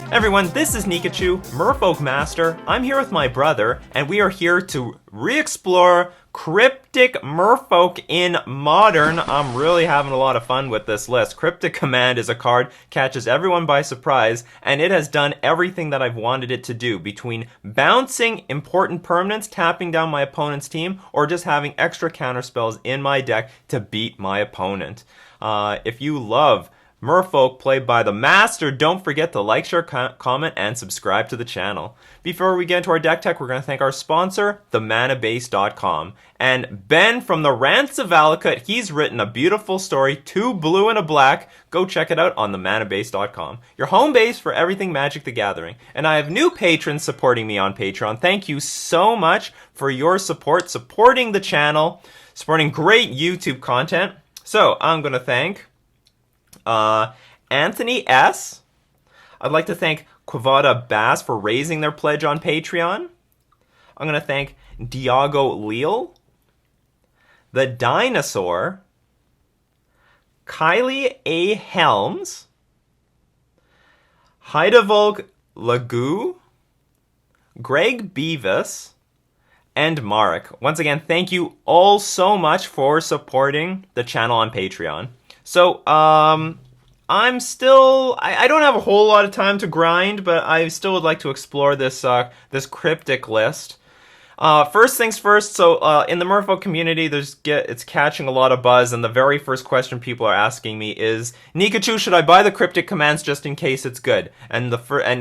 Everyone, this is Nikachu, Merfolk Master. I'm here with my brother, and we are here to re-explore Cryptic Merfolk in Modern. I'm really having a lot of fun with this list. Cryptic Command is a card, catches everyone by surprise, and it has done everything that I've wanted it to do, between bouncing important permanents, tapping down my opponent's team, or just having extra counterspells in my deck to beat my opponent. If you love Merfolk played by the Master, don't forget to like, share, comment, and subscribe to the channel. Before we get into our deck tech, we're going to thank our sponsor, themanabase.com. And Ben from the Rants of Valakut, he's written a beautiful story, 2 blue and a black. Go check it out on themanabase.com. Your home base for everything Magic the Gathering. And I have new patrons supporting me on Patreon. Thank you so much for your support, supporting the channel, supporting great YouTube content. So I'm going to thank Anthony S. I'd like to thank Quavada Bass for raising their pledge on Patreon. I'm going to thank Diago Leal, The Dinosaur, Kylie A. Helms, Heidevolk Lagoo, Greg Beavis, and Marek. Once again, thank you all so much for supporting the channel on Patreon. So, I'm still, I don't have a whole lot of time to grind, but I still would like to explore this this cryptic list. First things first, so in the Merfolk community, it's catching a lot of buzz, and the very first question people are asking me is, Nikachu, should I buy the Cryptic Commands just in case it's good? And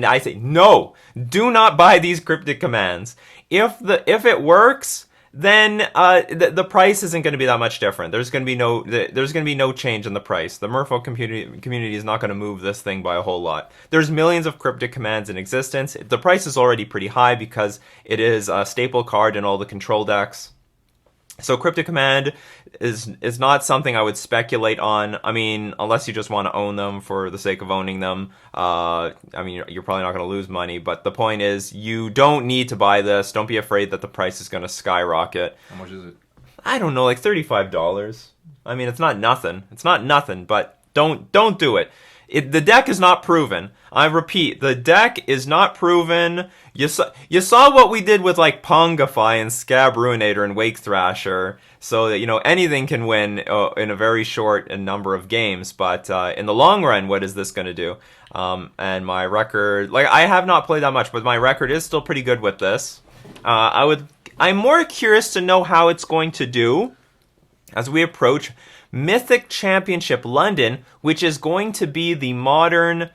I say, no, do not buy these Cryptic Commands. If it works, then the price isn't going to be that much different. There's going to be no change in the price. The Merfolk community is not going to move this thing by a whole lot. There's millions of Cryptic Commands in existence. The price is already pretty high because it is a staple card in all the control decks. So Cryptic Command is not something I would speculate on. I mean, unless you just want to own them for the sake of owning them. I mean, you're probably not going to lose money, but the point is, you don't need to buy this. Don't be afraid that the price is going to skyrocket. How much is it? I don't know, like $35. I mean, it's not nothing. It's not nothing, but don't do it. The deck is not proven. I repeat, the deck is not proven. You saw what we did with like Pongify and Scab Ruinator and Wake Thrasher, so that, you know, anything can win in a very short number of games. But in the long run, what is this going to do? And my record, like, I have not played that much, but my record is still pretty good with this. I'm more curious to know how it's going to do as we approach Mythic Championship London, which is going to be the modern,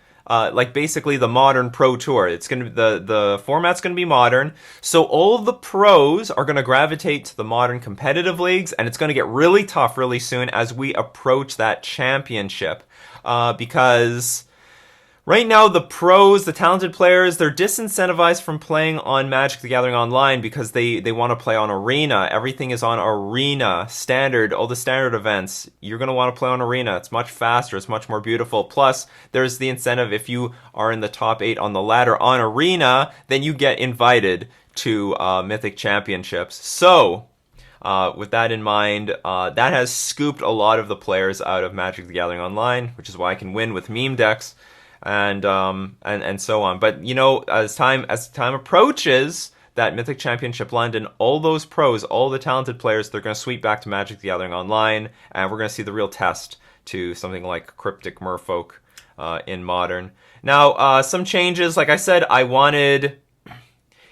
basically the modern Pro Tour. It's going to be the format's going to be modern, so all the pros are going to gravitate to the modern competitive leagues, and it's going to get really tough really soon as we approach that championship, because right now, the pros, the talented players, they're disincentivized from playing on Magic the Gathering Online because they want to play on Arena. Everything is on Arena, Standard, all the Standard events. You're going to want to play on Arena. It's much faster. It's much more beautiful. Plus, there's the incentive if you are in the top 8 on the ladder on Arena, then you get invited to Mythic Championships. So, with that in mind, that has scooped a lot of the players out of Magic the Gathering Online, which is why I can win with meme decks. And so on. But, you know, as time approaches that Mythic Championship London, all those pros, all the talented players, they're going to sweep back to Magic the Gathering Online, and we're going to see the real test to something like Cryptic Merfolk in Modern. Now, some changes. Like I said, I wanted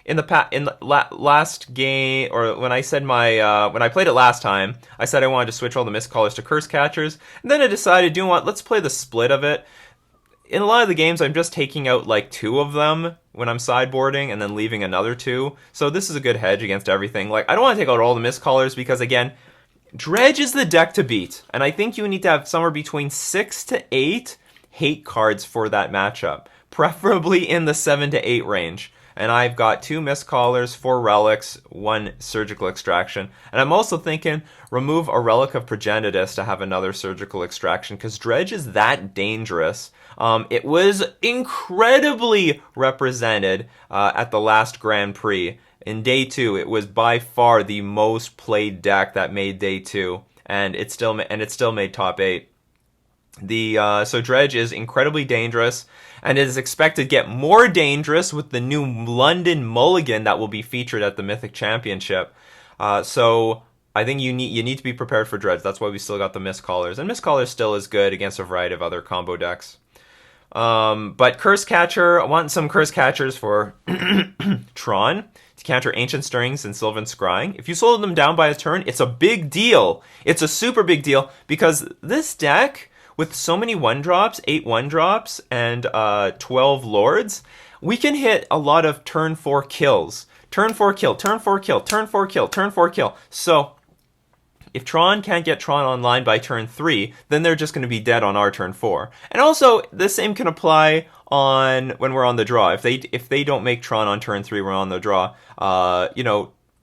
in the last game, or when I said when I played it last time, I said I wanted to switch all the Mist Callers to Curse Catchers, and then I decided, you know what, let's play the split of it. In a lot of the games, I'm just taking out like 2 of them when I'm sideboarding and then leaving another 2. So this is a good hedge against everything. Like, I don't want to take out all the Mist Callers because, again, Dredge is the deck to beat. And I think you need to have somewhere between 6 to 8 hate cards for that matchup. Preferably in the 7 to 8 range. And I've got 2 Mist Callers, 4 Relics, 1 Surgical Extraction. And I'm also thinking remove a Relic of Progenitus to have another Surgical Extraction, because Dredge is that dangerous. It was incredibly represented at the last Grand Prix. In Day 2, it was by far the most played deck that made Day 2, and it still made top 8. So Dredge is incredibly dangerous, and it is expected to get more dangerous with the new London Mulligan that will be featured at the Mythic Championship. So I think you need to be prepared for Dredge. That's why we still got the Mist Callers, and Mist Callers still is good against a variety of other combo decks. But Curse Catcher, I want some Curse Catchers for Tron to counter Ancient Stirrings and Sylvan Scrying. If you slow them down by a turn, it's a big deal. It's a super big deal because this deck, with so many 1-drops, 8 1-drops, and 12 Lords, we can hit a lot of turn 4 kills. Turn 4 kill, turn 4 kill, turn 4 kill, turn 4 kill. So if Tron can't get Tron online by turn 3, then they're just going to be dead on our turn 4. And also, the same can apply on when we're on the draw. If they don't make Tron on turn 3, we're on the draw.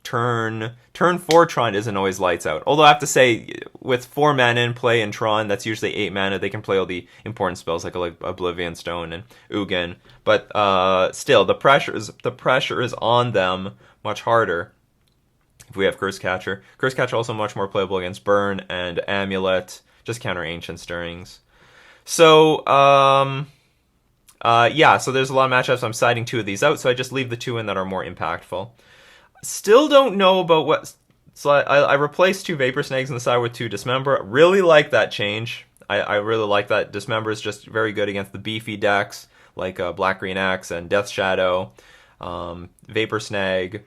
Turn 4 Tron isn't always lights out. Although I have to say, with 4 mana in play in Tron, that's usually 8 mana. They can play all the important spells like Oblivion Stone and Ugin. But still, the pressure is on them much harder. If we have Curse Catcher. Curse Catcher also much more playable against Burn and Amulet. Just counter Ancient Stirrings. So, so there's a lot of matchups. I'm siding 2 of these out, so I just leave the 2 in that are more impactful. Still don't know about what... So I replaced 2 Vapor Snags on the side with 2 Dismember. Really like that change. I really like that. Dismember is just very good against the beefy decks, like Black Green Axe and Death Shadow. Vapor Snag...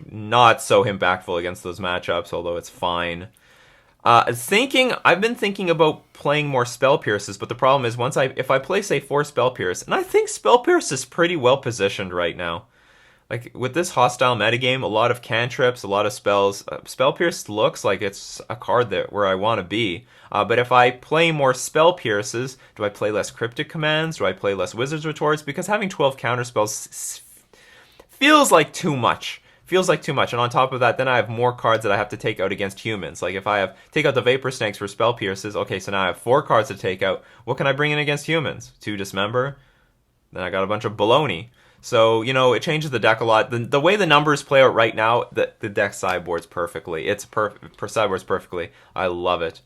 not so impactful against those matchups, although it's fine. I've been thinking about playing more Spell Pierces, but the problem is if I play, say, 4 Spell Pierce, and I think Spell Pierce is pretty well positioned right now. Like, with this hostile metagame, a lot of cantrips, a lot of spells, Spell Pierce looks like it's a card where I want to be. But if I play more Spell Pierces, do I play less Cryptic Commands? Do I play less Wizard's Retorts? Because having 12 counterspells feels like too much. And on top of that, then I have more cards that I have to take out against humans. Like if I take out the Vapor Snakes for Spell Pierces, okay, so now I have 4 cards to take out. What can I bring in against humans? 2 Dismember? Then I got a bunch of baloney. So, it changes the deck a lot. The way the numbers play out right now, the deck sideboards perfectly. Sideboards perfectly. I love it.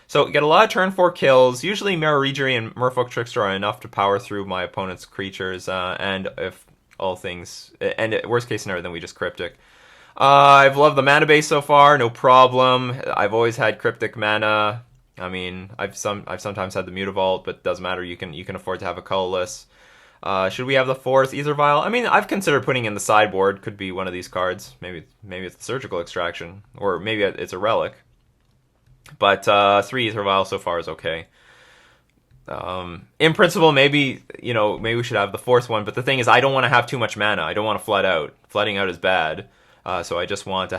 So, get a lot of turn 4 kills. Usually Mirror Regery and Merfolk Trickster are enough to power through my opponent's creatures, and if all things, and worst case scenario, then we just Cryptic. I've loved the mana base so far, no problem. I've always had Cryptic mana. I mean, I've sometimes had the Mutavault, but it doesn't matter. You can afford to have a colorless. Should we have the 4th Aether Vial? I mean, I've considered putting in the sideboard. Could be one of these cards. Maybe it's the Surgical Extraction, or maybe it's a Relic. But 3 Aether Vial so far is okay. In principle, maybe we should have the 4th one, but the thing is, I don't want to have too much mana. I don't want to flood out. Flooding out is bad. So I just want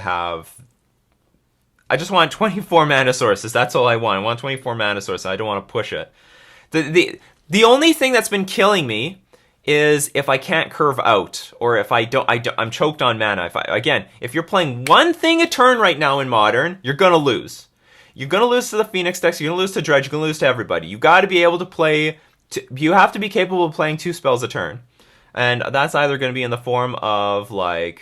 24 mana sources. That's all I want. I want 24 mana sources. I don't want to push it. The only thing that's been killing me is if I can't curve out, or if I'm choked on mana. If you're playing one thing a turn right now in Modern, you're gonna lose. You're going to lose to the Phoenix decks, you're going to lose to Dredge, you're going to lose to everybody. You got to be able to play... you have to be capable of playing 2 spells a turn. And that's either going to be in the form of, play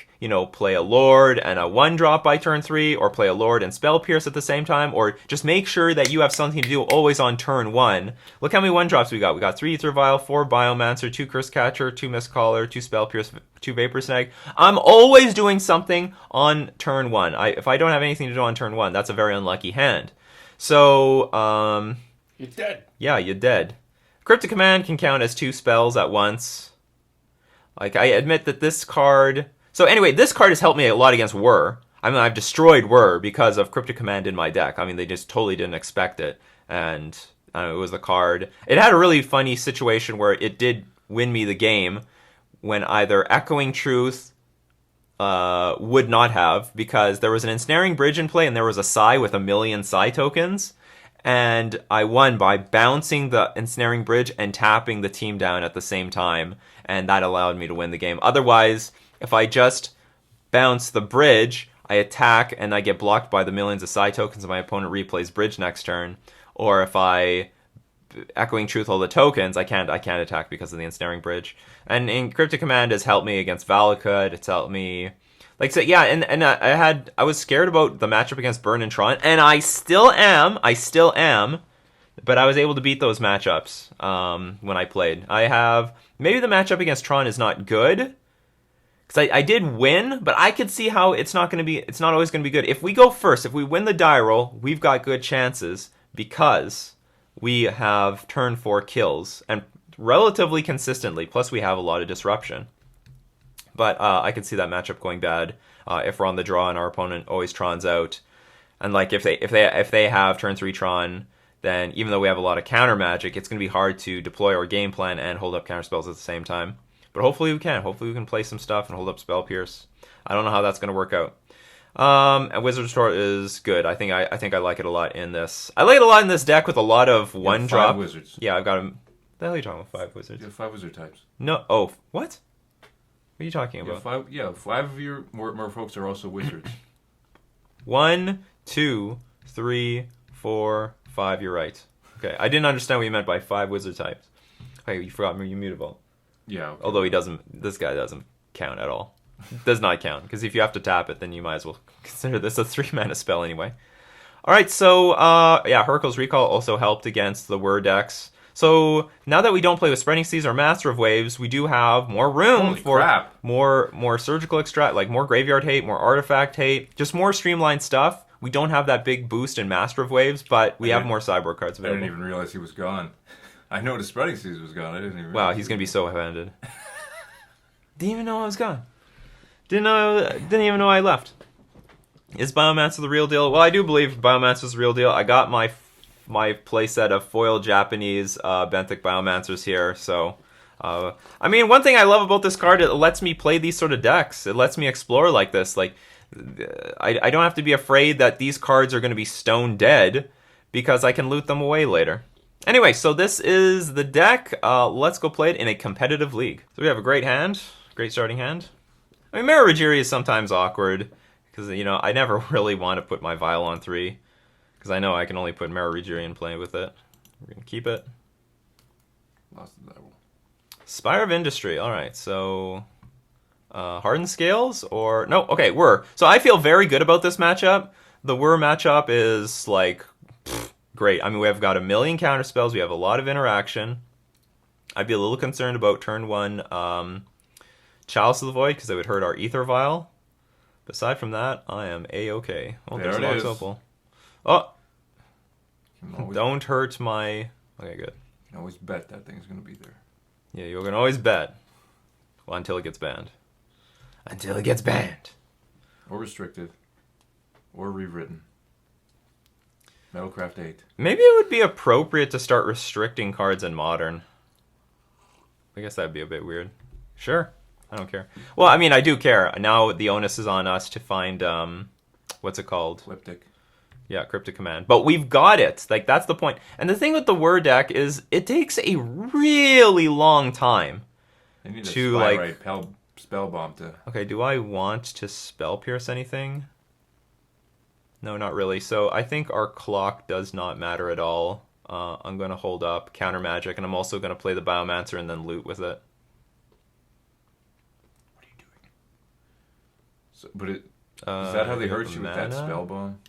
a Lord and a 1-drop by turn 3, or play a Lord and Spell Pierce at the same time, or just make sure that you have something to do always on turn 1. Look how many 1-drops we got. We got 3 Aether Vial, 4 Biomancer, 2 Curse Catcher, 2 Mist Caller, 2 Spell Pierce, 2 Vapor Snag. I'm always doing something on turn 1. If I don't have anything to do on turn 1, that's a very unlucky hand. So, you're dead. Yeah, you're dead. Cryptic Command can count as 2 spells at once. I admit that this card... So anyway, this card has helped me a lot against Whir. I mean, I've destroyed Whir because of Cryptic Command in my deck. I mean, they just totally didn't expect it. And it was the card... It had a really funny situation where it did win me the game when either Echoing Truth would not have, because there was an Ensnaring Bridge in play and there was a Psy with 1,000,000 Psy tokens. And I won by bouncing the Ensnaring Bridge and tapping the team down at the same time. And that allowed me to win the game. Otherwise, if I just bounce the bridge, I attack and I get blocked by the millions of Psy tokens and my opponent replays bridge next turn. Or if I Echoing Truth all the tokens, I can't attack because of the Ensnaring Bridge. And Cryptic Command has helped me against Valakut. It's helped me... I was scared about the matchup against Burn and Tron, and I still am, But I was able to beat those matchups when I played. I have maybe the matchup against Tron is not good because I did win, but I could see how it's not always going to be good. If we go first, if we win the die roll, we've got good chances because we have turn 4 kills and relatively consistently. Plus, we have a lot of disruption. But I could see that matchup going bad if we're on the draw and our opponent always Trons out, and like if they have turn 3 Tron, then even though we have a lot of counter magic, it's going to be hard to deploy our game plan and hold up counter spells at the same time. But hopefully we can. Hopefully we can play some stuff and hold up Spell Pierce. I don't know how that's going to work out. And Wizard's Retort is good. I think I like it a lot in this. I like it a lot in this deck with a lot of one drop. 5 wizards. Yeah, I've got them. The hell are you talking about? 5 wizards. You have 5 wizard types. No. Oh, what? What are you talking about? 5 of your merfolks are also wizards. 1, 2, 3, 4, 5. You're right. Okay, I didn't understand what you meant by 5 wizard types. Okay, you forgot me. You mutable. Yeah. Okay. Although he doesn't. This guy doesn't count at all. Does not count because if you have to tap it, then you might as well consider this a 3-mana spell anyway. All right, so yeah, Hurkyl's Recall also helped against the Whir decks. So now that we don't play with Spreading Seas or Master of Waves, we do have more room for more surgical extract, like more graveyard hate, more artifact hate, just more streamlined stuff. We don't have that big boost in Master of Waves, but we have more sideboard cards available. I didn't even realize he was gone. I noticed Spreading Seas was gone. I didn't even. Wow, he's gonna be so offended. Didn't even know I was gone. Didn't even know I left. Is Biomancer the real deal? Well, I do believe Biomancer is the real deal. I got my playset of foil Japanese benthic Biomancers here, so I mean, one thing I love about this card, it lets me play these sort of decks. It lets me explore like this. Like, I don't have to be afraid that these cards are going to be stone dead because I can loot them away later. Anyway, so this is the deck. Let's go play it in a competitive league. So we have a great hand, great starting hand. I mean, Maravajiri is sometimes awkward because, you know, I never really want to put my Vial on 3 because I know I can only put Maravajiri and play with it. We're going to keep it. Lost the level. Spire of Industry. All right, so Hardened Scales or... No, okay, Whir. So I feel very good about this matchup. The Whir matchup is, like, great. I mean, we've got a million counter spells. We have a lot of interaction. I'd be a little concerned about turn 1 Chalice of the Void because it would hurt our Ether Vial. Aside from that, I am A-okay. Oh, there there's it Lox is. Opal. Oh! Don't hurt my... Okay, good. You can always bet that thing's going to be there. Yeah, you can always bet. Well, until it gets banned. Until it gets banned. Or restricted. Or rewritten. Metalcraft 8. Maybe it would be appropriate to start restricting cards in Modern. I guess that'd be a bit weird. Sure. I don't care. Well, I mean, I do care. Now the onus is on us to find, what's it called? Cryptic. Yeah, Cryptic Command. But we've got it. Like, that's the point. And the thing with the Whir deck is it takes a really long time They need to, a like... spell bomb to... Okay, do I want to Spell Pierce anything? No, not really. So I think our clock does not matter at all. I'm going to hold up Counter Magic, and I'm also going to play the Biomancer and then loot with it. So, but is that how they hurt you with that mana? spell bomb?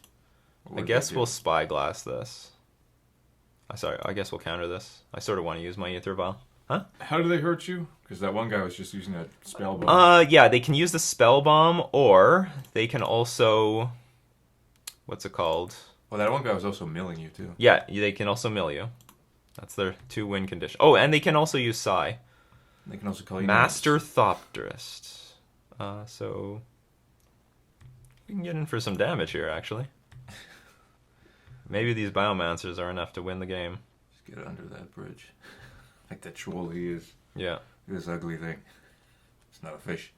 I guess we'll Spyglass this. Sorry, I guess we'll counter this. I sort of want to use my Ether Vial. Huh? How do they hurt you? Because that one guy was just using that spell bomb. Yeah, they can use the Spell Bomb, or they can also... What's it called? Well, that one guy was also milling you, too. Yeah, they can also mill you. That's their 2-win condition. Oh, and they can also use Psy. They can also call you... Master Thopterist. So... We can get in for some damage here, actually. Maybe these Biomancers are enough to win the game. Just get under that bridge. Like that troll he is. Yeah. This ugly thing. It's not a fish.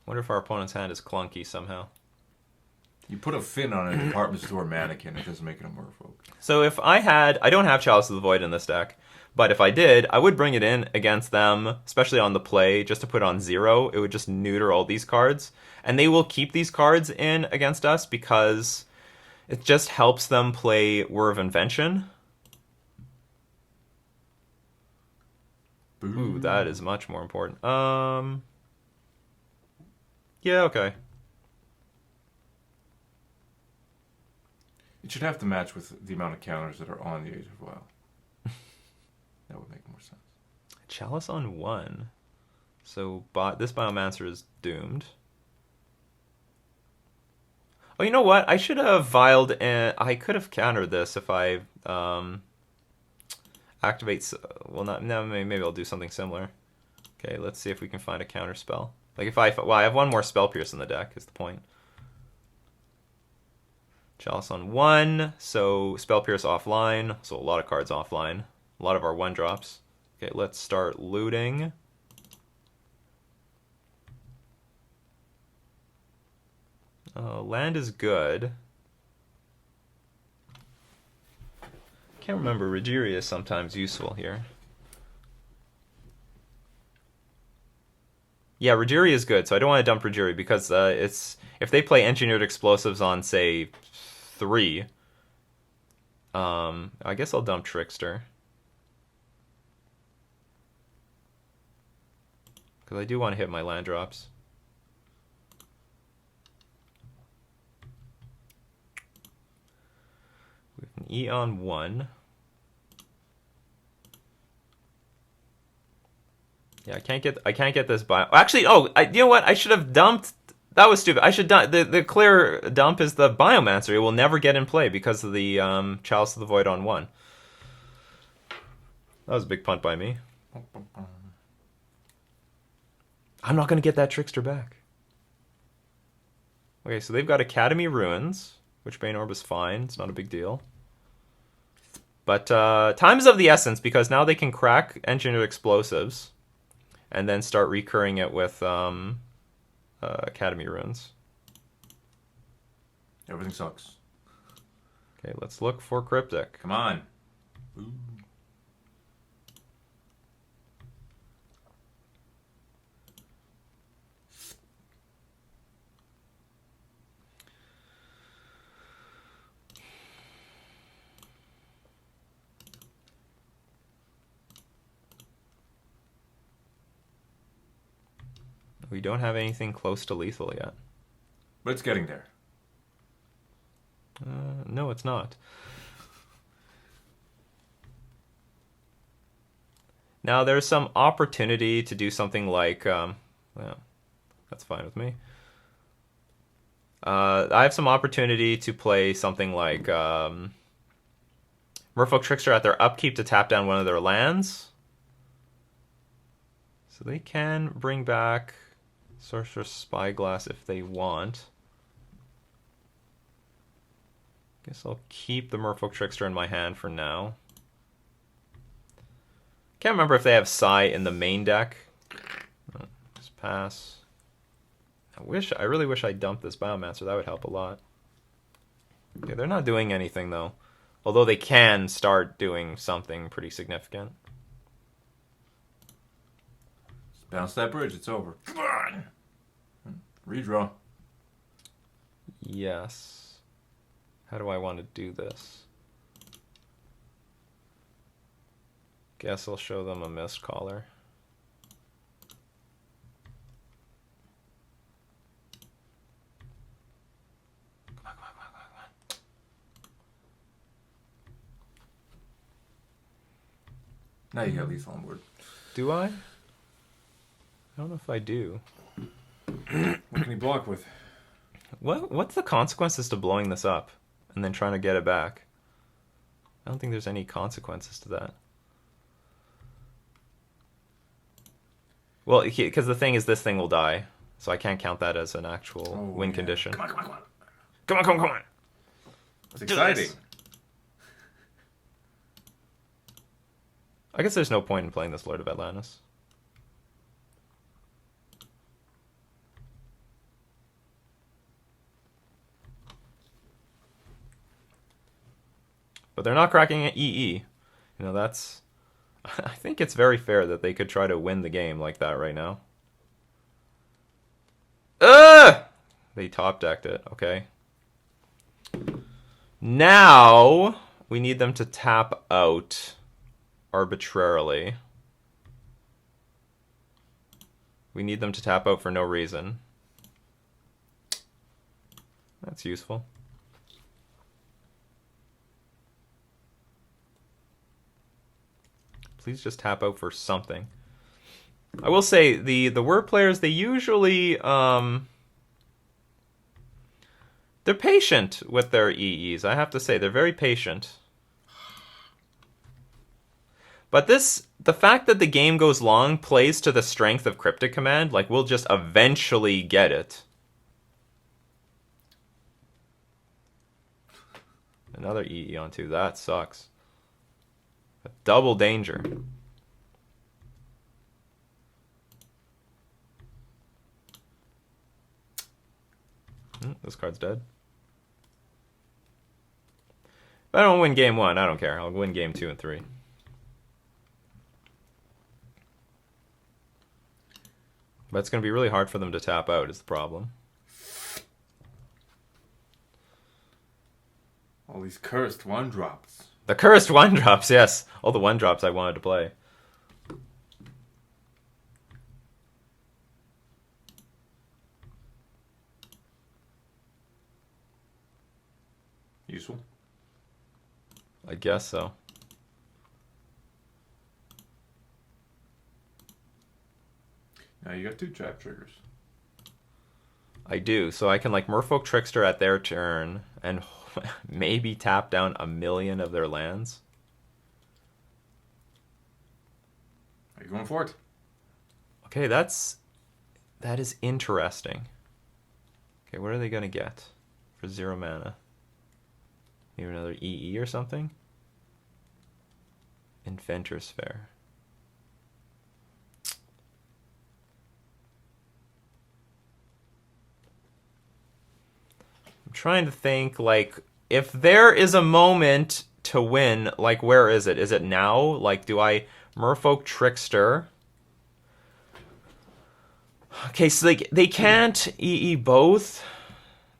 Wonder if our opponent's hand is clunky somehow. You put a fin on a department store mannequin, it doesn't make it a merfolk. So if I don't have Chalice of the Void in this deck, but if I did, I would bring it in against them, especially on the play, just to put on 0. It would just neuter all these cards. And they will keep these cards in against us because it just helps them play Whir of Invention. Boo. Ooh, that is much more important. Yeah, okay. It should have to match with the amount of counters that are on the Age of WoW. That would make more sense. Chalice on 1. So this Biomancer is doomed. Oh, you know what? I should have vialed and I could have countered this if I activate. Well, not no. Maybe I'll do something similar. Okay, let's see if we can find a counter spell. Like if I have one more spell pierce in the deck. Is the point? Chalice on 1, so spell pierce offline. So a lot of cards offline. A lot of our 1-drops. Okay, let's start looting. Land is good. Can't remember. Rajiri is sometimes useful here. Yeah, Rajiri is good, so I don't want to dump Rajiri because it's if they play engineered explosives on say 3. I guess I'll dump Trickster because I do want to hit my land drops. We have an E on 1. Yeah, I can't get this bio. Actually, you know what? I should have dumped. That was stupid. I should dump. The clear dump is the Biomancer. It will never get in play because of the Chalice of the Void on 1. That was a big punt by me. I'm not going to get that Trickster back. Okay, so they've got Academy Ruins, which Bane Orb is fine. It's not a big deal. But time is of the essence because now they can crack Engineered Explosives and then start recurring it with Academy Ruins. Everything sucks. Okay, let's look for Cryptic. Come on. Ooh. We don't have anything close to lethal yet. But it's getting there. No, it's not. Now, there's some opportunity to do something like... well, that's fine with me. I have some opportunity to play something like Merfolk Trickster at their upkeep to tap down one of their lands. So they can bring back Sorcerer's Spyglass if they want. Guess I'll keep the Merfolk Trickster in my hand for now. Can't remember if they have Sai in the main deck. Just pass. I really wish I dumped this Biomancer. That would help a lot. Okay, they're not doing anything though. Although they can start doing something pretty significant. Bounce that bridge, it's over. Come on! Redraw. Yes. How do I want to do this? Guess I'll show them a Mist Caller. Come on. Now you got lethal on board. Do I? I don't know if I do. What can you block with? What's the consequences to blowing this up and then trying to get it back? I don't think there's any consequences to that. Well, because the thing is, this thing will die, so I can't count that as an actual win condition. Come on. Come on! It's exciting. I guess there's no point in playing this Lord of Atlantis. But they're not cracking at EE. You know, that's... I think it's very fair that they could try to win the game like that right now. They top decked it. Okay. Now we need them to tap out arbitrarily. We need them to tap out for no reason. That's useful. Please just tap out for something. I will say the word players, they usually they're patient with their EEs. I have to say they're very patient. But the fact that the game goes long plays to the strength of Cryptic Command. Like, we'll just eventually get it. Another EE on 2. That sucks. Double danger. This card's dead. If I don't win game 1, I don't care. I'll win game 2 and 3. But it's going to be really hard for them to tap out is the problem. All these cursed 1-drops. The cursed 1-drops, yes. All the 1-drops I wanted to play. Useful? I guess so. Now you got 2 trap triggers. I do, so I can like Merfolk Trickster at their turn and maybe tap down 1,000,000 of their lands. Are you going for it? Okay, that is interesting. Okay, what are they gonna get for 0 mana? Maybe another EE or something? Inventor Sphere. I'm trying to think, like, if there is a moment to win, like, where is it? Is it now? Like, do I Merfolk Trickster? Okay, so they can't EE both.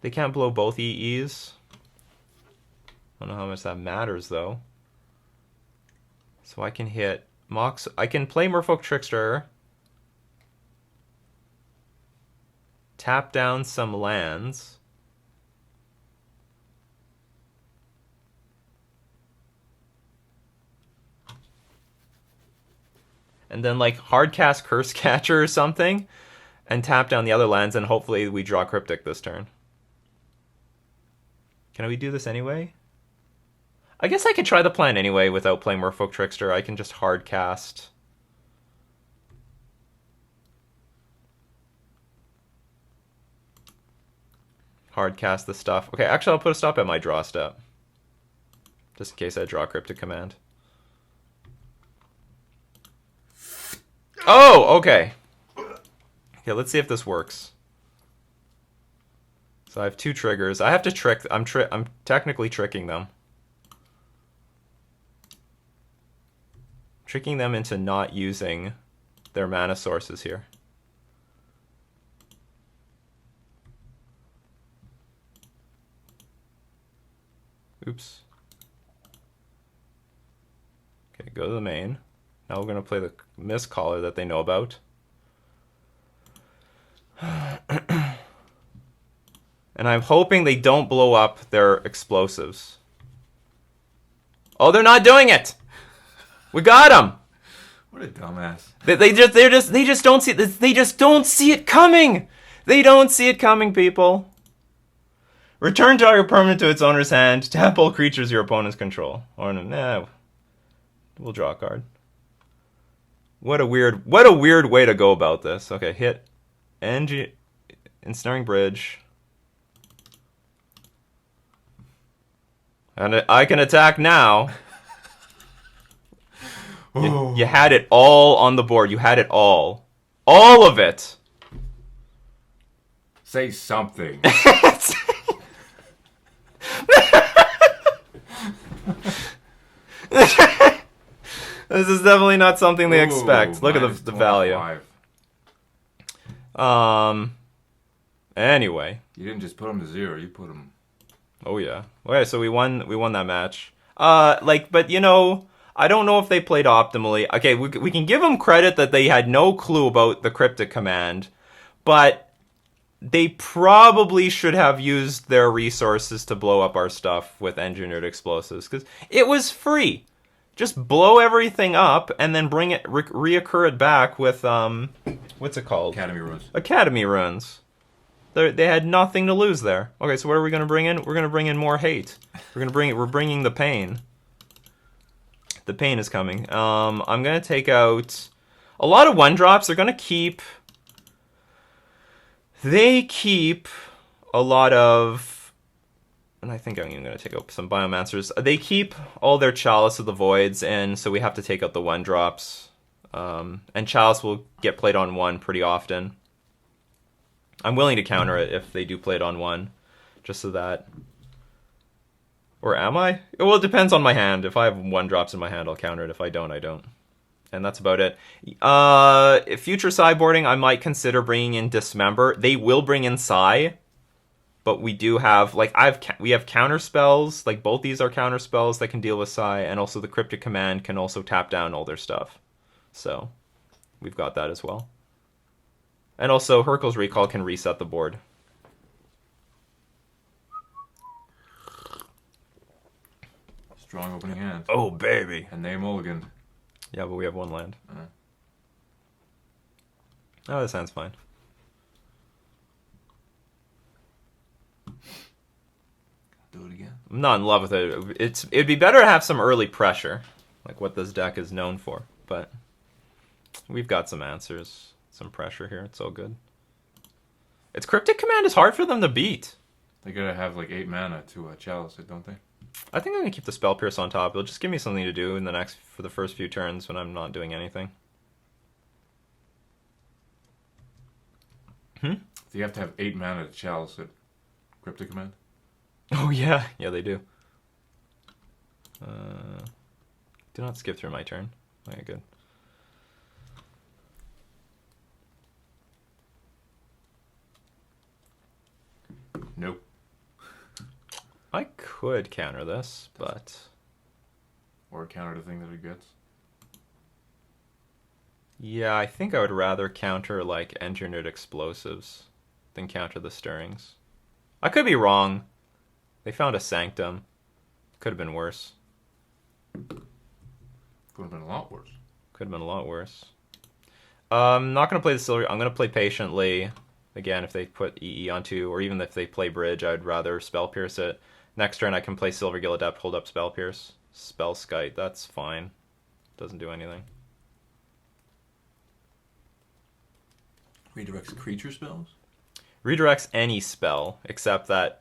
They can't blow both EEs. I don't know how much that matters, though. So I can hit Mox. I can play Merfolk Trickster. Tap down some lands. And then, like, hardcast Curse Catcher or something. And tap down the other lands, and hopefully we draw Cryptic this turn. Can we do this anyway? I guess I could try the plan anyway without playing Merfolk Trickster. I can just hard cast. Hard cast the stuff. Okay, actually I'll put a stop at my draw step. Just in case I draw Cryptic Command. Oh, okay. Okay, let's see if this works. So I have 2 triggers. I have to trick. I'm technically tricking them. Tricking them into not using their mana sources here. Oops. Okay, go to the main. Now we're going to play the Mist Caller that they know about. And I'm hoping they don't blow up their explosives. Oh, they're not doing it! We got them! What a dumbass. They just don't see it. They just don't see it coming. They don't see it coming, people. Return target permanent to its owner's hand. Tap all creatures your opponents control. Or nah, we'll draw a card. What a weird way to go about this. Okay, hit Ensnaring Bridge. And I can attack now. You had it all on the board. You had it all. All of it. Say something. This is definitely not something they expect. Look at the value. Anyway. You didn't just put them to 0. You put them... Oh, yeah. Okay, so we won that match. But, you know... I don't know if they played optimally. Okay, we can give them credit that they had no clue about the Cryptic Command, but they probably should have used their resources to blow up our stuff with engineered explosives, because it was free. Just blow everything up and then bring it, reoccur it back with, what's it called? Academy runes. Academy runes. They had nothing to lose there. Okay, so what are we going to bring in? We're going to bring in more hate. We're bringing the pain. The pain is coming. I'm going to take out a lot of 1-drops. They're going to keep... They keep a lot of... And I think I'm even going to take out some Biomancers. They keep all their Chalice of the Voids, and so we have to take out the 1-drops. And Chalice will get played on 1 pretty often. I'm willing to counter it if they do play it on 1, just so that... Or am I? Well, it depends on my hand. If I have 1-drops in my hand, I'll counter it. If I don't, I don't. And that's about it. Future sideboarding, I might consider bringing in Dismember. They will bring in Psy. But we do have, like, we have counter spells. Like, both these are counter spells that can deal with Psy, and also the Cryptic Command can also tap down all their stuff. So, we've got that as well. And also, Hurkyl's Recall can reset the board. Strong opening hand. Oh, baby. And they mulligan. Yeah, but we have 1 land. Oh, this hand's fine. Do it again. I'm not in love with it. It'd be better to have some early pressure, like what this deck is known for. But we've got some answers, some pressure here. It's all good. Its Cryptic Command is hard for them to beat. They gotta have like 8 mana to Chalice it, don't they? I think I'm gonna keep the Spell Pierce on top. It'll just give me something to do for the first few turns when I'm not doing anything. Do you have to have 8 mana to Chalice it? Cryptic Command? Oh yeah, yeah they do. Do not skip through my turn. Okay, good. Nope. I could counter this, but... Or counter the thing that it gets. Yeah, I think I would rather counter, like, Engineered Explosives than counter the Stirrings. I could be wrong. They found a Sanctum. Could have been worse. Could have been a lot worse. Could have been a lot worse. I'm not going to play the Silver... I'm going to play Patiently. Again, if they put EE onto, or even if they play Bridge, I'd rather Spell Pierce it. Next turn, I can play Silvergill Adept, hold up Spell Pierce. Spell Skite, that's fine. Doesn't do anything. Redirects creature spells? Redirects any spell, except that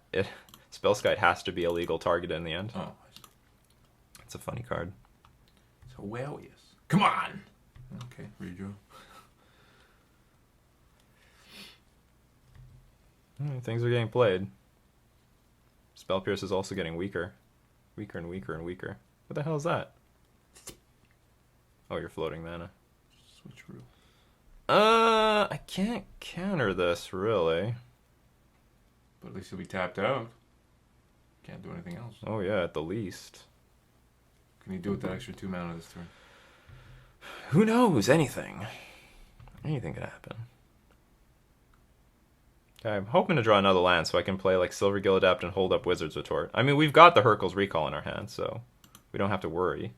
Spell Skite has to be a legal target in the end. Oh, I see. It's a funny card. It's hilarious. Come on! Okay, redraw. Things are getting played. Spell Pierce is also getting weaker. Weaker and weaker and weaker. What the hell is that? Oh, you're floating mana. Switch rule. I can't counter this, really. But at least he'll be tapped out. Can't do anything else. Oh yeah, at the least. Can he do with that extra 2 mana this turn? Who knows? Anything. Anything could happen. I'm hoping to draw another land so I can play like Silvergill Adept and hold up Wizard's Retort. I mean, we've got the Hurkyl's Recall in our hand, so we don't have to worry.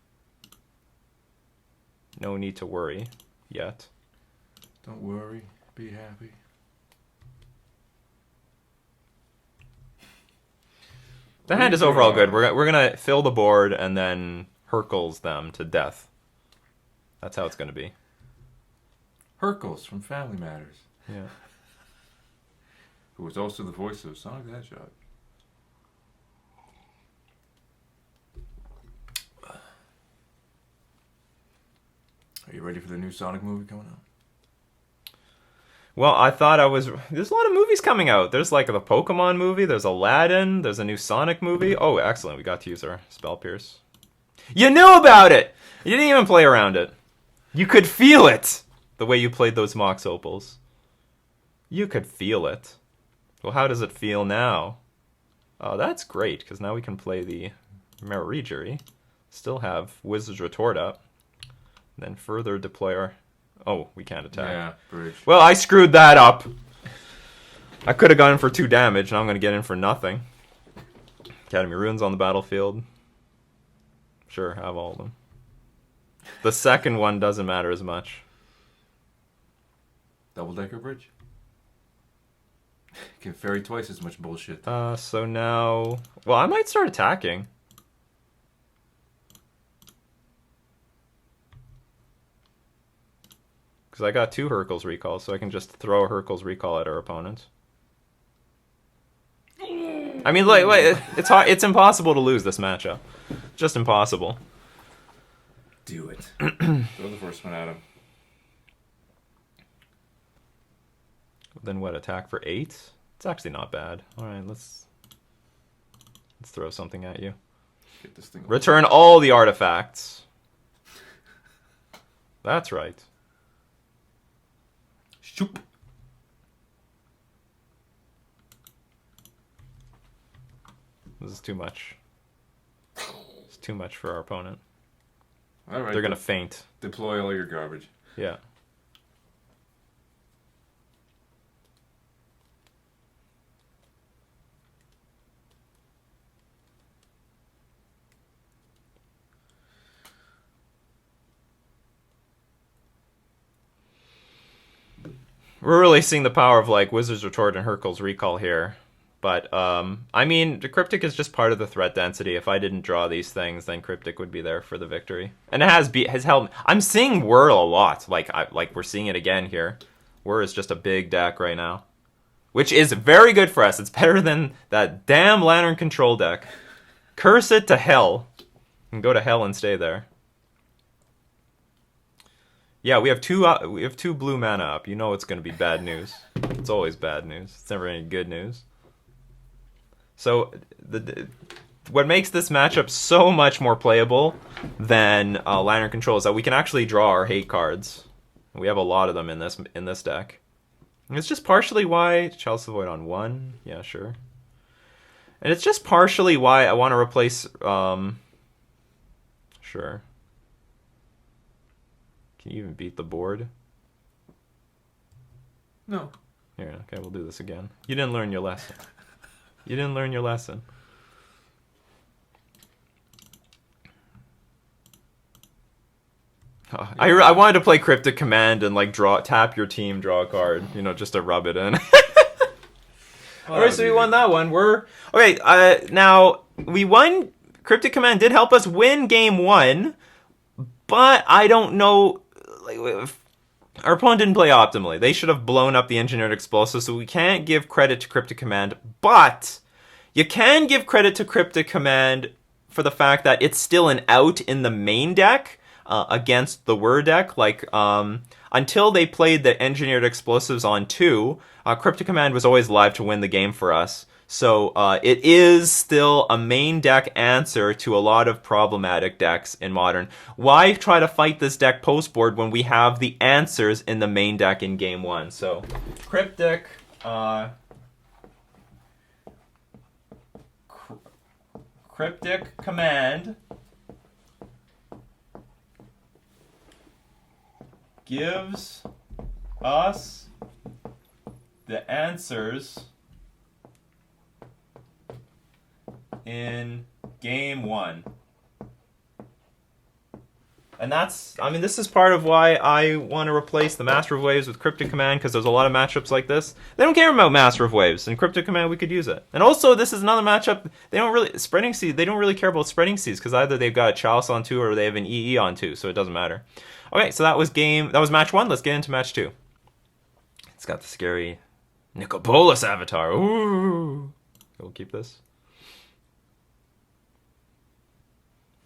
No need to worry yet. Don't worry, be happy. The hand is overall good. We're gonna fill the board and then Hurkyl's them to death. That's how it's gonna be. Hurkyl's from Family Matters. Yeah. Who was also the voice of Sonic the Hedgehog. Are you ready for the new Sonic movie coming out? Well, I thought there's a lot of movies coming out. There's like the Pokemon movie, there's Aladdin, there's a new Sonic movie. Oh, excellent. We got to use our Spell Pierce. You knew about it! You didn't even play around it. You could feel it! The way you played those Mox Opals. You could feel it. Well, how does it feel now? Oh, that's great, because now we can play the Marigery. Still have Wizard's Retort up. Then further deploy our... Oh, we can't attack. Yeah, Bridge. Well, I screwed that up. I could have gone in for 2 damage, and I'm going to get in for nothing. Academy Runes on the battlefield. Sure, have all of them. The second one doesn't matter as much. Double-decker bridge. Can ferry twice as much bullshit. So now... Well, I might start attacking. Because I got 2 Hercules recalls, so I can just throw a Hercules recall at our opponent. I mean, like it's hard, it's impossible to lose this matchup. Just impossible. Do it. Throw the first one at him. Then what? Attack for 8? It's actually not bad. All right, let's throw something at you. Get this thing. Return all the artifacts. That's right. Shoop. This is too much. It's too much for our opponent. All right. They're gonna faint. Deploy all your garbage. Yeah. We're really seeing the power of like Wizard's Retort and Hercules Recall here. But, I mean, the Cryptic is just part of the threat density. If I didn't draw these things, then Cryptic would be there for the victory. And it has helped. I'm seeing Whirl a lot. Like we're seeing it again here. Whirl is just a big deck right now. Which is very good for us. It's better than that damn Lantern Control deck. Curse it to hell. And go to hell and stay there. Yeah, we have two blue mana up. You know it's going to be bad news. It's always bad news. It's never any good news. So, what makes this matchup so much more playable than Lantern Control is that we can actually draw our hate cards. We have a lot of them in this deck. And it's just partially why Chalice of the Void on 1. Yeah, sure. And it's just partially why I want to replace. Sure. Can you even beat the board? No. Here, okay, we'll do this again. You didn't learn your lesson. You didn't learn your lesson. I wanted to play Cryptic Command and like tap your team, draw a card, you know, just to rub it in. Alright, so we won that one. Now we won. Cryptic Command did help us win game 1, but I don't know. Our opponent didn't play optimally. They should have blown up the engineered explosive, so we can't give credit to Cryptic Command. But you can give credit to Cryptic Command for the fact that it's still an out in the main deck against the Whir deck. Like, until they played the engineered explosives on 2, Cryptic Command was always live to win the game for us. So it is still a main deck answer to a lot of problematic decks in Modern. Why try to fight this deck post-board when we have the answers in the main deck in game 1? So, Cryptic... Cryptic Command gives us the answers in game 1. And that's, I mean, this is part of why I want to replace the Master of Waves with Cryptic Command, because there's a lot of matchups like this. They don't care about Master of Waves, and Cryptic Command, we could use it. And also, this is another matchup, they don't really, Spreading Seas, they don't really care about Spreading Seas, because either they've got a Chalice on 2 or they have an EE on 2, so it doesn't matter. Okay, so that was match 1, let's get into match 2. It's got the scary Nicobolus avatar, ooh! We'll keep this.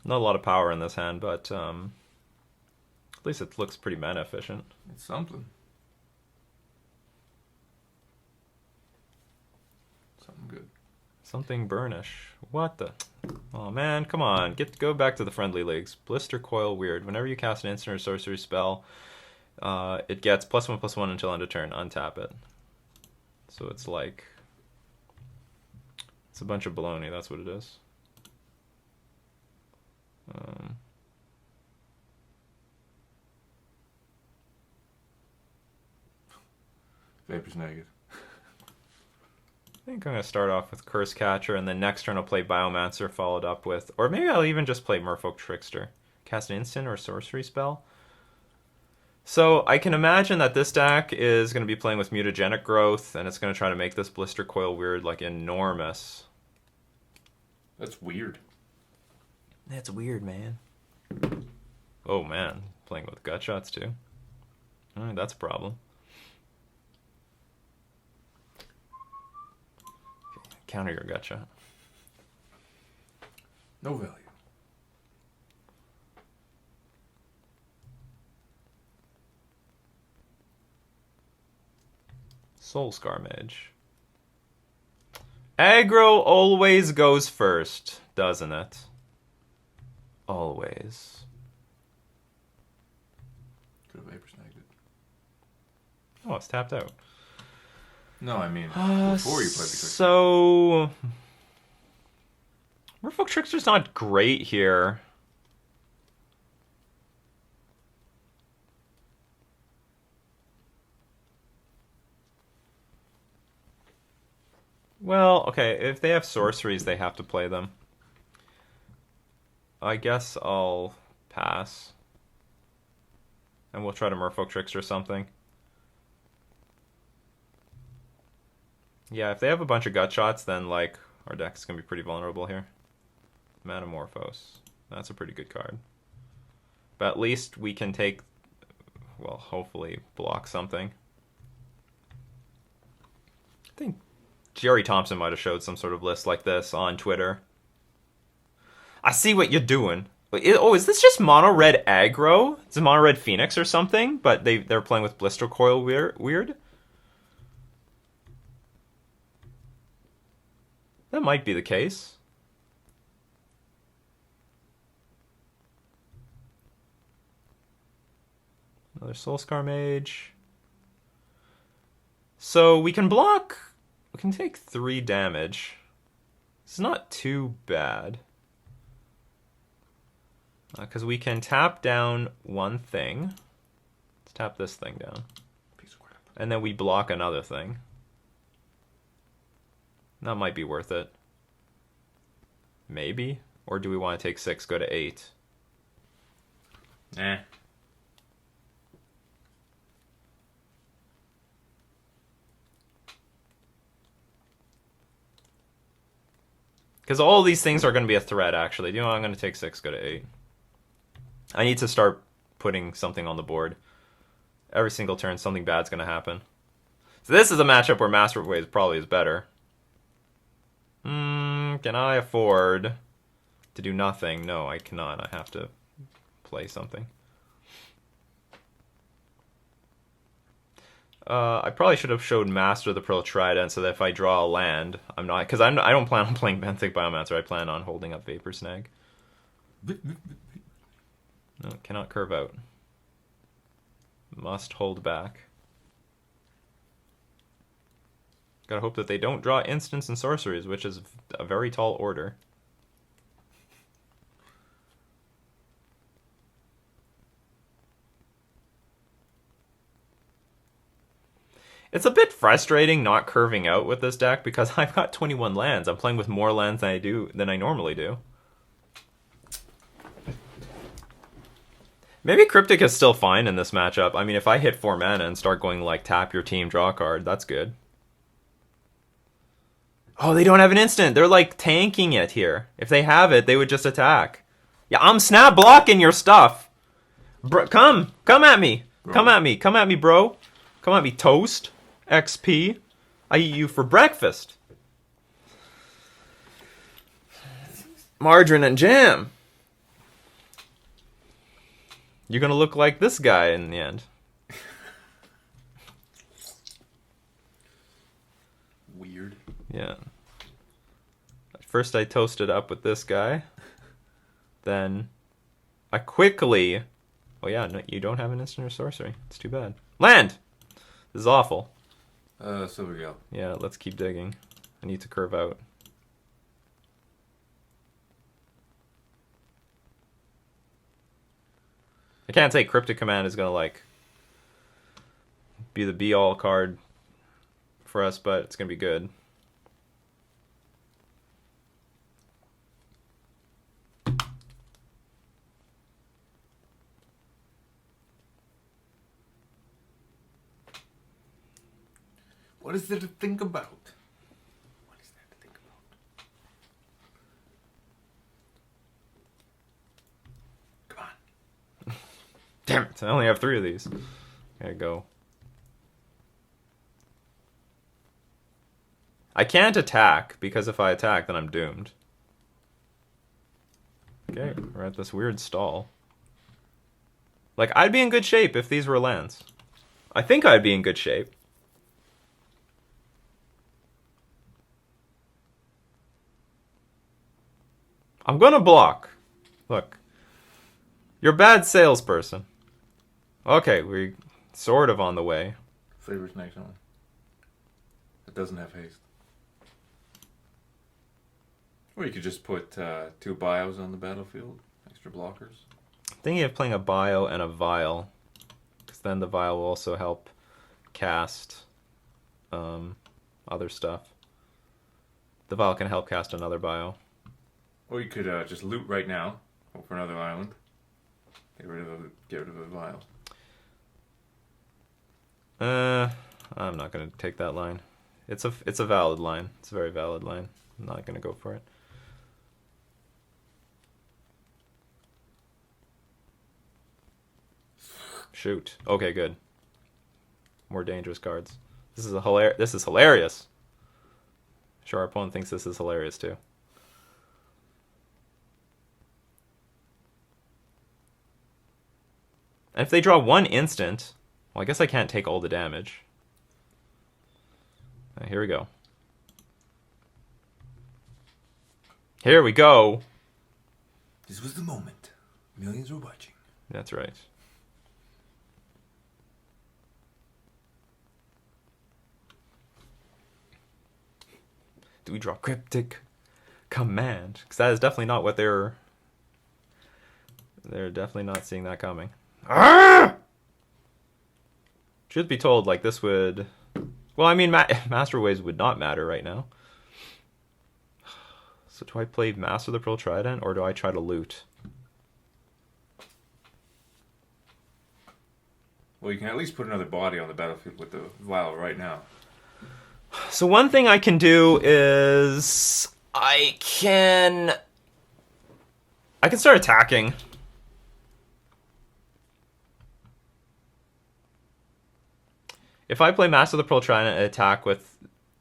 Not a lot of power in this hand, but at least it looks pretty mana efficient. It's something. Something good. Something burnish. What the? Oh man, come on. Go back to the friendly leagues. Blister Coil weird. Whenever you cast an instant or sorcery spell, it gets +1/+1 until end of turn. Untap it. So it's like... It's a bunch of baloney, that's what it is. Vapor's negative. I think I'm going to start off with Curse Catcher, and then next turn I'll play Biomancer, followed up with... Or maybe I'll even just play Merfolk Trickster. cast an instant or sorcery spell. So I can imagine that this deck is going to be playing with mutagenic growth, and it's going to try to make this blister coil weird, like enormous. That's weird. That's weird, man. Oh man, playing with gut shots too. Alright, that's a problem. Okay, counter your gut shot. No value. Soul Scar Mage. Aggro always goes first, doesn't it? Always. Could have vapor snagged it. Oh, it's tapped out. No, I mean before you played the trick. So Merfolk Trickster's not great here. Well, okay, if they have sorceries, they have to play them. I guess I'll pass. And we'll try to Merfolk Trickster or something. Yeah, if they have a bunch of gut shots, then, like, our deck's gonna be pretty vulnerable here. Metamorphose. That's a pretty good card. But at least we can take, well, hopefully block something. I think Jerry Thompson might have showed some sort of list like this on Twitter. I see what you're doing. Oh, is this just mono red aggro? It's a mono red Phoenix or something, but they're playing with Blister Coil weird. That might be the case. Another Soulscar Mage. So we can block. We can take 3 damage. It's not too bad. Because we can tap down one thing. Let's tap this thing down. Piece of crap. And then we block another thing. That might be worth it. Maybe? Or do we want to take 6, go to 8? Eh. Because all these things are going to be a threat, actually. You know, I'm going to take 6, go to 8. I need to start putting something on the board. Every single turn, something bad's going to happen. So this is a matchup where Master of Waves probably is better. Can I afford to do nothing? No, I cannot. I have to play something. I probably should have showed Master of the Pearl Trident so that if I draw a land, I'm not... Because I don't plan on playing Benthic Biomancer. I plan on holding up Vapor Snag. No, cannot curve out. Must hold back. Gotta hope that they don't draw instants and sorceries, which is a very tall order. It's a bit frustrating not curving out with this deck because I've got 21 lands. I'm playing with more lands than I normally do. Maybe Cryptic is still fine in this matchup. I mean, if I hit 4 mana and start going like tap your team, draw a card, that's good. Oh, they don't have an instant. They're like tanking it here. If they have it, they would just attack. Yeah, I'm snap blocking your stuff. Bro, come at me. Bro. Come at me, bro. Come at me, toast. XP. I eat you for breakfast. Margarine and jam. You're gonna look like this guy in the end. Weird. Yeah. First I toasted up with this guy. Then I quickly... Oh yeah, no, you don't have an instant or sorcery. It's too bad. Land! This is awful. Silver Gale. Yeah, let's keep digging. I need to curve out. I can't say Cryptic Command is gonna like be the be-all card for us, but it's gonna be good. What is there to think about? What is there to think about? Come on. Damn it, I only have 3 of these. Okay, go. I can't attack, because if I attack, then I'm doomed. Okay, we're at this weird stall. Like, I'd be in good shape if these were lands. I think I'd be in good shape. I'm gonna block. Look. You're a bad salesperson. Okay, we're sort of on the way. Favors next one. It doesn't have haste. Or you could just put 2 bios on the battlefield. Extra blockers. Thinking of playing a bio and a vial. Because then the vial will also help cast other stuff. The vial can help cast another bio. Or you could just loot right now. Hope for another island. Get rid of a vial. I'm not gonna take that line. It's a valid line. It's a very valid line. I'm not gonna go for it. Shoot. Okay, good. More dangerous cards. This is hilarious. Sure, our opponent thinks this is hilarious too. And if they draw 1 instant, well, I guess I can't take all the damage. Here we go. Here we go. This was the moment. Millions were watching. That's right. Do we draw Cryptic Command? Because that is definitely not what they're definitely not seeing that coming. Ah! Truth be told, like, this would... Well, I mean, Master Waves would not matter right now. So do I play Master of the Pearl Trident, or do I try to loot? Well, you can at least put another body on the battlefield with the vial right now. So one thing I can do is... I can start attacking. If I play Master of the Pearl Trident and attack with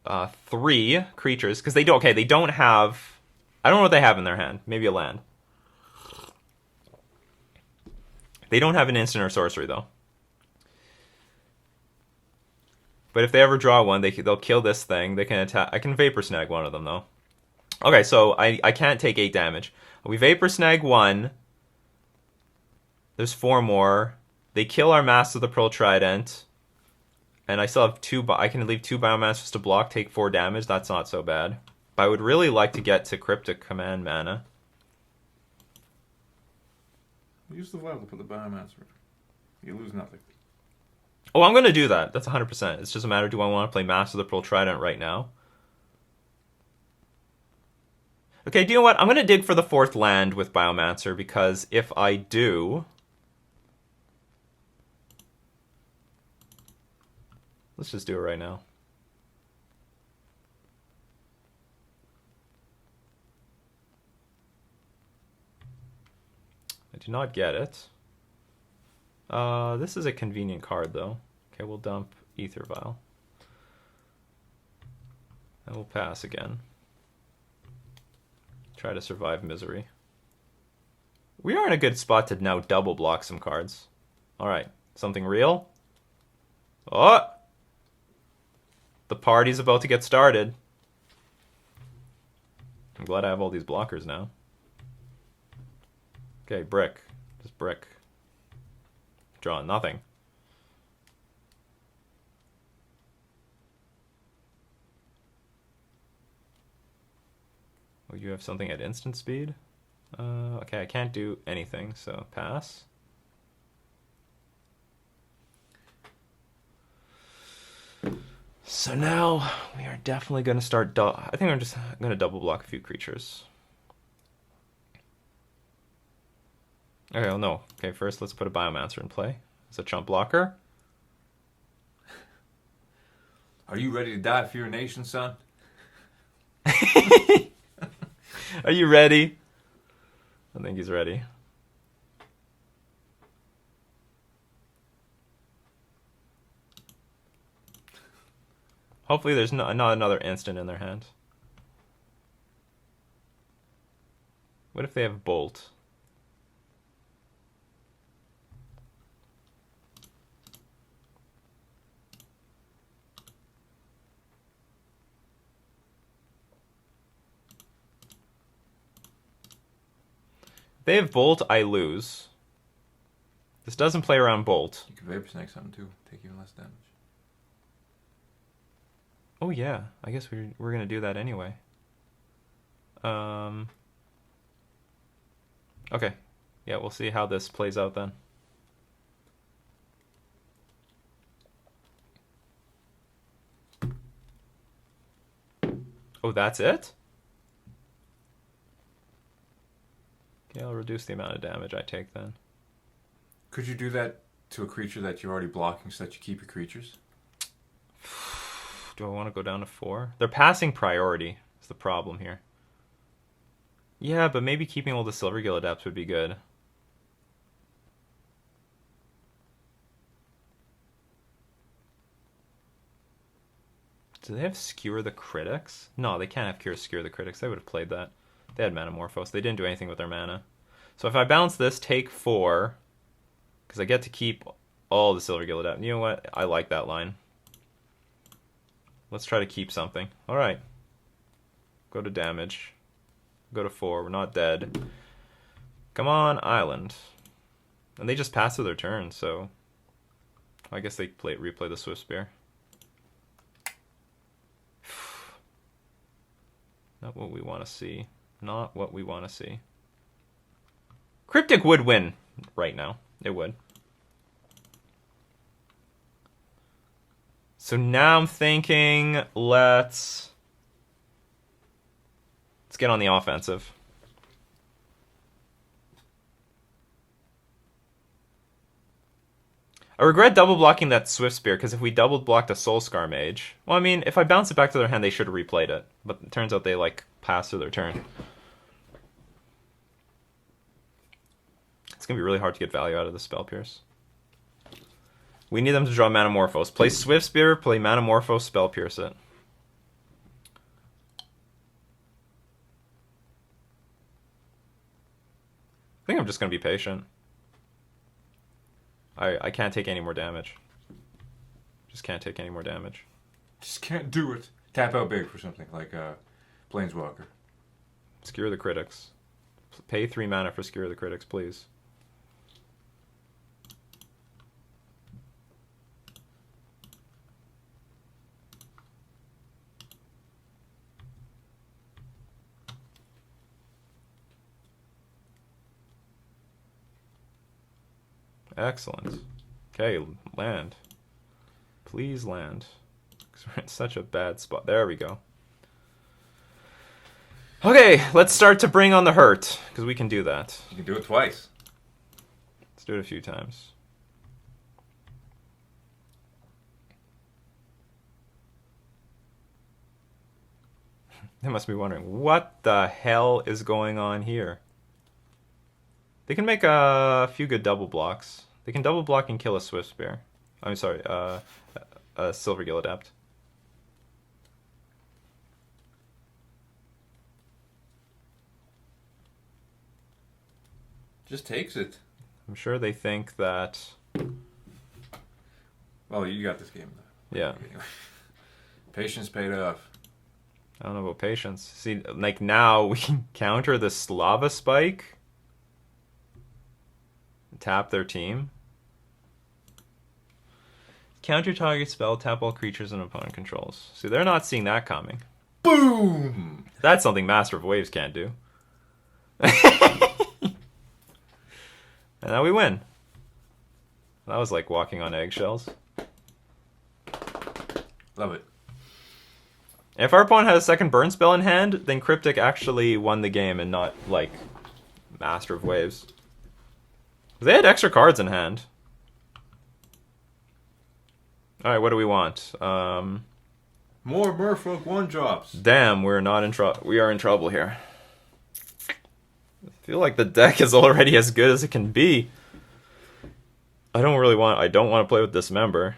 3 creatures, because they don't have... I don't know what they have in their hand. Maybe a land. They don't have an instant or sorcery, though. But if they ever draw one, they'll kill this thing. They can attack. I can Vapor Snag one of them, though. Okay, so I can't take 8 damage. We Vapor Snag 1. There's 4 more. They kill our Master of the Pearl Trident. And I still have 2... I can leave 2 Biomasters to block, take 4 damage. That's not so bad. But I would really like to get to Cryptic Command mana. Use the vial to put the Biomaster. You lose nothing. Oh, I'm going to do that. That's 100%. It's just a matter, do I want to play Master of the Pearl Trident right now? Okay, do you know what? I'm going to dig for the 4th land with Biomancer, because if I do... Let's just do it right now. I do not get it. This is a convenient card, though. Okay, we'll dump Ether Vial. And we'll pass again. Try to survive misery. We are in a good spot to now double block some cards. Alright, something real? Oh! The party's about to get started. I'm glad I have all these blockers now. Okay, brick. Just brick. Draw nothing. Oh, you have something at instant speed? Okay, I can't do anything, so pass. So now we are definitely going to start... I think I'm just going to double block a few creatures. Okay, well, no. Okay, first let's put a Biomancer in play. It's a chump blocker. Are you ready to die for your nation, son? Are you ready? I think he's ready. Hopefully there's not another instant in their hand. What if they have Bolt? If they have Bolt, I lose. This doesn't play around Bolt. You can Vapor Snake something too. Take even less damage. Oh yeah, I guess we're gonna do that anyway. Okay. Yeah, we'll see how this plays out then. Oh, that's it? Okay, I'll reduce the amount of damage I take then. Could you do that to a creature that you're already blocking so that you keep your creatures? Do I want to go down to 4? They're passing priority is the problem here. Yeah, but maybe keeping all the Silvergill Adepts would be good. Do they have Skewer the Critics? No, they can't have Skewer the Critics. They would have played that. They had Mana Morphos. They didn't do anything with their mana. So if I bounce this, take 4, because I get to keep all the Silvergill Adepts. You know what? I like that line. Let's try to keep something. Alright. Go to damage. Go to 4. We're not dead. Come on, Island. And they just pass to their turn, so I guess they replay the Swift Spear. Not what we want to see. Not what we want to see. Cryptic would win right now. It would. So now I'm thinking, let's get on the offensive. I regret double blocking that Swift Spear, because if we double blocked a Soulscar Mage... Well, I mean, if I bounce it back to their hand, they should have replayed it. But it turns out they, like, passed through their turn. It's going to be really hard to get value out of the Spell Pierce. We need them to draw Mana Morphos. Play Swift Spear, play Mana Morphos, Spell Pierce it. I think I'm just going to be patient. I can't take any more damage. Just can't take any more damage. Just can't do it. Tap out big for something like Planeswalker. Skewer the Critics. Pay 3 mana for Skewer the Critics, please. Excellent. Okay, land. Please land. Because we're in such a bad spot. There we go. Okay, let's start to bring on the hurt. Because we can do that. You can do it twice. Let's do it a few times. They must be wondering, what the hell is going on here? They can make a few good double blocks. They can double block and kill a Swift Spear. I'm sorry, a Silvergill Adept. Just takes it. I'm sure they think that... Well, you got this game. Yeah. Patience paid off. I don't know about patience. See, like now we can counter the Slava Spike. Tap their team. Counter target spell, tap all creatures and opponent controls. See, they're not seeing that coming. Boom! That's something Master of Waves can't do. And now we win. That was like walking on eggshells. Love it. If our opponent had a second burn spell in hand, then Cryptic actually won the game and not, like, Master of Waves. They had extra cards in hand. Alright, what do we want? More Merfolk 1-drops. Damn, we're not in trouble. We are in trouble here. I feel like the deck is already as good as it can be. I don't want to play with Dismember.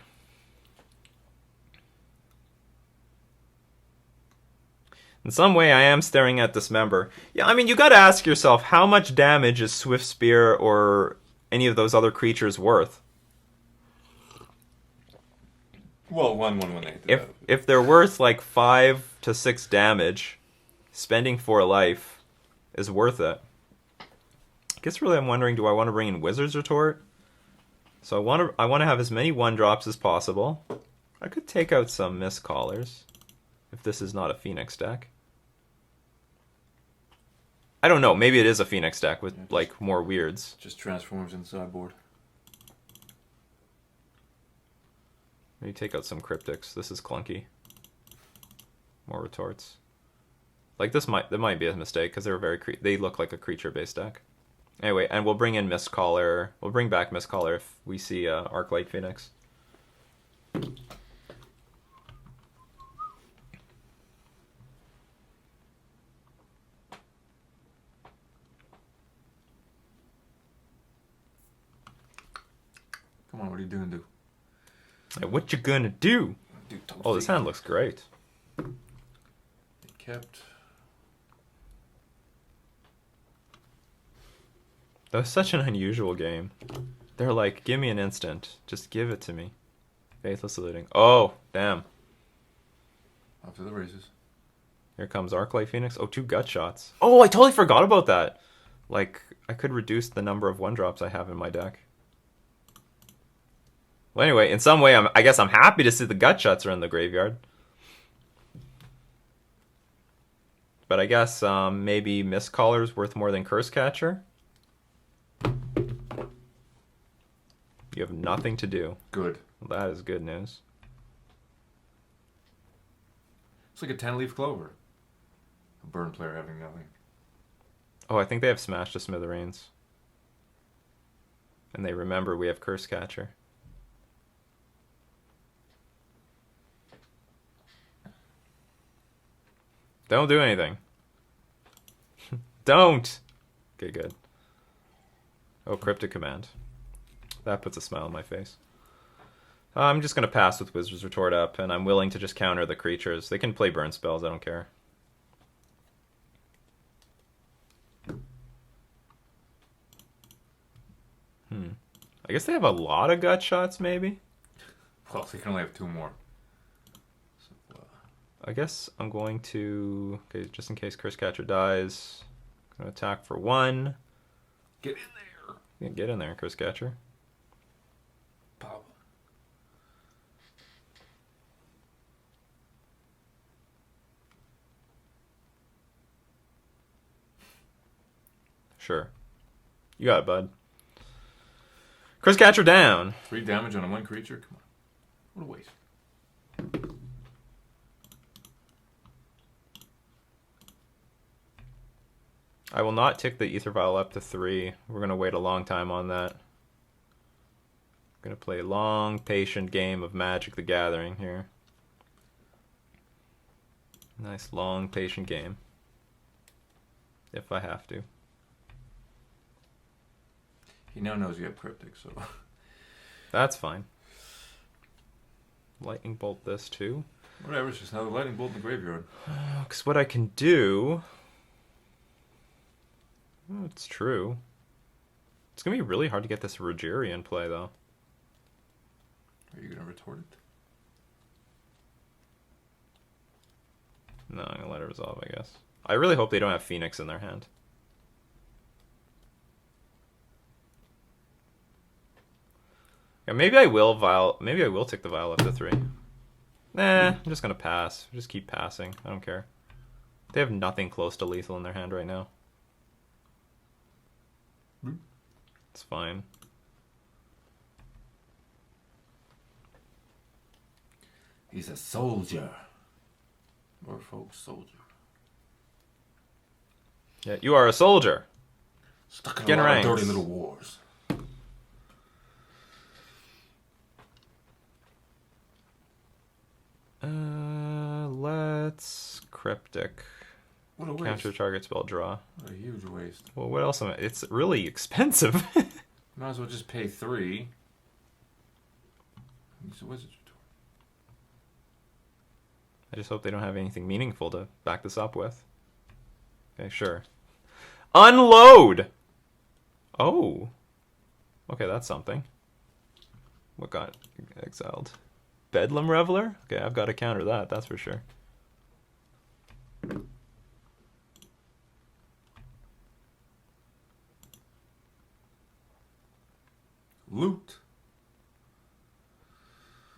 In some way, I am staring at Dismember. Yeah, I mean, you gotta ask yourself, how much damage is Swift Spear or any of those other creatures worth? Well, 1/1 when they hit the battle. If they're worth like 5 to 6 damage, spending 4 life is worth it. I guess really I'm wondering, do I want to bring in Wizard's Retort? So I want to have as many 1-drops as possible. I could take out some Mistcallers if this is not a Phoenix deck. I don't know. Maybe it is a Phoenix deck with like more weirds. Just transforms in the sideboard. Maybe take out some Cryptics. This is clunky. More Retorts. Like that might be a mistake because they look like a creature-based deck. Anyway, and we'll bring in Mistcaller. We'll bring back Mistcaller if we see Arclight Phoenix. Come on, what are you doing, dude? Hey, what you gonna do? Oh, this hand looks great. They kept. That was such an unusual game. They're like, give me an instant. Just give it to me. Faithless Eluding. Oh, damn. Off to the races. Here comes Arclight Phoenix. Oh, 2 gut shots. Oh, I totally forgot about that. Like, I could reduce the number of 1-drops I have in my deck. Well, anyway, in some way, I guess I'm happy to see the gut shots are in the graveyard. But I guess maybe Mistcaller's worth more than Curse Catcher. You have nothing to do. Good. Well, that is good news. It's like a 10-leaf clover. A burn player having nothing. Oh, I think they have Smash to Smithereens. And they remember we have Curse Catcher. Don't do anything. Don't! Okay, good. Oh, Cryptic Command. That puts a smile on my face. I'm just going to pass with Wizard's Retort up, and I'm willing to just counter the creatures. They can play burn spells, I don't care. I guess they have a lot of gut shots, maybe? Well, they can only have 2 more. So, I guess I'm going to... Okay, just in case Curse Catcher dies, I'm going to attack for 1. get in there! Yeah, get in there, Curse Catcher. Pop. Sure. You got it, bud. Curse Catcher down. 3 damage on a 1 creature? Come on. What a waste. I will not tick the Ether Vial up to 3. We're going to wait a long time on that. Going to play a long, patient game of Magic the Gathering here. Nice, long, patient game. If I have to. He now knows you have Cryptic, so... That's fine. Lightning Bolt this too. Whatever, it's just another Lightning Bolt in the graveyard. Because what I can do... Oh, it's true. It's going to be really hard to get this Rogeri in play, though. Are you going to retort it? No, I'm going to let it resolve, I guess. I really hope they don't have Phoenix in their hand. Yeah, maybe I will take the Vial up to 3. Nah, I'm just gonna pass. Just keep passing. I don't care. They have nothing close to lethal in their hand right now. It's fine. He's a soldier. Merfolk soldier. Yeah, you are a soldier. Stuck in Get a lot of ranked. dirty little wars. let's Cryptic. What a waste. Counter target spell draw. What a huge waste. Well, what else am I? It's really expensive. Might as well just pay 3. Use a Wizard's Retort. I just hope they don't have anything meaningful to back this up with. Okay, sure. Unload! Oh. Okay, that's something. What got exiled? Bedlam Reveler? Okay, I've got to counter that, that's for sure. Loot.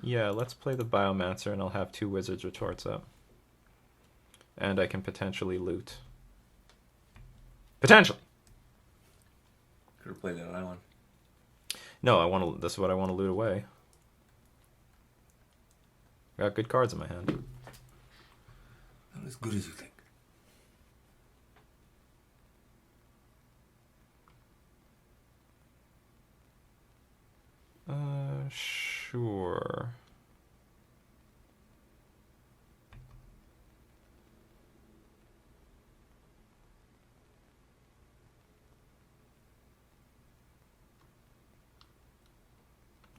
Yeah, let's play the Biomancer and I'll have 2 Wizard's Retorts up. And I can potentially loot. Potentially! Could have played that island. No, I want to. This is what I want to loot away. Got good cards in my hand. Not as good as you think. Sure.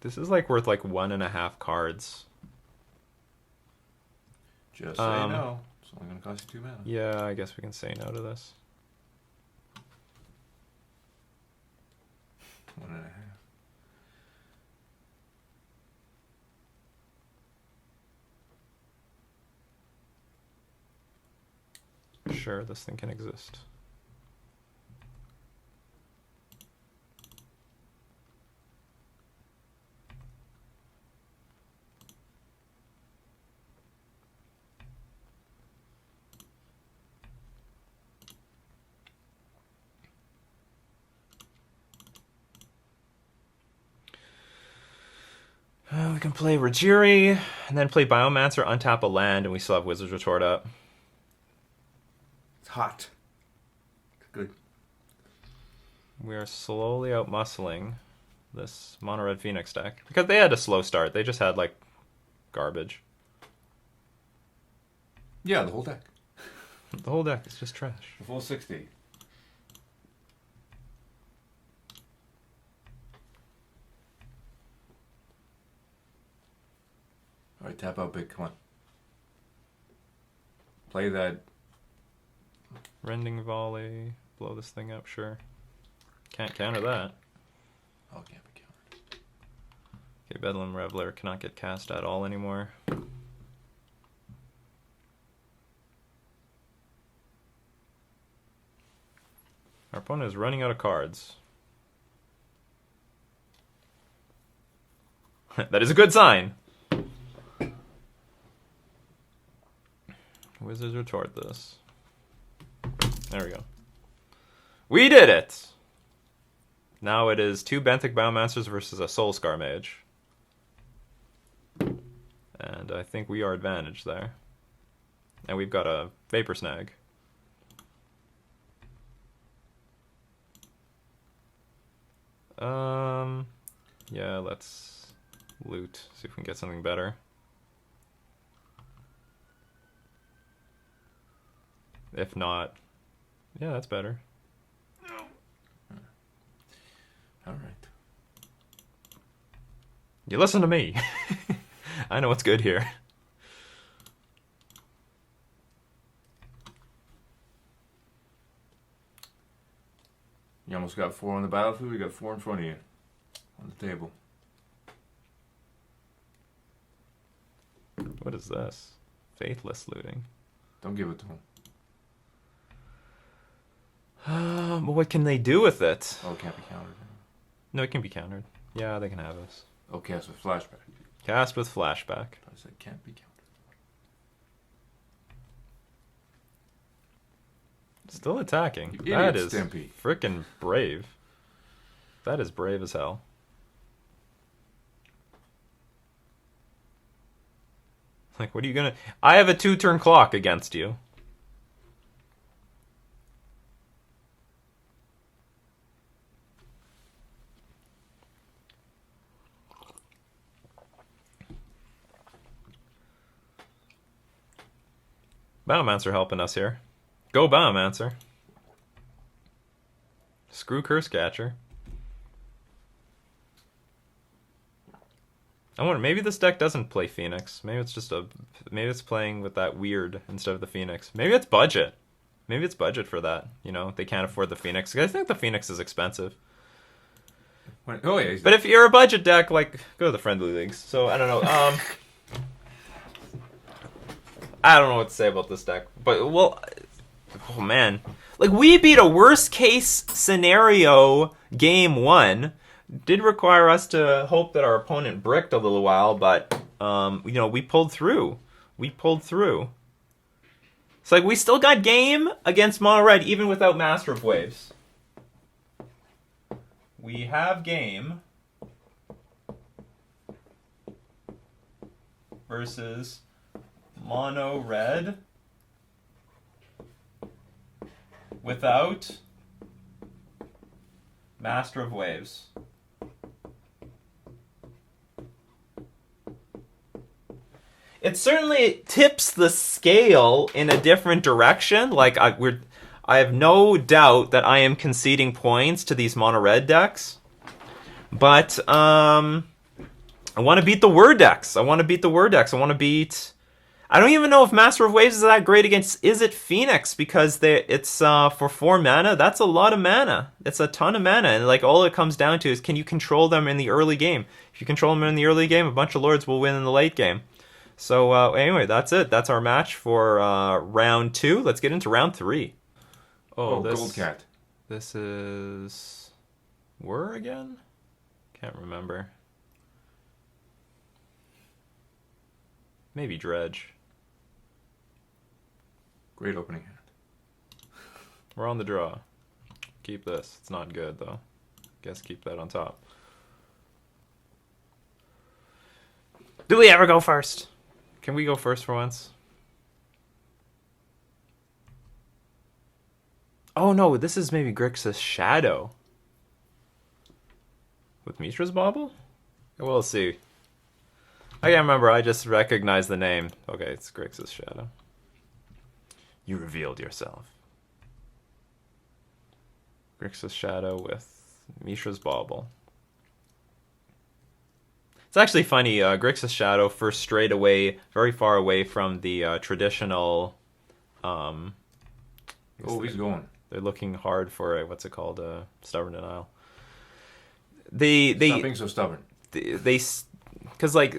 This is like worth like 1.5 cards. Just say no. It's only going to cost you 2 mana. Yeah, I guess we can say no to this. 1.5. Sure, this thing can exist. We can play Rajiri, and then play Biomancer, untap a land, and we still have Wizard's Retort up. It's hot. It's good. We are slowly outmuscling this Mono-Red Phoenix deck. Because they had a slow start. They just had, like, garbage. Yeah, the whole deck. The whole deck is just trash. The full 60. Alright, tap out big. Come on. Play that. Rending Volley. Blow this thing up, sure. Can't counter that. Oh, it can't be countered. Okay, Bedlam Reveler cannot get cast at all anymore. Our opponent is running out of cards. That is a good sign. Wizards Retort this. There we go. We did it! Now it is 2 Benthic Biomasters versus a Soulscar Mage. And I think we are advantaged there. And we've got a Vapor Snag. Yeah, let's loot, see if we can get something better. If not, yeah, that's better. Alright. You listen to me. I know what's good here. You almost got 4 on the battlefield, we got 4 in front of you. On the table. What is this? Faithless looting. Don't give it to him. But what can they do with it? Oh, it can't be countered. No, it can be countered. Yeah, they can have us. Oh, cast with flashback. Cast with flashback. I said can't be countered. Still attacking. You That idiot, is Stimpy. frickin' brave. That is brave as hell. Like, what are you gonna... I have a 2-turn clock against you. Biomancer helping us here. Go Biomancer. Screw Curse Catcher. I wonder, maybe this deck doesn't play Phoenix. Maybe it's just maybe it's playing with that weird instead of the Phoenix. Maybe it's budget. Maybe it's budget for that. You know, they can't afford the Phoenix. I think the Phoenix is expensive. Oh yeah. But if you're a budget deck, like, go to the friendly leagues. So I don't know. I don't know what to say about this deck. But well, oh man, like we beat a worst case scenario game 1. Did require us to hope that our opponent bricked a little while, but you know, we pulled through. We pulled through. It's like we still got game against Mono Red even without Master of Waves. We have game versus Mono Red without Master of Waves. It certainly tips the scale in a different direction. Like I have no doubt that I am conceding points to these mono red decks, but I want to beat the Word decks. I want to beat the Word decks. I want to beat. I don't even know if Master of Waves is that great against. Is it Phoenix? Because it's for 4 mana. That's a lot of mana. It's a ton of mana, and like all it comes down to is can you control them in the early game? If you control them in the early game, a bunch of lords will win in the late game. So anyway, that's it. That's our match for round 2. Let's get into round 3. Oh, Gold Cat. This is Whir again? Can't remember. Maybe Dredge. Great opening hand. We're on the draw. Keep this. It's not good though. Guess keep that on top. Do we ever go first? Can we go first for once? Oh no, this is maybe Grixis Shadow. With Mishra's Bauble? We'll see. I can't remember, I just recognized the name. Okay, it's Grixis Shadow. You revealed yourself. Grixis Shadow with Mishra's Bauble. It's actually funny, Grixis Shadow first strayed away, very far away from the traditional... oh, he's going. They're looking hard for a, what's it called, Stubborn Denial. Stop being so stubborn. Because like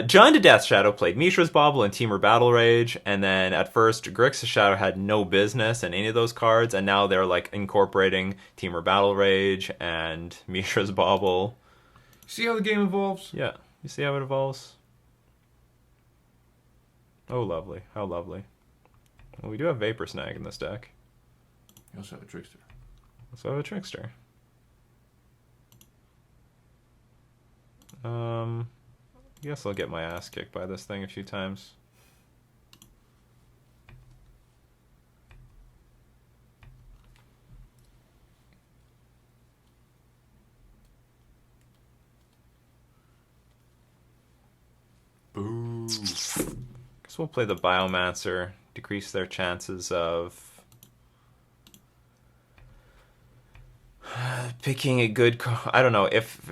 John to Death Shadow played Mishra's Bauble and Temur Battle Rage, and then at first Grixis Shadow had no business in any of those cards, and now they're like incorporating Temur Battle Rage and Mishra's Bauble. See how the game evolves? Yeah, you see how it evolves? Oh, lovely. How lovely. Well, we do have Vapor Snag in this deck. You also have a Trickster. Also have a Trickster. I guess I'll get my ass kicked by this thing a few times. Boo. Guess we'll play the Biomancer, decrease their chances of picking a good... I don't know, if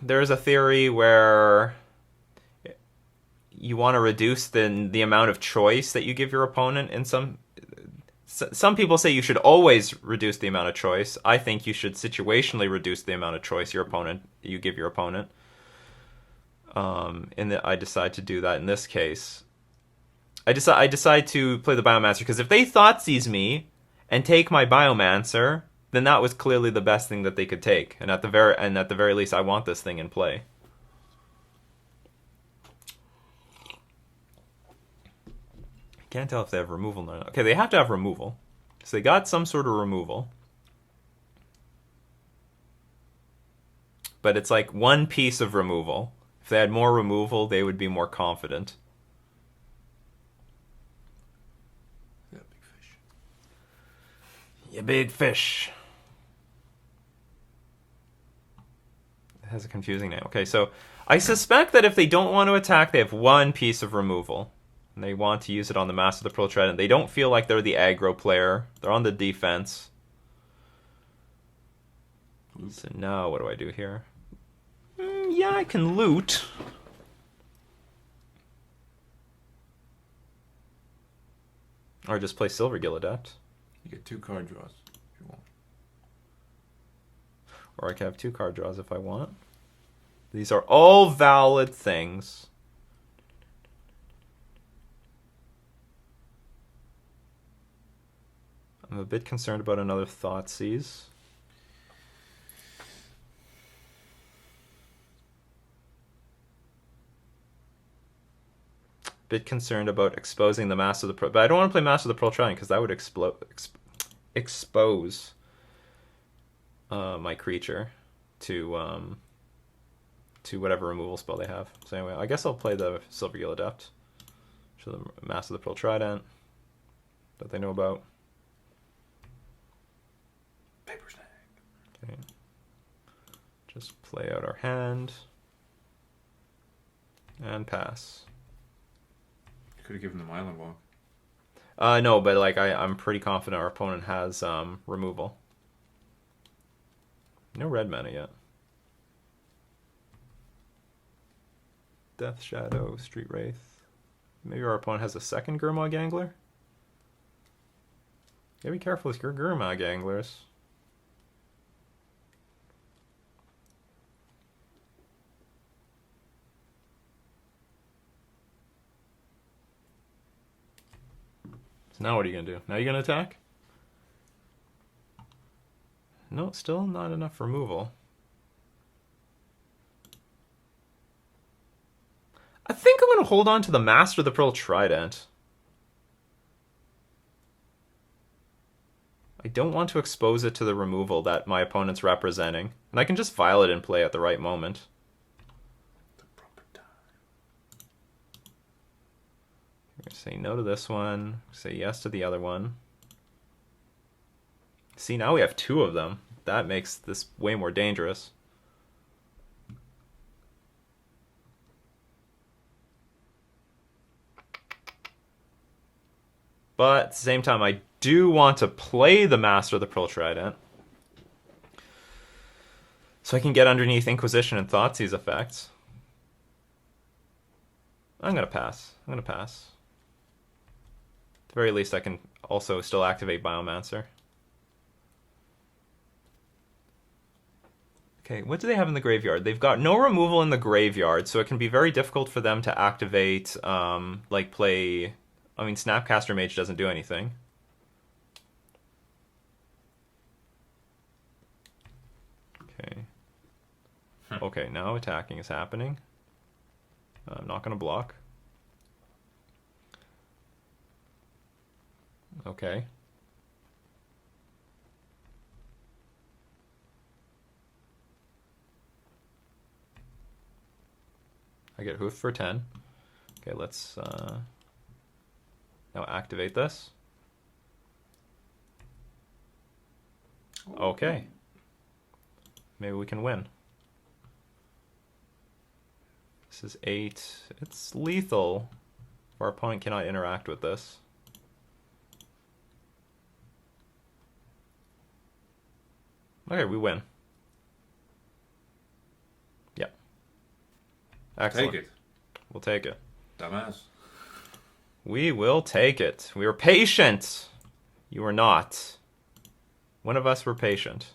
there's a theory where you want to reduce the amount of choice that you give your opponent. In some people say you should always reduce the amount of choice. I think you should situationally reduce the amount of choice you give your opponent. And I decide to do that in this case. I decide to play the Biomancer because if they Thoughtseize me and take my Biomancer, then that was clearly the best thing that they could take. And at the very least, I want this thing in play. Can't tell if they have removal or not. Okay, they have to have removal. So they got some sort of removal. But it's like one piece of removal. If they had more removal, they would be more confident. Yeah, big fish. You big fish. It has a confusing name. Okay, so I suspect that if they don't want to attack, they have one piece of removal. And they want to use it on the Master of the Pearl Trident. They don't feel like they're the aggro player. They're on the defense. So now what do I do here? Yeah, I can loot. Or just play Silvergill Adept. You get 2 card draws if you want. Or I can have 2 card draws if I want. These are all valid things. I'm a bit concerned about another Thoughtseize. Bit concerned about exposing the Master of the Pearl, but I don't want to play Master of the Pearl Trident because that would expose my creature to whatever removal spell they have. So anyway, I guess I'll play the Silvergill Adept. Show them Master of the Pearl Trident that they know about. Paper snag. Okay. Just play out our hand and pass. Could have given them Island Walk. No, but like I'm pretty confident our opponent has removal. No red mana yet. Death Shadow, Street Wraith. Maybe our opponent has a second Gurmag Angler? Gotta be careful with your Gurmag Anglers. So now what are you going to do? Now you're going to attack? No, still not enough removal. I think I'm going to hold on to the Master of the Pearl Trident. I don't want to expose it to the removal that my opponent's representing. And I can just Violet in play at the right moment. Say no to this one. Say yes to the other one. See, now we have 2 of them. That makes this way more dangerous. But at the same time, I do want to play the Master of the Pearl Trident. So I can get underneath Inquisition and Thoughtseize effects. I'm going to pass. I'm going to pass. At the very least, I can also still activate Biomancer. Okay, what do they have in the graveyard? They've got no removal in the graveyard, so it can be very difficult for them to activate, like play... I mean, Snapcaster Mage doesn't do anything. Okay. Okay, now attacking is happening. I'm not going to block. Okay. I get Hoof for 10. Okay, let's now activate this. Okay. Maybe we can win. This is 8. It's lethal. Our opponent cannot interact with this. Okay, we win. Yep. Excellent. Take it. We'll take it. Dumbass. We will take it. We were patient. You were not. One of us were patient.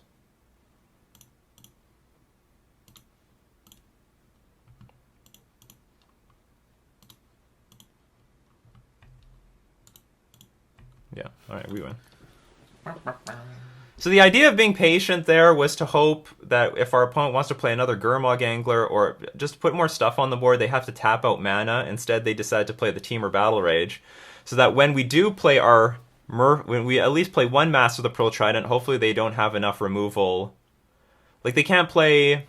Yeah, alright, we win. So the idea of being patient there was to hope that if our opponent wants to play another Gurmag Angler or just put more stuff on the board, they have to tap out mana. Instead, they decide to play the Temur Battle Rage. So that when we do play our... when we at least play one Master of the Pearl Trident, hopefully they don't have enough removal. Like, they can't play...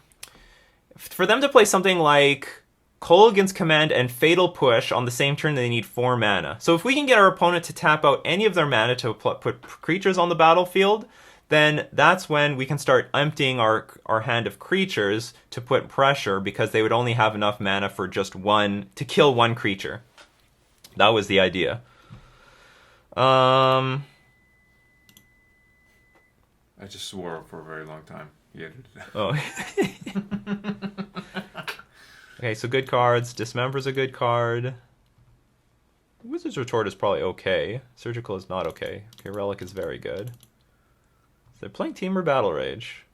For them to play something like Kolaghan's Command and Fatal Push on the same turn, they need 4 mana. So if we can get our opponent to tap out any of their mana to put creatures on the battlefield, then that's when we can start emptying our hand of creatures to put pressure, because they would only have enough mana for just one, to kill one creature. That was the idea. I just swore for a very long time. You edited it. Oh. Okay, so good cards. Dismember's a good card. Wizard's Retort is probably okay. Surgical is not okay. Okay, Relic is very good. They're playing Temur Battle Rage.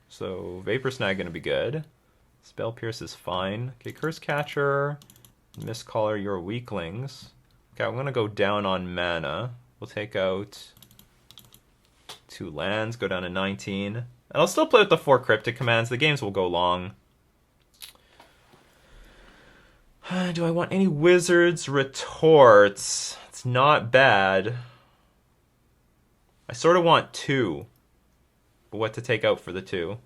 So Vapor Snag going to be good. Spell Pierce is fine. Okay, Curse Catcher, Mistcaller, your weaklings. Okay, I'm going to go down on mana. We'll take out 2 lands, go down to 19. And I'll still play with the 4 Cryptic Commands. The games will go long. Do I want any Wizards Retorts? It's not bad. I sort of want 2. But what to take out for the 2?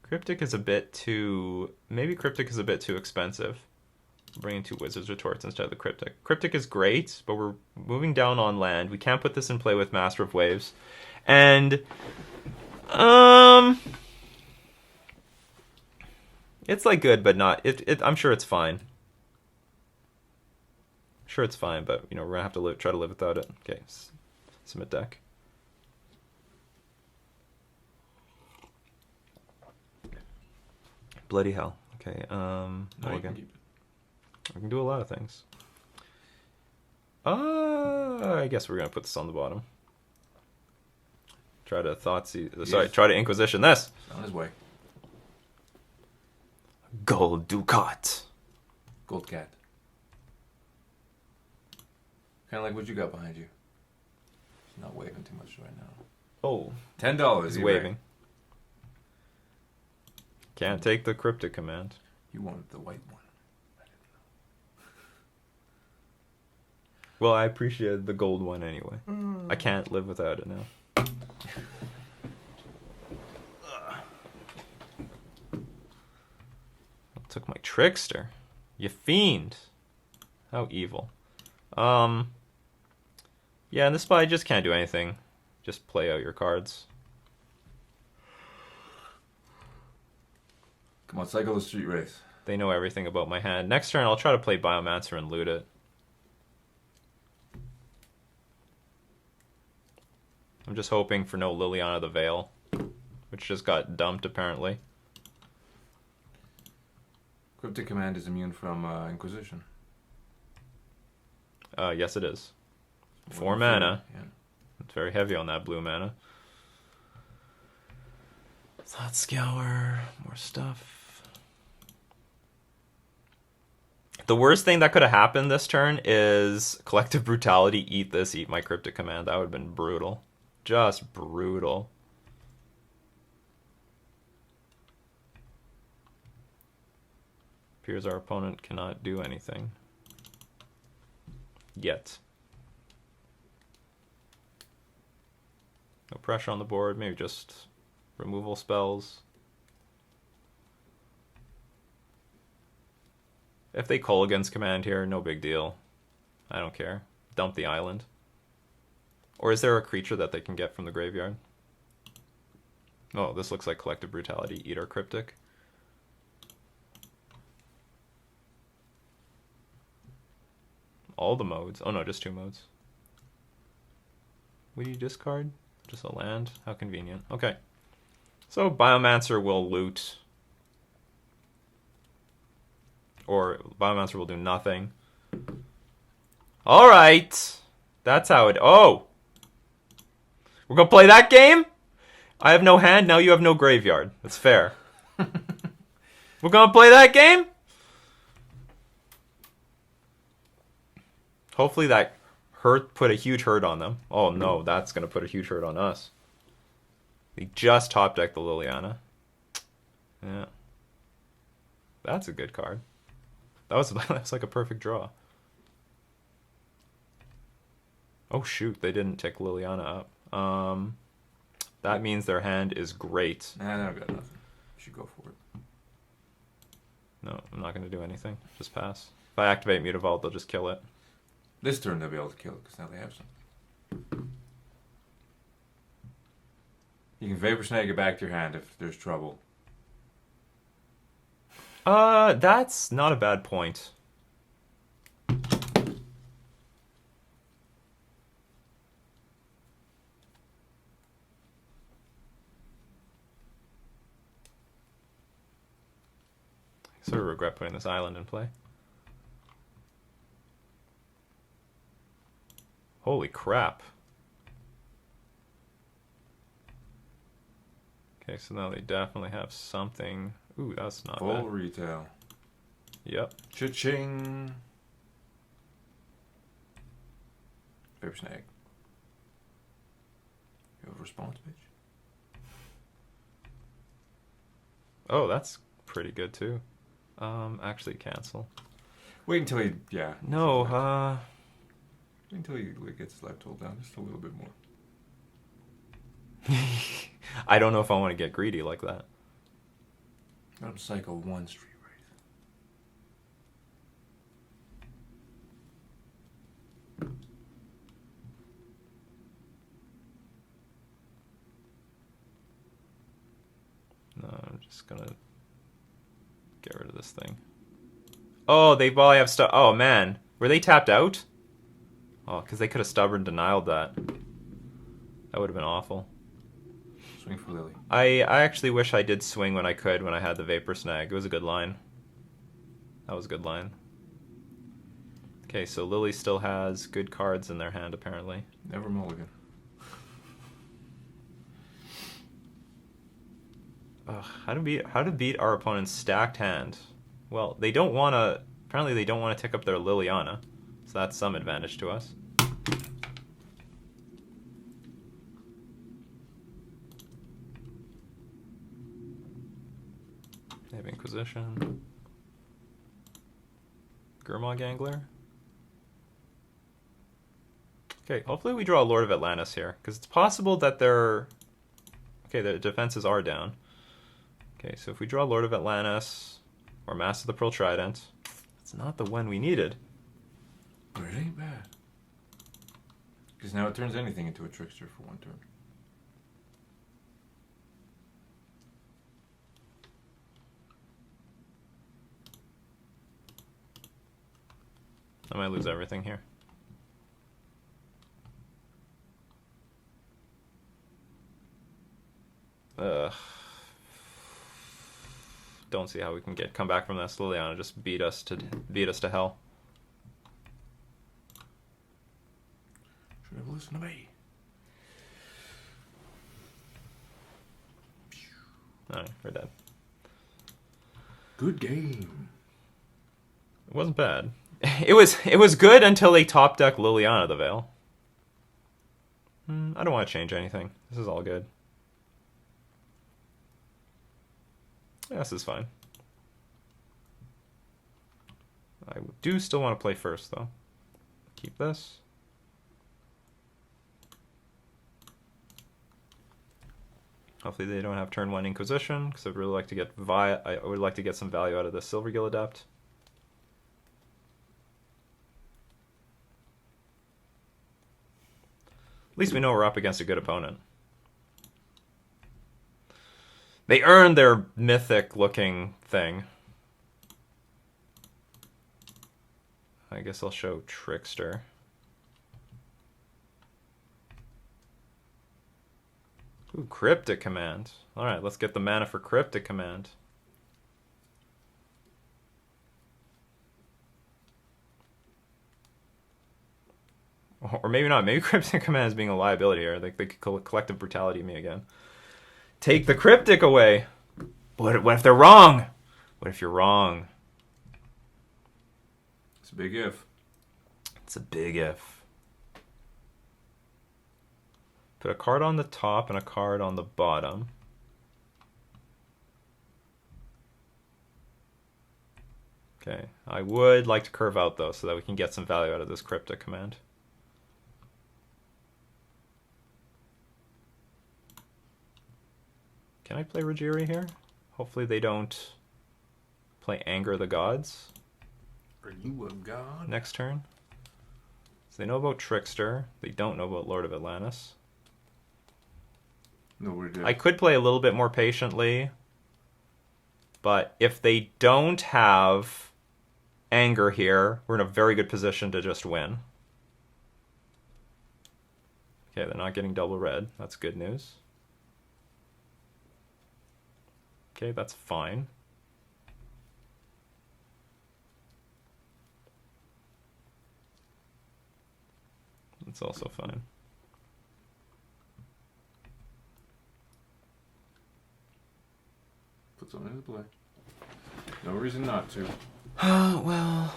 Cryptic is a bit too... Maybe Cryptic is a bit too expensive. Bringing 2 Wizards Retorts instead of the Cryptic. Cryptic is great, but we're moving down on land. We can't put this in play with Master of Waves. And... It's like good, but not... I'm sure it's fine. Sure it's fine, but you know we're gonna have to try to live without it. Okay, submit deck. Bloody hell. Okay, mulligan. I can do a lot of things. I guess we're gonna put this on the bottom. Try to try to Inquisition this. It's on his way. Gold Ducat. Gold cat. Kind of like what you got behind you. He's not waving too much right now. Oh, $10. he's waving. Can't take the Cryptic Command. You wanted the white one. I didn't know. Well, I appreciate the gold one anyway. I can't live without it now. Took my Trickster. You fiend. How evil. Yeah, in this spot I just can't do anything. Just play out your cards. Come on, cycle the street race. They know everything about my hand. Next turn I'll try to play Biomancer and loot it. I'm just hoping for no Liliana the Veil, which just got dumped apparently. Cryptic Command is immune from Inquisition. Yes it is. 4 mana. Yeah. It's very heavy on that blue mana. Thought Scour, more stuff. The worst thing that could have happened this turn is Collective Brutality, eat this, eat my Cryptic Command. That would have been brutal. Just brutal. Appears our opponent cannot do anything. Yet. No pressure on the board, maybe just removal spells. If they call against command here, no big deal. I don't care. Dump the island. Or is there a creature that they can get from the graveyard? Oh, this looks like Collective Brutality. Eat our Cryptic. All the modes. Oh no, just 2 modes. What do you discard? Just a land? How convenient. Okay. So Biomancer will loot. Or Biomancer will do nothing. Alright! That's how it... Oh! We're gonna play that game? I have no hand, now you have no graveyard. That's fair. We're gonna play that game? Hopefully that put a huge hurt on them. Oh no, that's gonna put a huge hurt on us. They just top decked the Liliana. Yeah. That's a good card. That was like a perfect draw. Oh shoot, they didn't tick Liliana up. That means their hand is great. Nah, no, I got nothing. You should go for it. No, I'm not going to do anything. Just pass. If I activate Mutavault, they'll just kill it. This turn they'll be able to kill it, because now they have some. You can Vapor Snag it back to your hand if there's trouble. That's not a bad point. I sort of regret putting this island in play. Holy crap. Okay, so now they definitely have something. Ooh, that's not Full bad. retail. Yep. Cha-ching. Paper snag. You have a response, bitch. Oh, that's pretty good too. Actually cancel. Wait until he, yeah. No, Wait until he gets his life total down just a little bit more. I don't know if I want to get greedy like that. Not Psycho 1 Street Race. No, I'm just gonna get rid of this thing. Oh, they probably have stuff. Oh man, were they tapped out? Oh, because they could have stubborn denied that. That would have been awful. Swing for Lily. I actually wish I did swing when I could when I had the Vapor Snag. It was a good line. That was a good line. Okay, so Lily still has good cards in their hand apparently. Never mulligan. Ugh, how to beat our opponent's stacked hand? Well, they don't want to. Apparently, they don't want to tick up their Liliana, so that's some advantage to us. They have Inquisition, Gurmag Angler. Okay, hopefully we draw a Lord of Atlantis here, because it's possible that their defenses are down. Okay, so if we draw Lord of Atlantis or Master of the Pearl Trident, it's not the one we needed. But it ain't bad. Because now it turns anything into a trickster for one turn. I might lose everything here. Ugh. Don't see how we can come back from this. Liliana just beat us to hell. Should have listened to me. Alright, we're dead. Good game. It wasn't bad. It was good until they top deck Liliana the Veil. I don't want to change anything. This is all good. Yeah, this is fine. I do still want to play first, though. Keep this. Hopefully they don't have turn 1 Inquisition, because I'd really like to get I would like to get some value out of this Silvergill Adept. At least we know we're up against a good opponent. They earned their mythic-looking thing. I guess I'll show Trickster. Ooh, Cryptic Command. Alright, let's get the mana for Cryptic Command. Or maybe not. Maybe Cryptic Command is being a liability here. They could collective brutality me again. Take the Cryptic away. What if they're wrong? What if you're wrong? It's a big if. It's a big if. Put a card on the top and a card on the bottom. Okay, I would like to curve out though so that we can get some value out of this Cryptic Command. Can I play Rajiri here? Hopefully they don't play Anger the Gods. Are you a god? Next turn. So they know about Trickster. They don't know about Lord of Atlantis. No, we're dead. I could play a little bit more patiently, But if they don't have anger here, we're in a very good position to just win. Okay, they're not getting double red. That's good news. Okay, that's fine. That's also fine. Put something into play. No reason not to. Well...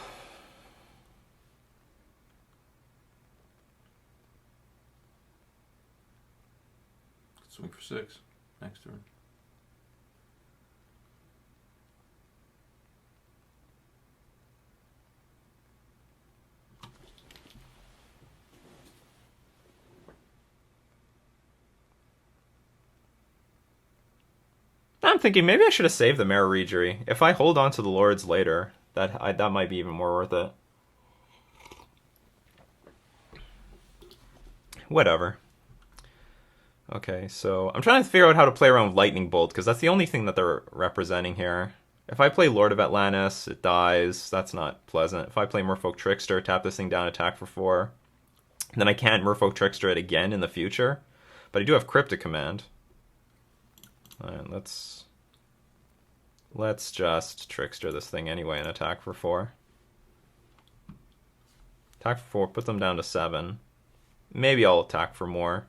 Swing for 6 next turn. I'm thinking maybe I should have saved the Mare Regery. If I hold on to the Lords later, that might be even more worth it. Whatever. Okay, so I'm trying to figure out how to play around Lightning Bolt, because that's the only thing that they're representing here. If I play Lord of Atlantis, it dies. That's not pleasant. If I play Merfolk Trickster, tap this thing down, attack for 4. Then I can't Merfolk Trickster it again in the future. But I do have Cryptic Command. Alright, let's just Trickster this thing anyway and attack for 4. Attack for 4, put them down to 7. Maybe I'll attack for more,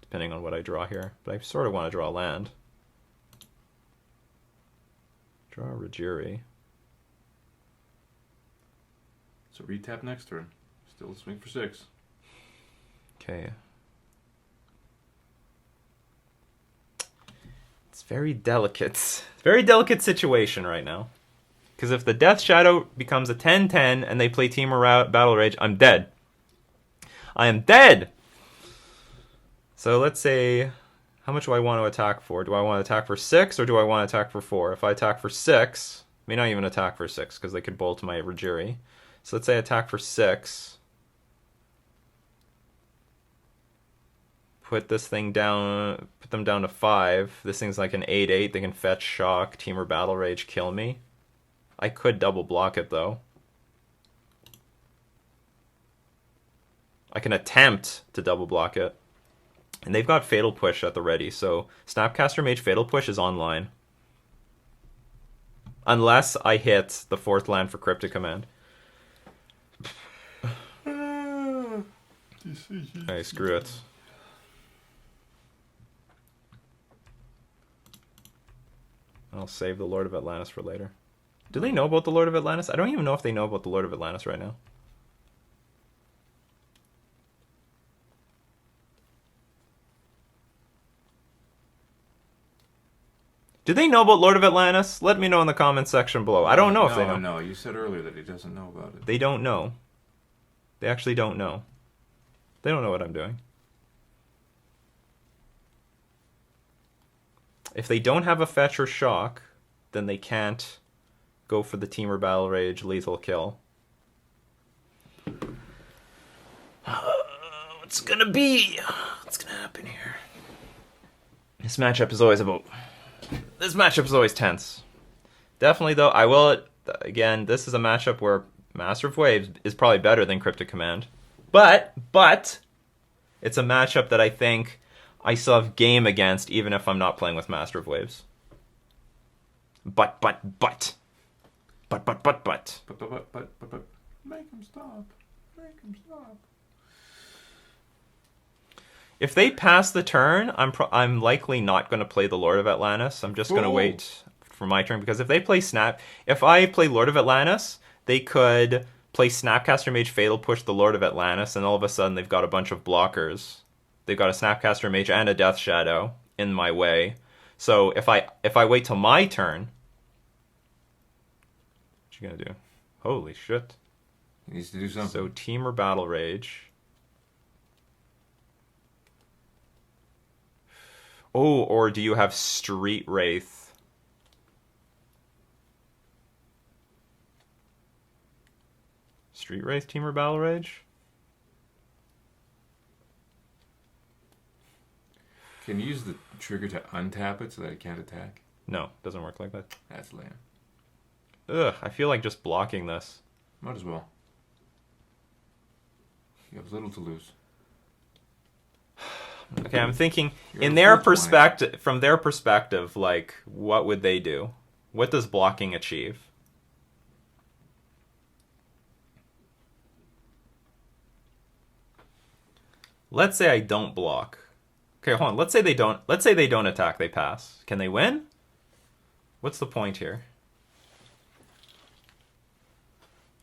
depending on what I draw here. But I sort of want to draw land. Draw a Rajiri. So retap next turn. Still swing for 6. Okay. It's very delicate. It's a very delicate situation right now. Because if the Death Shadow becomes a 10-10 and they play Temur Battle Rage, I'm dead. I am dead! So let's say, how much do I want to attack for? Do I want to attack for 6 or do I want to attack for 4? If I attack for 6, I may not even attack for 6 because they could bolt my Rajiri. So let's say I attack for 6. Put this thing down, put them down to 5. This thing's like an 8-8. They can fetch, shock, Temur Battle Rage, kill me. I could double block it though. I can attempt to double block it. And they've got Fatal Push at the ready, so Snapcaster Mage Fatal Push is online. Unless I hit the 4th land for Cryptic Command. Alright, screw it. I'll save the Lord of Atlantis for later. Do they know about the Lord of Atlantis? I don't even know if they know about the Lord of Atlantis right now. Do they know about Lord of Atlantis? Let me know in the comments section below. I don't know if they know. No, you said earlier that he doesn't know about it. They don't know. They actually don't know. They don't know what I'm doing. If they don't have a fetch or shock, then they can't go for the Temur Battle Rage lethal kill. What's gonna be? What's gonna happen here? This matchup is always tense. Definitely though, I will, again, this is a matchup where Master of Waves is probably better than Cryptic Command. But, it's a matchup that I think I still have game against, even if I'm not playing with Master of Waves. But. But. Make him stop. Make him stop. If they pass the turn, I'm likely not going to play the Lord of Atlantis. I'm just going to wait for my turn, because if they play if I play Lord of Atlantis, they could play Snapcaster Mage Fatal Push the Lord of Atlantis, and all of a sudden they've got a bunch of blockers. They've got a Snapcaster Mage and a Death Shadow in my way. So if I wait till my turn, what you gonna do? Holy shit! He needs to do something. So Temur Battle Rage. Oh, or do you have Street Wraith? Street Wraith Temur Battle Rage? Can you use the trigger to untap it so that it can't attack? No, doesn't work like that. That's lame. Ugh, I feel like just blocking this. Might as well. You have little to lose. Okay, I'm thinking You're in a their full 20. perspective, from their perspective, like, what would they do? What does blocking achieve? Let's say I don't block. Okay, hold on. Let's say they don't. Let's say they don't attack. They pass. Can they win? What's the point here?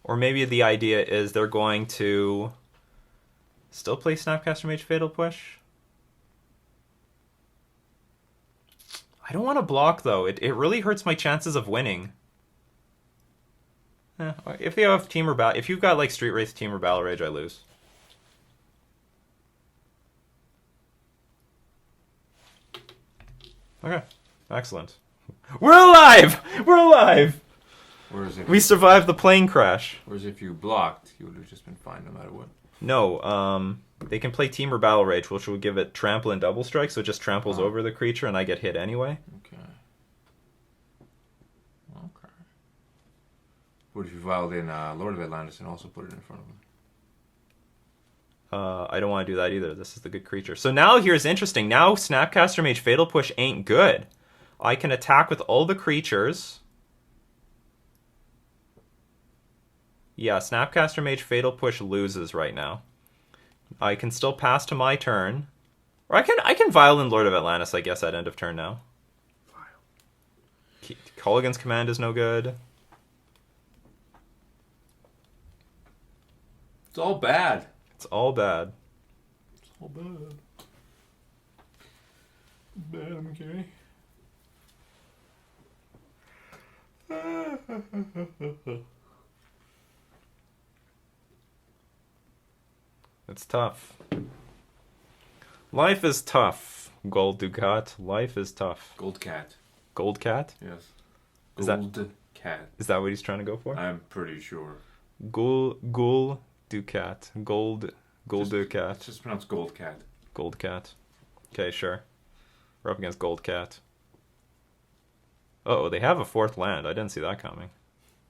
Or maybe the idea is they're going to still play Snapcaster Mage Fatal Push. I don't want to block though. It really hurts my chances of winning. If you have Team or Battle, if you've got like Street Wraith, Team or Battle Rage, I lose. Okay, excellent. We're alive! We're alive! Whereas if We survived the plane crash. Whereas if you blocked, you would have just been fine no matter what. No, they can play Team or Battle Rage, which would give it Trample and Double Strike, so it just tramples Oh. over the creature and I get hit anyway. Okay. Okay. What if you violed in Lord of Atlantis and also put it in front of him? I don't want to do that either. This is the good creature. So now here's interesting. Now Snapcaster Mage Fatal Push ain't good. I can attack with all the creatures. Yeah, Snapcaster Mage Fatal Push loses right now. I can still pass to my turn. Or I can Violin Lord of Atlantis, I guess, at end of turn now. Colligan's Command is no good. It's all bad. It's all bad. It's all bad. Bad, okay. It's tough. Life is tough, Gold Ducat. Life is tough. Gold cat. Gold Cat? Yes. Is that- Gold cat. Is that what he's trying to go for? I'm pretty sure. Ghoul Ducat. Gold Just- Ducat. It's just pronounced gold cat. Gold Cat. Okay, sure. We're up against Gold Cat. Oh, they have a fourth land. I didn't see that coming.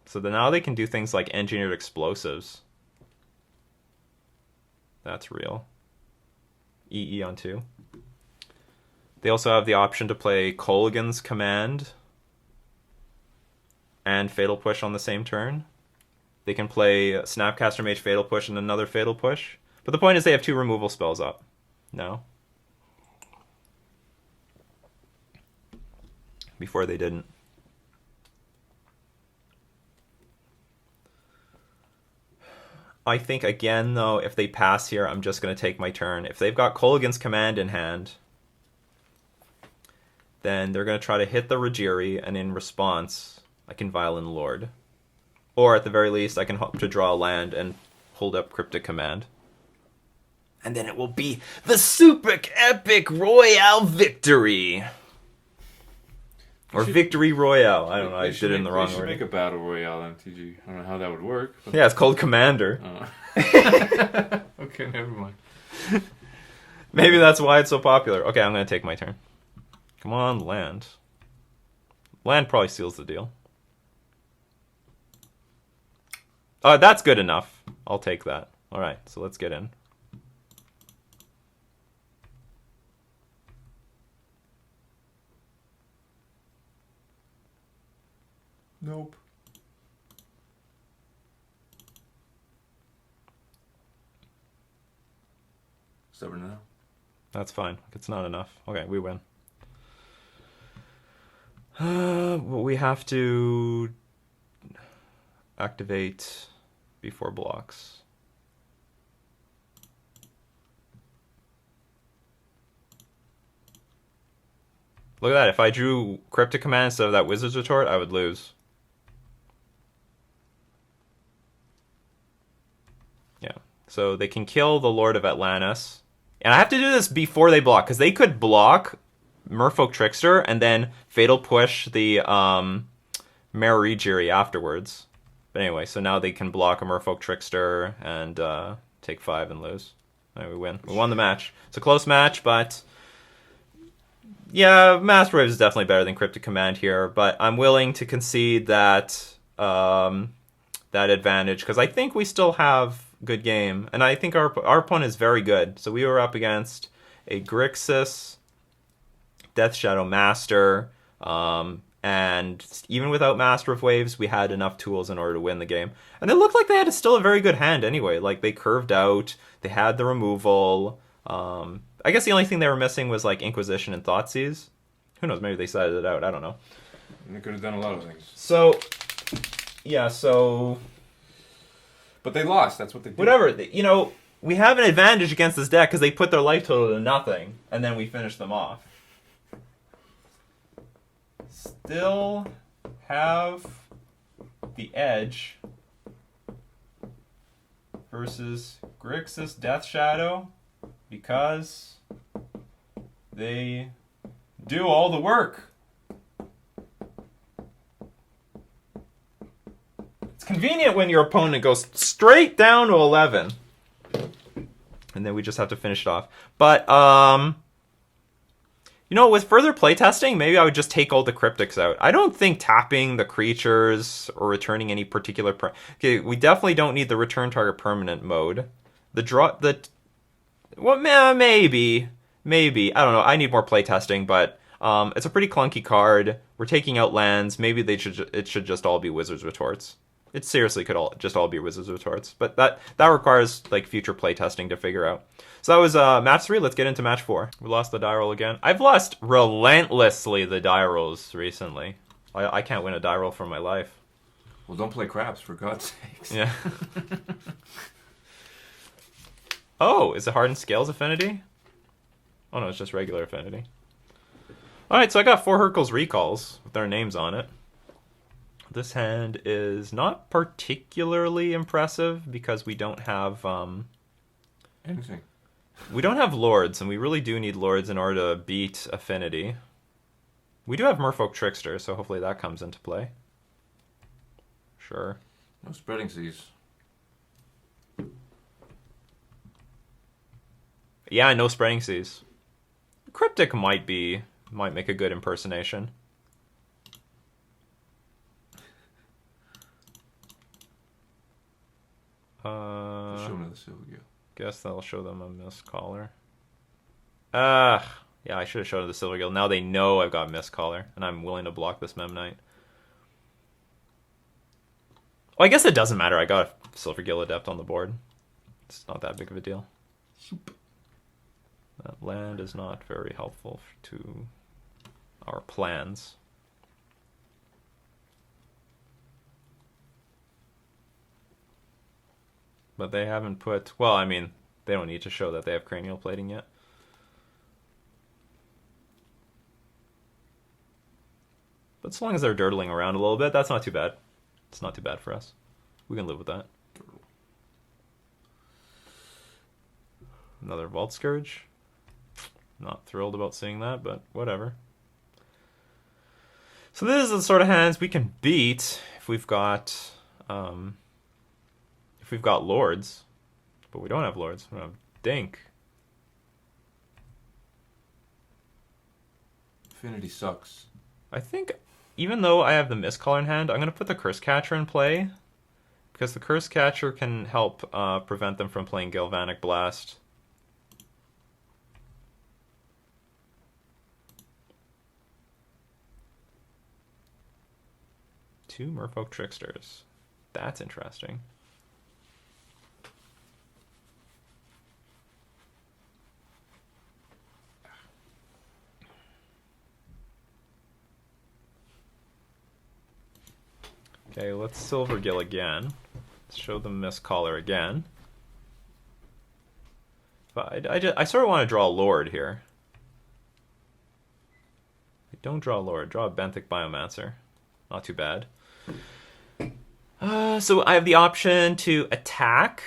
So then now they can do things like engineered explosives. That's real. EE on 2. They also have the option to play Colligan's Command and Fatal Push on the same turn. They can play Snapcaster Mage Fatal Push and another Fatal Push. But the point is they have 2 removal spells up. No? Before they didn't. I think, again, though, if they pass here, I'm just going to take my turn. If they've got Colligan's Command in hand, then they're going to try to hit the Rajiri, and in response, I can Violin Lord. Or, at the very least, I can hope to draw a land and hold up Cryptic Command. And then it will be the super epic Royale victory! Or Victory Royale. I don't know, I did it in the wrong order. You order. should make a battle royale MTG. I don't know how that would work. But... Yeah, it's called Commander. Okay, never mind. Maybe that's why it's so popular. Okay, I'm going to take my turn. Come on, land. Land probably seals the deal. That's good enough. I'll take that. Alright, so let's get in. Nope. Stubborn enough. That's fine. It's not enough. Okay, we win. Well, we have to activate before blocks. Look at that. If I drew Cryptic Command instead of that Wizard's Retort, I would lose. Yeah. So they can kill the Lord of Atlantis. And I have to do this before they block, because they could block Merfolk Trickster and then Fatal Push the Marigiri afterwards. But anyway, so now they can block a Merfolk Trickster and take 5 and lose. And we win. We won the match. It's a close match, but Yeah, Master Wave is definitely better than Cryptic Command here, but I'm willing to concede that that advantage because I think we still have good game, and I think our opponent is very good. So we were up against a Grixis, Death Shadow Master, and even without Master of Waves, we had enough tools in order to win the game. And it looked like they had still a very good hand anyway. Like they curved out, they had the removal. I guess the only thing they were missing was like Inquisition and Thoughtseize. Who knows? Maybe they sided it out. I don't know. They could have done a lot of things. So, yeah. So, but they lost. That's what they did. Whatever. You know, we have an advantage against this deck because they put their life total to nothing, and then we finish them off. Still have the edge versus Grixis Death Shadow because they do all the work. It's convenient when your opponent goes straight down to 11. And then we just have to finish it off. But, you know, with further playtesting, maybe I would just take all the cryptics out. I don't think tapping the creatures or returning any particular... Okay, we definitely don't need the return target permanent mode. Well, maybe. I don't know. I need more playtesting, but it's a pretty clunky card. We're taking out lands. Maybe it should just all be Wizard's Retorts. It seriously could just all be Wizard's Retorts. But that requires like future playtesting to figure out. So that was match 3. Let's get into match 4. We lost the die roll again. I've lost relentlessly the die rolls recently. I can't win a die roll for my life. Well, don't play craps, for God's sakes. Yeah. Oh, is it Hardened Scales Affinity? Oh no, it's just regular Affinity. Alright, so I got 4 Hurkyl's Recalls with their names on it. This hand is not particularly impressive because we don't have... anything. We don't have Lords, and we really do need Lords in order to beat Affinity. We do have Merfolk Trickster, so hopefully that comes into play. Sure. No Spreading Seas. Yeah, no Spreading Seas. Cryptic might make a good impersonation. Show me the Silvergill. Guess that'll show them a Mist Caller. Yeah, I should have showed them the Silvergill. Now they know I've got Mist Caller, and I'm willing to block this Memnite. Well, I guess it doesn't matter. I got a Silvergill Adept on the board. It's not that big of a deal. That land is not very helpful to our plans. But they haven't put... Well, I mean, they don't need to show that they have cranial plating yet. But as long as they're dirtling around a little bit, that's not too bad. It's not too bad for us. We can live with that. Another Vault Scourge. Not thrilled about seeing that, but whatever. So this is the sort of hands we can beat if we've got... if we've got Lords, but we don't have Lords. We don't have Dink. Affinity sucks. I think, even though I have the Mistcaller in hand, I'm going to put the Curse Catcher in play. Because the Curse Catcher can help prevent them from playing Galvanic Blast. Two Merfolk Tricksters. That's interesting. Okay, let's Silvergill again. Let's show them Mistcaller again. But I sort of want to draw a Lord here. I don't draw a Lord. Draw a Benthic Biomancer. Not too bad. So I have the option to attack.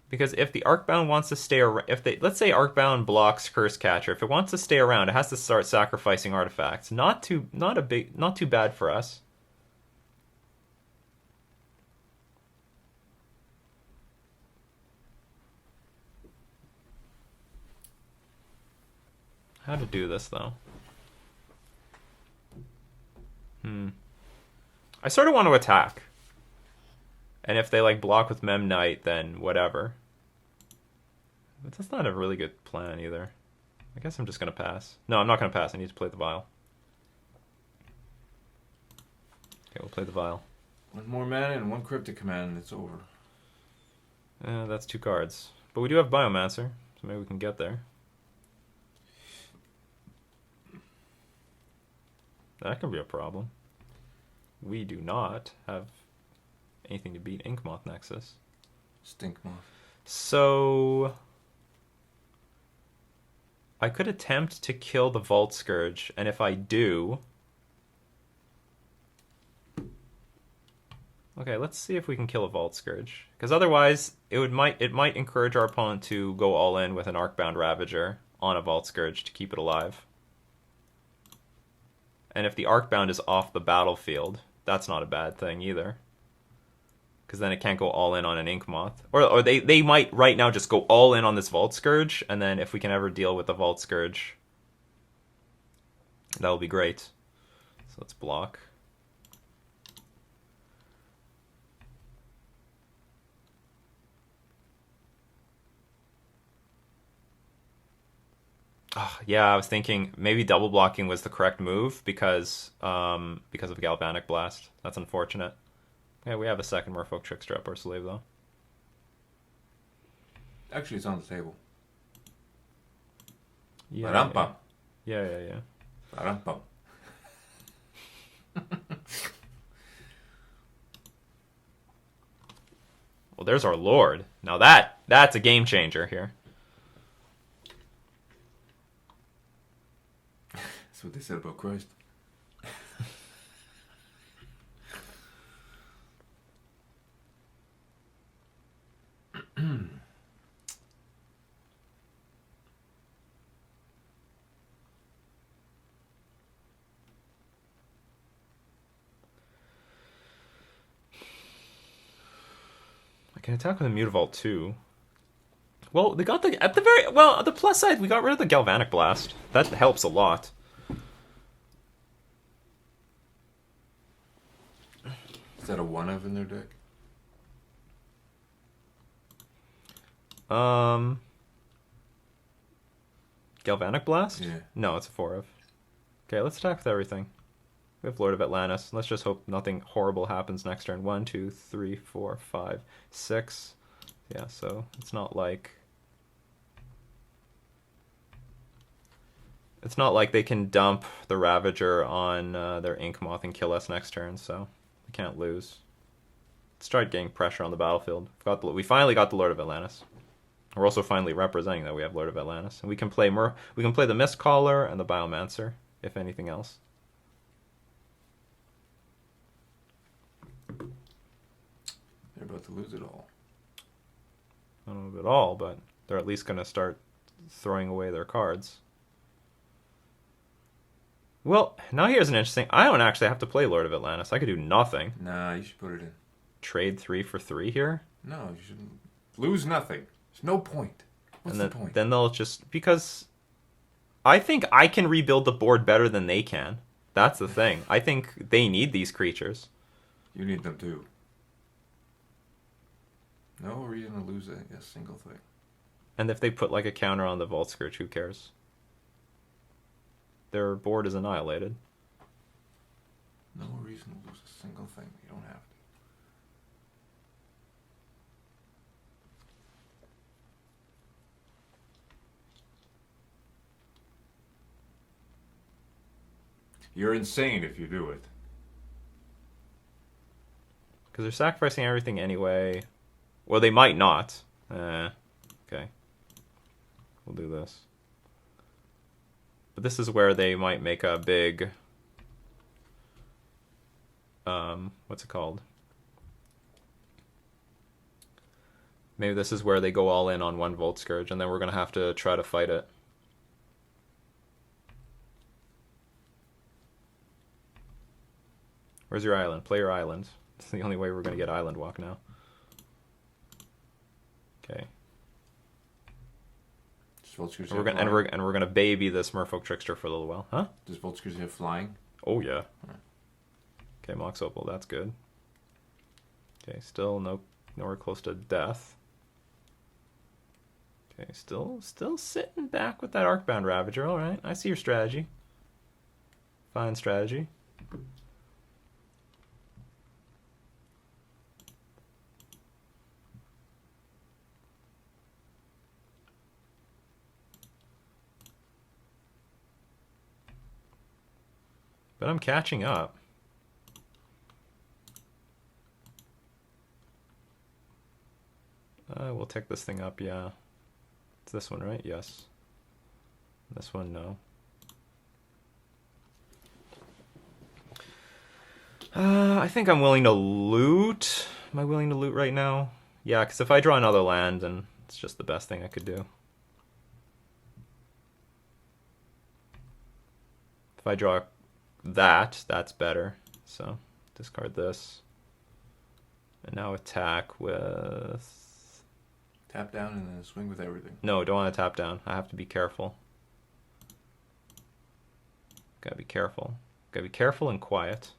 Because if the Arcbound wants to stay around, let's say Arcbound blocks Curse Catcher, if it wants to stay around, it has to start sacrificing artifacts. Not too bad for us. how to do this, though. I sort of want to attack. And if they, like, block with Mem Knight, then whatever. But that's not a really good plan, either. I guess I'm just going to pass. No, I'm not going to pass. I need to play the Vial. Okay, we'll play the Vial. One more mana and one Cryptic Command and it's over. That's 2 cards. But we do have Biomancer, so maybe we can get there. That can be a problem. We do not have anything to beat Inkmoth Nexus. Stinkmoth. So I could attempt to kill the Vault Scourge, and if I do... Okay, let's see if we can kill a Vault Scourge. Because otherwise, it might encourage our opponent to go all in with an Arcbound Ravager on a Vault Scourge to keep it alive. And if the Arcbound is off the battlefield, that's not a bad thing either. Because then it can't go all in on an Inkmoth. Or they might right now just go all in on this Vault Scourge, and then if we can ever deal with the Vault Scourge, that will be great. So let's block. Yeah, I was thinking maybe double blocking was the correct move because of Galvanic Blast. That's unfortunate. Yeah, we have a second Merfolk Trickster up our sleeve, though. Actually, it's on the table. Yeah. Ba-dum-bum. Yeah. Ba-dum-bum. Well, there's our Lord. Now that's a game changer here. That's what they said about Christ. I can attack with a Mutavault too. Well, they got the plus side, we got rid of the Galvanic Blast. That helps a lot. Is that a 1-of in their deck? Galvanic Blast? Yeah. No, it's a 4-of. Okay, let's attack with everything. We have Lord of Atlantis. Let's just hope nothing horrible happens next turn. 1, 2, 3, 4, 5, 6. Yeah, so it's not like... It's not like they can dump the Ravager on their Inkmoth and kill us next turn, so we can't lose. Let's try getting pressure on the battlefield. We finally got the Lord of Atlantis. We're also finally representing that we have Lord of Atlantis. And we can play the Mistcaller and the Biomancer, if anything else. They're about to lose it all. I don't know at all, but they're at least going to start throwing away their cards. Well, now here's an interesting... I don't actually have to play Lord of Atlantis. I could do nothing. Nah, you should put it in. Trade 3 for 3 here? No, you shouldn't. Lose nothing. There's no point. What's the point? Then they'll just... Because I think I can rebuild the board better than they can. That's the thing. I think they need these creatures. You need them too. No reason to lose a single thing. And if they put like a counter on the Vault Scourge, who cares? Their board is annihilated. No reason to lose a single thing. You don't have to. You're insane if you do it. Because they're sacrificing everything anyway. Well, they might not. Okay. We'll do this. But this is where they might make a big... what's it called? Maybe this is where they go all in on one Vault Scourge, and then we're going to have to try to fight it. Where's your island? Play your island. It's the only way we're going to get Island Walk now. Okay. Does Volskyrs And we're gonna baby this Merfolk Trickster for a little while, huh? Does Volskyrs have flying? Oh yeah. Okay, Mox Opal, that's good. Okay, still nowhere close to death. Okay, still sitting back with that Arcbound Ravager. All right, I see your strategy. Fine strategy. But I'm catching up. We'll take this thing up, yeah. It's this one, right? Yes. This one, no. I think I'm willing to loot. Am I willing to loot right now? Yeah, because if I draw another land, then it's just the best thing I could do. If I draw that, that's better. So, discard this. And now attack with... Tap down and then swing with everything. No, don't want to tap down. I have to be careful. Gotta be careful. Gotta be careful and quiet.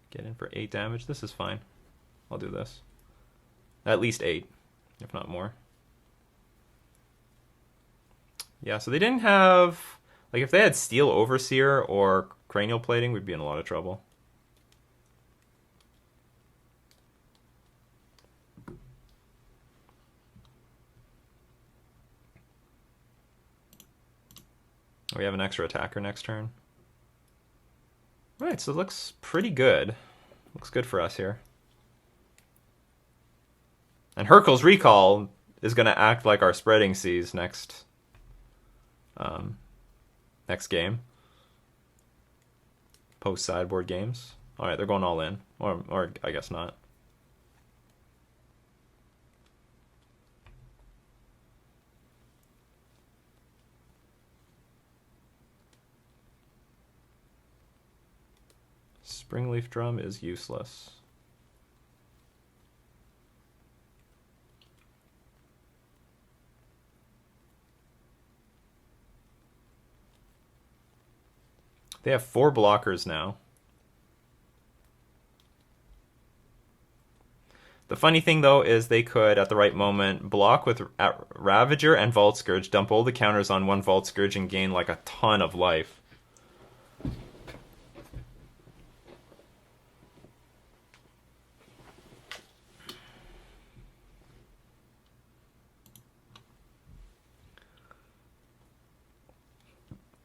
Get in for 8 damage. This is fine. I'll do this. At least 8, if not more. Yeah, so they didn't have... Like, if they had Steel Overseer or Cranial Plating, we'd be in a lot of trouble. We have an extra attacker next turn. Right, so it looks pretty good. Looks good for us here. And Hurkyl's Recall is going to act like our Spreading Seas next game. Post-sideboard games. Alright, they're going all in. Or I guess not. Springleaf Drum is useless. They have 4 blockers now. The funny thing, though, is they could, at the right moment, block with Ravager and Vault Scourge, dump all the counters on one Vault Scourge, and gain, like, a ton of life.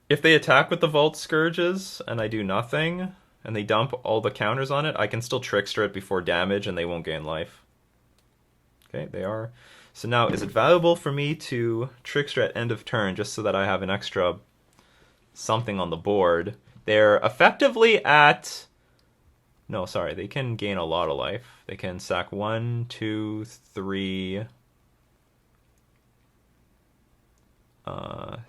If they attack with the Vault Scourges, and I do nothing, and they dump all the counters on it, I can still Trickster it before damage, and they won't gain life. Okay, they are. So now, is it valuable for me to Trickster at end of turn, just so that I have an extra something on the board? They're effectively at... No, sorry, they can gain a lot of life. They can sack 1, 2, 3...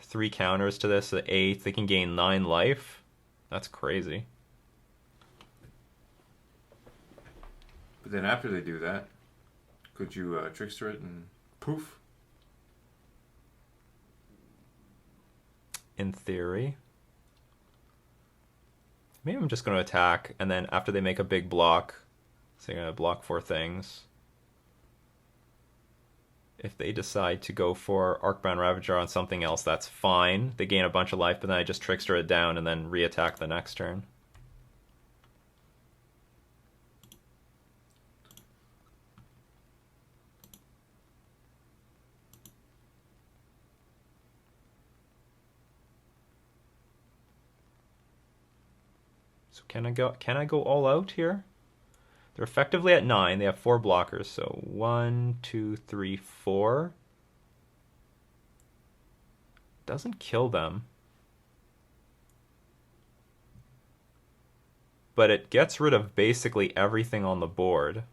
3 counters to this, 8. They can gain 9 life. That's crazy. But then after they do that, could you Trickster it and poof? In theory. Maybe I'm just going to attack, and then after they make a big block, so they're going to block 4 things. If they decide to go for Arcbound Ravager on something else, that's fine. They gain a bunch of life, but then I just Trickster it down and then re-attack the next turn. So can I go all out here? They're effectively at 9. They have 4 blockers, so 1, 2, 3, 4. Doesn't kill them. But it gets rid of basically everything on the board.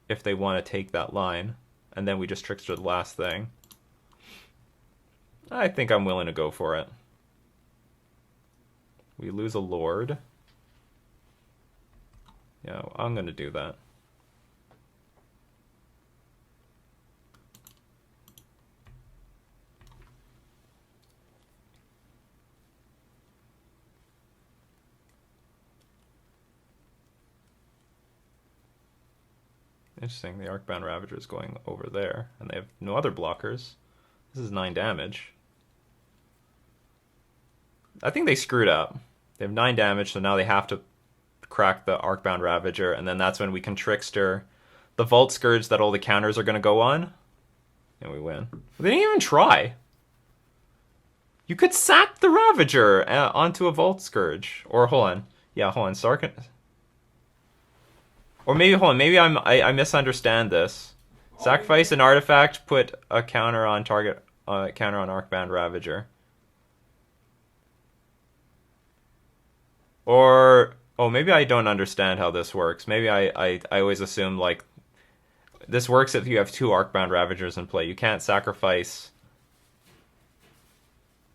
If they want to take that line. And then we just Trickster the last thing. I think I'm willing to go for it. We lose a Lord. Yeah, I'm gonna do that. Interesting, the Arcbound Ravager is going over there, and they have no other blockers. This is 9 damage. I think they screwed up. They have 9 damage, so now they have to crack the Arcbound Ravager, and then that's when we can Trickster the Vault Scourge that all the counters are going to go on, and we win. They didn't even try. You could sack the Ravager onto a Vault Scourge. Or, hold on. Yeah, hold on. Sarkin... Or maybe, hold on, maybe I misunderstand this. Sacrifice an artifact, put a counter on target, counter on Arcbound Ravager. Or, oh, maybe I don't understand how this works. Maybe I always assume, like, this works if you have 2 Arcbound Ravagers in play. You can't sacrifice...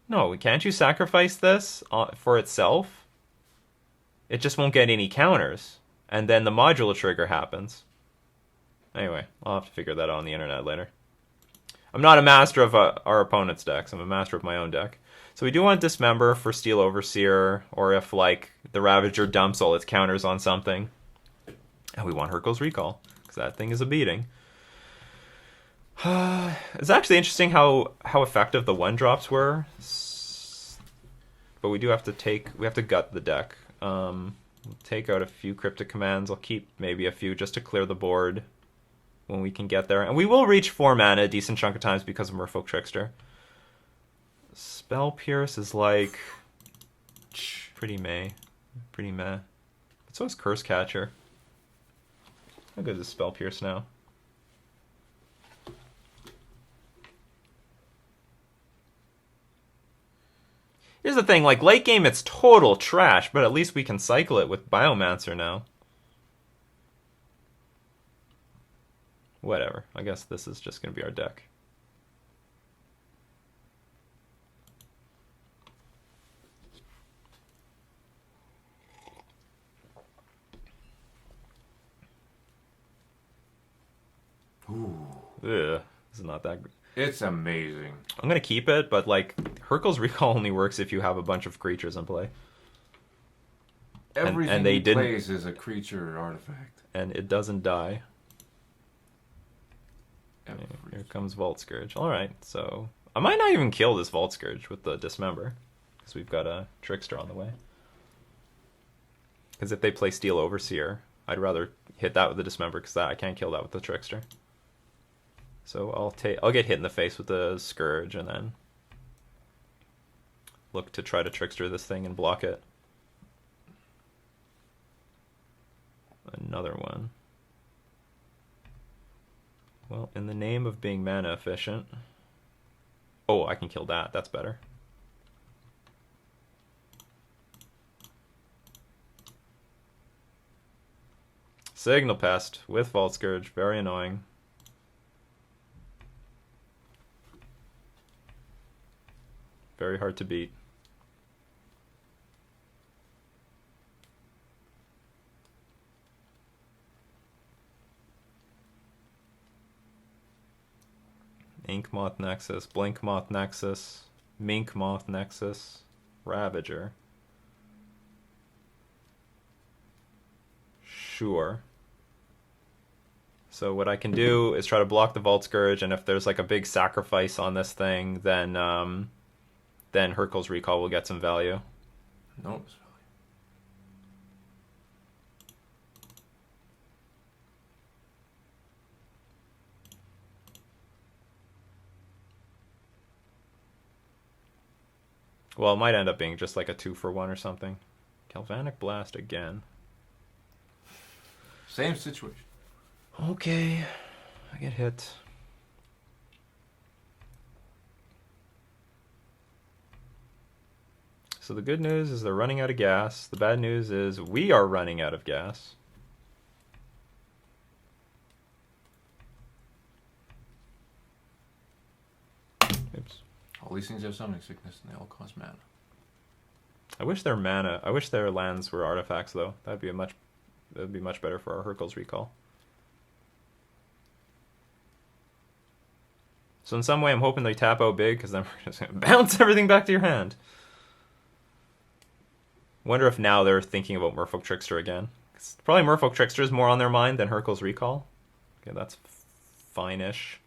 No, can't you sacrifice this for itself? It just won't get any counters. And then the modular trigger happens. Anyway, I'll have to figure that out on the internet later. I'm not a master of our opponent's decks. I'm a master of my own deck. So we do want Dismember for Steel Overseer, or if, like, the Ravager dumps all its counters on something. And we want Hurkyl's Recall, because that thing is a beating. It's actually interesting how effective the 1-drops were. But we do have to we have to gut the deck. Take out a few Cryptic Commands. I'll keep maybe a few just to clear the board when we can get there. And we will reach 4 mana a decent chunk of times because of Merfolk Trickster. Spell Pierce is like... pretty meh. Pretty meh. But so is Curse Catcher. How good is Spell Pierce now? Here's the thing, like, late game it's total trash, but at least we can cycle it with Biomancer now. Whatever, I guess this is just going to be our deck. Ooh. Ugh, this is not that good. It's amazing. I'm going to keep it, but, like, Hurkyl's Recall only works if you have a bunch of creatures in play. Everything he plays is a creature or artifact. And it doesn't die. Here comes Vault Scourge. Alright, so... I might not even kill this Vault Scourge with the Dismember, because we've got a Trickster on the way. Because if they play Steel Overseer, I'd rather hit that with the Dismember, because I can't kill that with the Trickster. So I'll get hit in the face with the Scourge, and then look to try to Trickster this thing and block it. Another one. Well, in the name of being mana efficient... Oh, I can kill that. That's better. Signal Pest with Vault Scourge. Very annoying. Very hard to beat. Ink Moth Nexus, Blink Moth Nexus, Mink Moth Nexus, Ravager. Sure. So what I can do is try to block the Vault Scourge, and if there's like a big sacrifice on this thing, then Hurkyl's Recall will get some value. Nope. Well, it might end up being just like a 2-for-1 or something. Galvanic Blast again. Same situation. Okay. I get hit. So the good news is they're running out of gas. The bad news is we are running out of gas. Oops. All these things have summoning sickness and they all cost mana. I wish their lands were artifacts though. That'd be a much would be much better for our Hercules recall. So in some way, I'm hoping they tap out big, because then we're just going to bounce everything back to your hand. Wonder if now they're thinking about Merfolk Trickster again. Probably Merfolk Trickster is more on their mind than Hercules recall. Okay, that's fine-ish.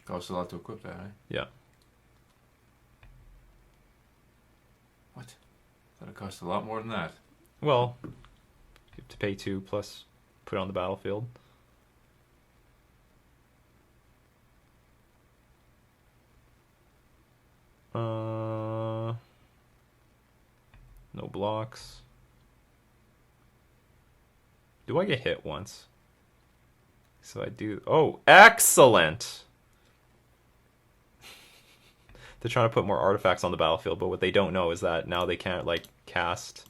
Costs a lot to equip that, eh? Yeah. What? Thought it cost a lot more than that. Well, you have to pay 2 plus put it on the battlefield. No blocks. Do I get hit once? So I do. Oh, excellent! They're trying to put more artifacts on the battlefield, but what they don't know is that now they can't, like, cast.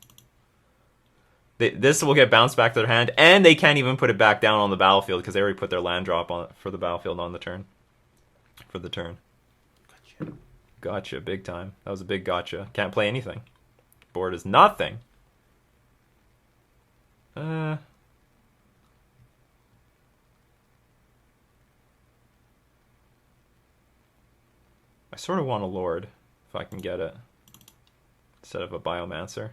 This will get bounced back to their hand, and they can't even put it back down on the battlefield because they already put their land drop on for the battlefield on the turn. For the turn. Gotcha. Gotcha, big time. That was a big gotcha. Can't play anything. Board is nothing. I sort of want a Lord, if I can get it, instead of a Biomancer.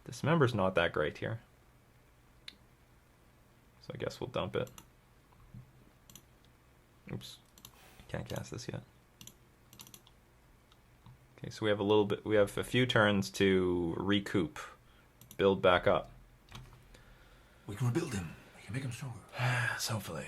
Dismember's not that great here. So I guess we'll dump it. Oops. Can't cast this yet. Okay, so we have a little bit, we have a few turns to recoup, build back up. We can rebuild him. We can make him stronger. So hopefully.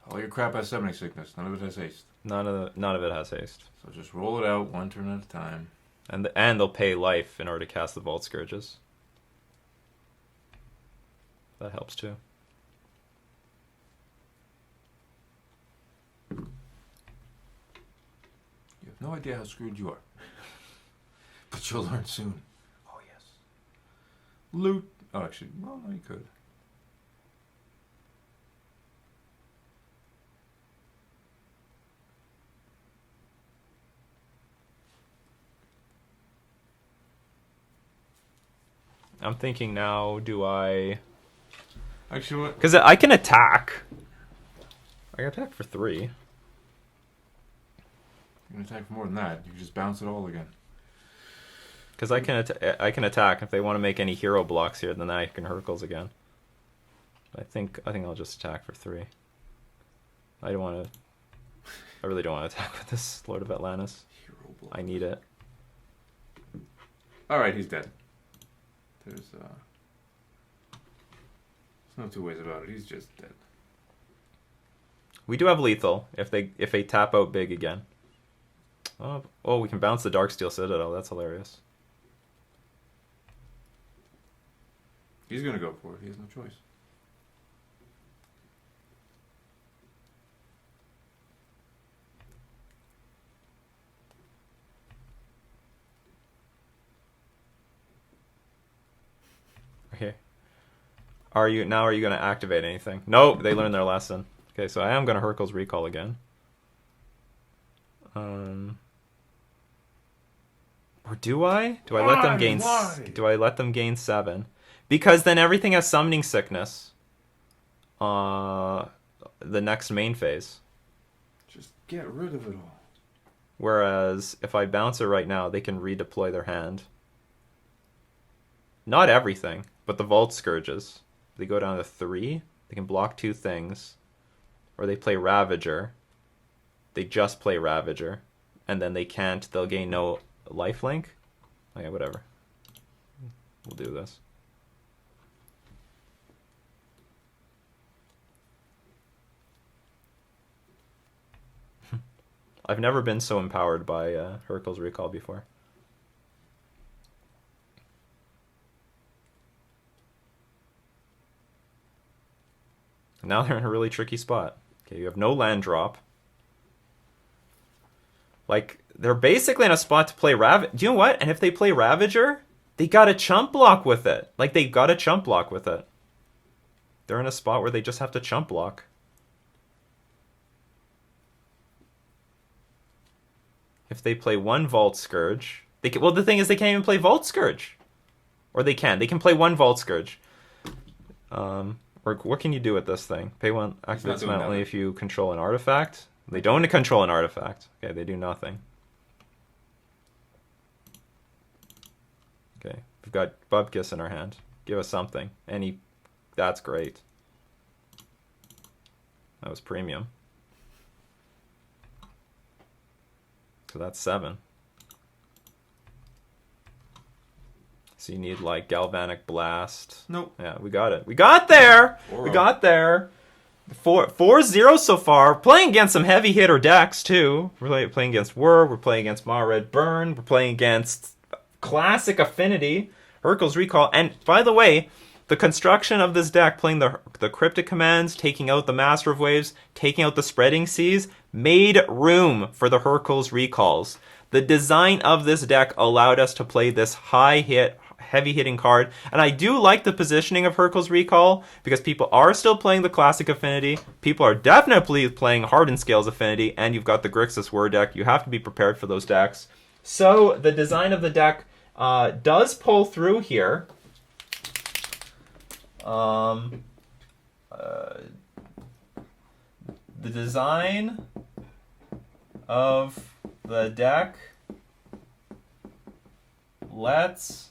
All your crap has summoning sickness. None of it has haste. None of it has haste. So just roll it out one turn at a time. And they'll pay life in order to cast the Vault Scourges. That helps too. You have no idea how screwed you are. But you'll learn soon. Oh, yes. Loot. Oh, actually, well, no, you could. I'm thinking now, do I... Actually, what? Because I can attack. I can attack for 3. You can attack for more than that. You can just bounce it all again. Because I can attack. If they want to make any hero blocks here, then I can Hercules again. I think I'll just attack for 3. I don't want to... I really don't want to attack with this Lord of Atlantis. Hero block. I need it. Alright, he's dead. There's no two ways about it. He's just dead. We do have lethal if they tap out big again. Oh, we can bounce the Darksteel Citadel. That's hilarious. He's gonna go for it. He has no choice. Okay. Are you going to activate anything? Nope, they learned their lesson. Okay, so I am going to Hercules recall again. Or do I? Do I let them gain? Why? Do I let them gain 7? Because then everything has summoning sickness. The next main phase. Just get rid of it all. Whereas if I bounce it right now, they can redeploy their hand. Not everything, but the Vault Scourges. They go down to 3. They can block 2 things. Or they play Ravager. They just play Ravager. And then they can't, they'll gain no lifelink. Okay, whatever. We'll do this. I've never been so empowered by Hercules Recall before. Now they're in a really tricky spot. Okay, you have no land drop. Like, they're basically in a spot to play Ravager. Do you know what? And if they play Ravager, they got a chump block with it. Like, they got a chump block with it. They're in a spot where they just have to chump block. if they play one Vault Scourge, they can, well, the thing is they can't even play Vault Scourge. Or they can. They can play one Vault Scourge. Or what can you do with this thing? Pay one, activates only if you control an artifact. They don't control an artifact. Okay, they do nothing. Okay, we've got Bubkiss in our hand. Give us something. That's great. That was premium. So that's 7. So you need like Galvanic Blast. Nope. Yeah, we got it. We got there! We got there. 4-0 so far. Playing against some heavy hitter decks too. We're playing against Whir. We're playing against Ma Red Burn. We're playing against Classic Affinity. Hurkyl's Recall. And by the way, the construction of this deck, playing the Cryptic Commands, taking out the Master of Waves, taking out the Spreading Seas, made room for the Hurkyl's Recalls. The design of this deck allowed us to play this heavy hitting card, and I do like the positioning of Hurkyl's Recall because people are still playing the Classic Affinity, people are definitely playing Hardened Scales Affinity, and you've got the Grixis Whir deck. You have to be prepared for those decks. So the design of the deck does pull through here. The design of the deck lets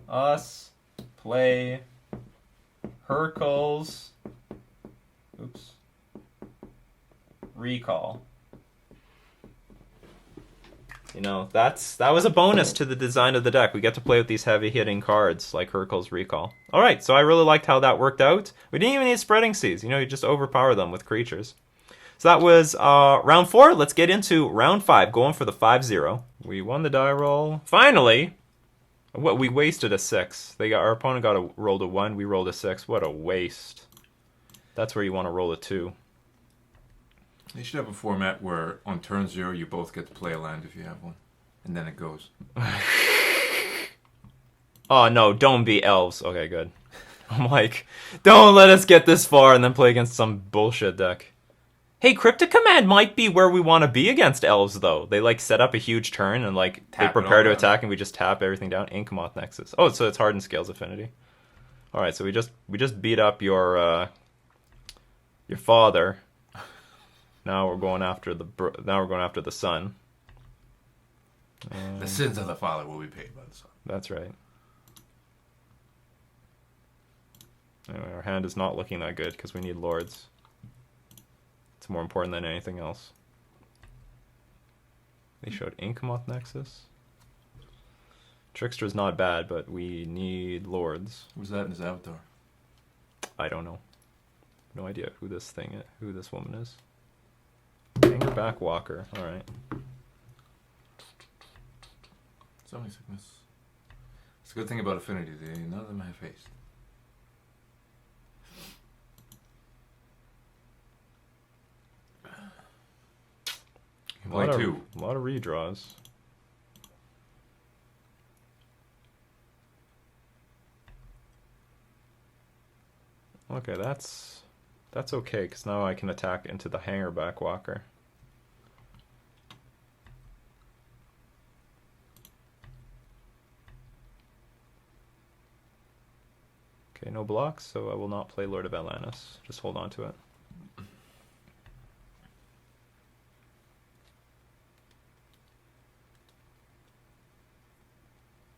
us play Hurkyl's Recall. You know, that was a bonus to the design of the deck. We get to play with these heavy-hitting cards like Hurkyl's Recall. All right, so I really liked how that worked out. We didn't even need Spreading Seas. You know, you just overpower them with creatures. So that was round 4. Let's get into round 5, going for the 5-0. We won the die roll. Finally! What, we wasted a 6. Our opponent rolled a 1, we rolled a 6. What a waste. That's where you want to roll a 2. They should have a format where on turn 0 you both get to play a land if you have one. And then it goes. Oh no, don't be elves. Okay, good. I'm like, don't let us get this far and then play against some bullshit deck. Hey, Cryptic Command might be where we want to be against elves, though. They like set up a huge turn and like they prepare to attack, and we just tap everything down. Inkmoth Nexus. Oh, so it's Hardened Scales Affinity. All right, so we just beat up your father. Now we're going after the son. The sins of the father will be paid by the son. That's right. Anyway, our hand is not looking that good because we need lords. It's more important than anything else. They showed Inkmoth Nexus. Trickster's not bad, but we need lords. Who's that in his avatar? I don't know. No idea who this woman is. Hangerback Walker. All right. Summoning Sickness. It's a good thing about Affinity. None of them have haste. A lot of redraws. Okay, that's okay, because now I can attack into the Hangerback Walker. Okay, no blocks, so I will not play Lord of Atlantis. Just hold on to it.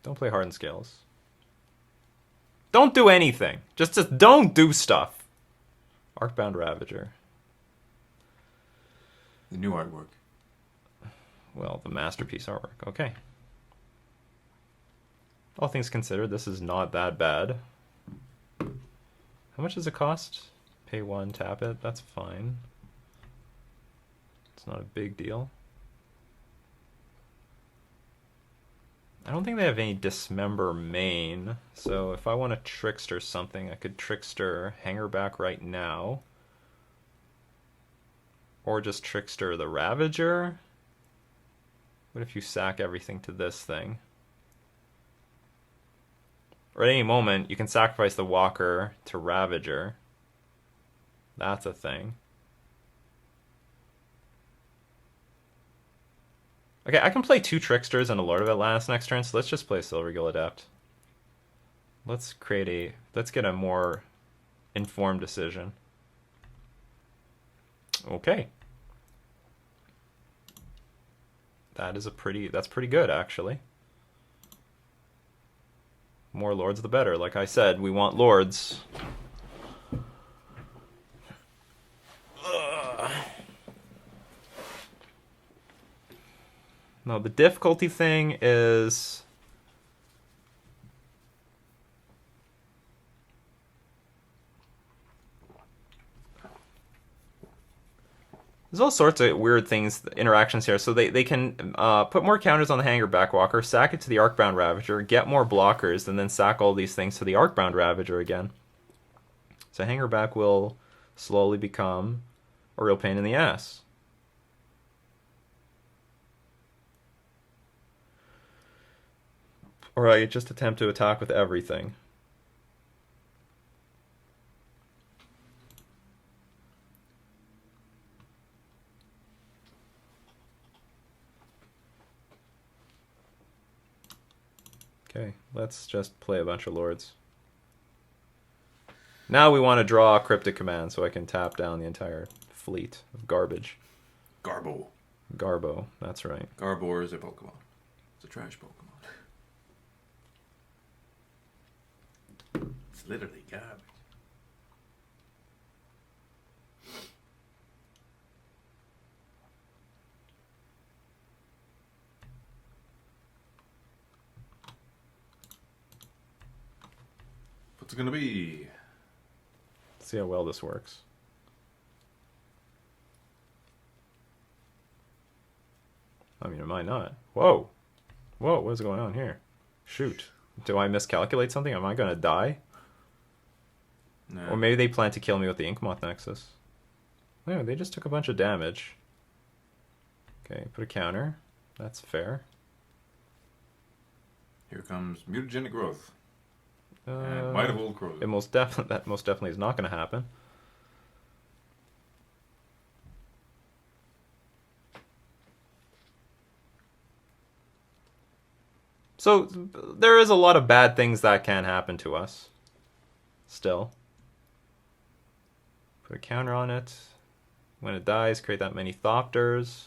Don't play Hardened Scales. Don't do anything. Just don't do stuff. Arcbound Ravager. The new artwork. Well, the masterpiece artwork. Okay. All things considered, this is not that bad. How much does it cost? Pay 1, tap it. That's fine. It's not a big deal. I don't think they have any Dismember main, so if I want to Trickster something, I could Trickster Hangerback right now. Or just Trickster the Ravager. What if you sack everything to this thing? Or at any moment, you can sacrifice the Walker to Ravager. That's a thing. Okay, I can play 2 Tricksters and a Lord of Atlantis next turn, so let's just play Silvergill Adept. Let's get a more informed decision. Okay. That's pretty good, actually. More lords the better. Like I said, we want lords. No, the difficulty thing is... There's all sorts of weird things, interactions here. So they can put more counters on the Hanger Backwalker, sack it to the Arcbound Ravager, get more blockers, and then sack all these things to the Arcbound Ravager again. So Hanger Back will slowly become a real pain in the ass. Or I just attempt to attack with everything. Okay, let's just play a bunch of lords. Now we want to draw a Cryptic Command so I can tap down the entire fleet of garbage. Garbo. Garbo, that's right. Garbor is a Pokemon. It's a trash Pokemon. It's literally garbage. What's it gonna be? Let's see how well this works. I mean, it might not. Whoa! Whoa, what's going on here? Shoot. Do I miscalculate something? Am I gonna die? No. Or maybe they plan to kill me with the Inkmoth Nexus. No, they just took a bunch of damage. Okay, put a counter. That's fair. Here comes mutagenic growth. And Might of Old Crows. That most definitely is not going to happen. So there is a lot of bad things that can happen to us. Still. Put a counter on it. When it dies, create that many Thopters.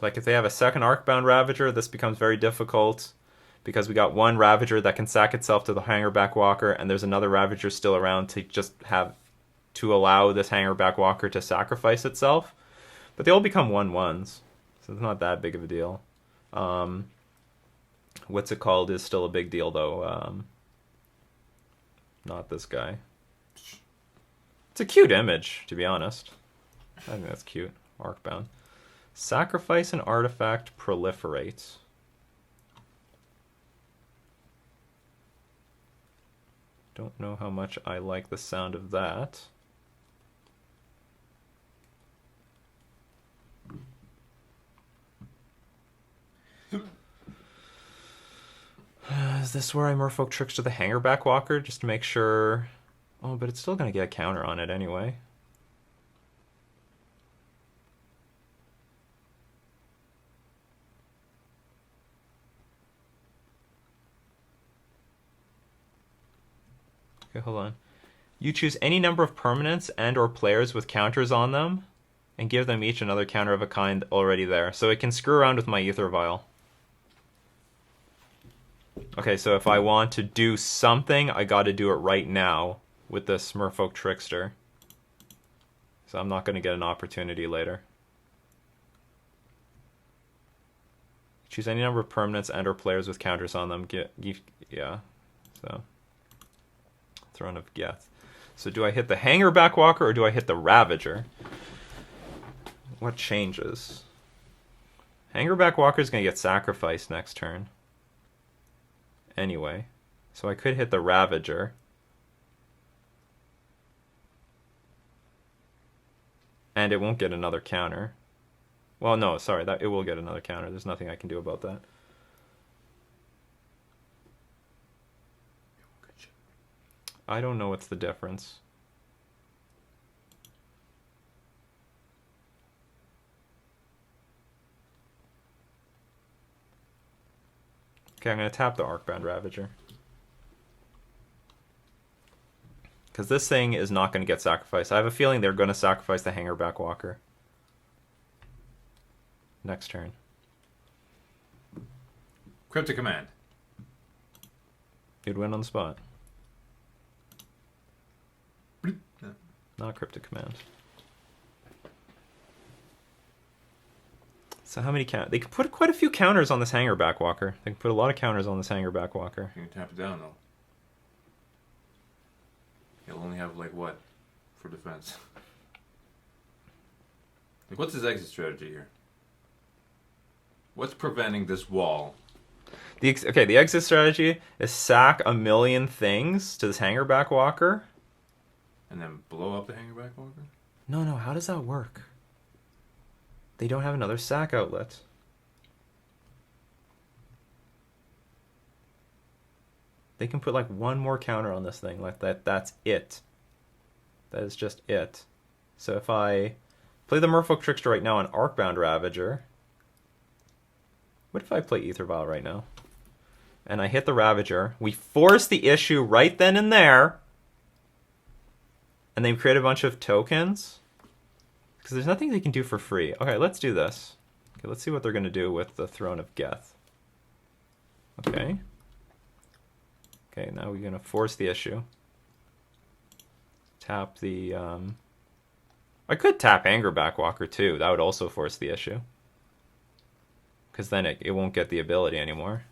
Like if they have a second Arcbound Ravager, this becomes very difficult. Because we got one Ravager that can sack itself to the Hanger Backwalker, and there's another Ravager still around to just have to allow this Hanger Backwalker to sacrifice itself. But they all become 1/1s, so it's not that big of a deal. What's it called is still a big deal, though. Not this guy. It's a cute image, to be honest. I think that's cute. Arcbound. Sacrifice an artifact, proliferate. Don't know how much I like the sound of that. Is this where I Merfolk Tricks to the Hanger Backwalker just to make sure? Oh, but it's still going to get a counter on it anyway. Okay, hold on. You choose any number of permanents and or players with counters on them and give them each another counter of a kind already there. So it can screw around with my Ether Vial. Okay, so if I want to do something, I got to do it right now with this Merfolk Trickster. So I'm not going to get an opportunity later. Choose any number of permanents and or players with counters on them. Yeah, so... Throne of Geth. So do I hit the Hanger Backwalker or do I hit the Ravager? What changes? Hanger Backwalker is going to get sacrificed next turn. Anyway. So I could hit the Ravager. And it won't get another counter. Well, no, sorry. It will get another counter. There's nothing I can do about that. I don't know what's the difference. Okay, I'm going to tap the Arcbound Ravager. Because this thing is not going to get sacrificed. I have a feeling they're going to sacrifice the Hangerback Walker. Next turn. Cryptic Command. You'd win on the spot. Not Cryptic Command. So how many count? They could put quite a few counters on this Hangerback Walker. They can put a lot of counters on this Hangerback Walker. You can tap it down though. He'll only have like what for defense? Like, what's his exit strategy here? What's preventing this wall? The exit strategy is sack a million things to this Hangerback Walker. And then blow up the Hangerback Walker? No, how does that work? They don't have another sack outlet. They can put like one more counter on this thing. Like that's it. That is just it. So if I play the Merfolk Trickster right now on Arcbound Ravager. What if I play Aether Vial right now? And I hit the Ravager. We force the issue right then and there. And they create a bunch of tokens. Because there's nothing they can do for free. Okay, let's do this. Okay, let's see what they're going to do with the Throne of Geth. Okay. Okay, now we're going to force the issue. Tap the... I could tap Hangerback Walker too. That would also force the issue. Because then it won't get the ability anymore.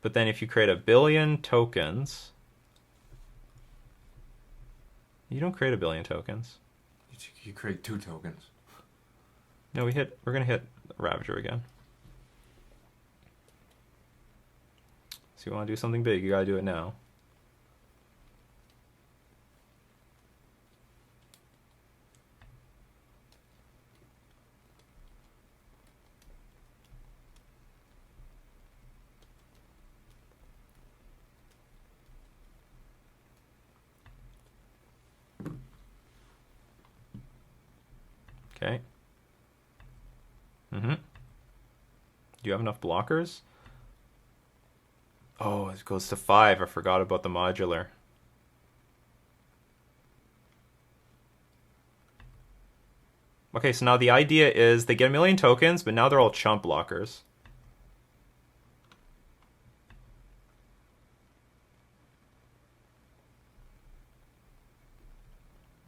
But then if you create 1 billion tokens... You don't create 1 billion tokens. You create 2 tokens. No, we're going to hit Ravager again. So you want to do something big, you got to do it now. Okay. Do you have enough blockers? Oh, it goes to 5. I forgot about the modular. Okay, so now the idea is they get 1 million tokens, but now they're all chump blockers.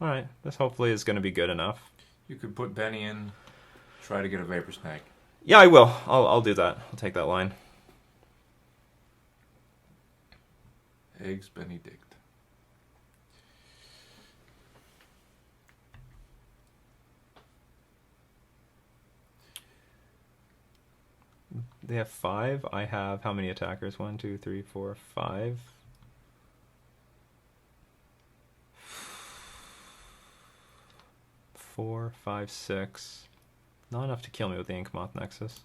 Alright, this hopefully is going to be good enough. You could put Benny in, try to get a Vapor Snake. Yeah, I will. I'll do that. I'll take that line. Eggs Benedict. They have 5. I have how many attackers? 1, 2, 3, 4, 5. 4, 5, 6. Not enough to kill me with the Inkmoth Nexus.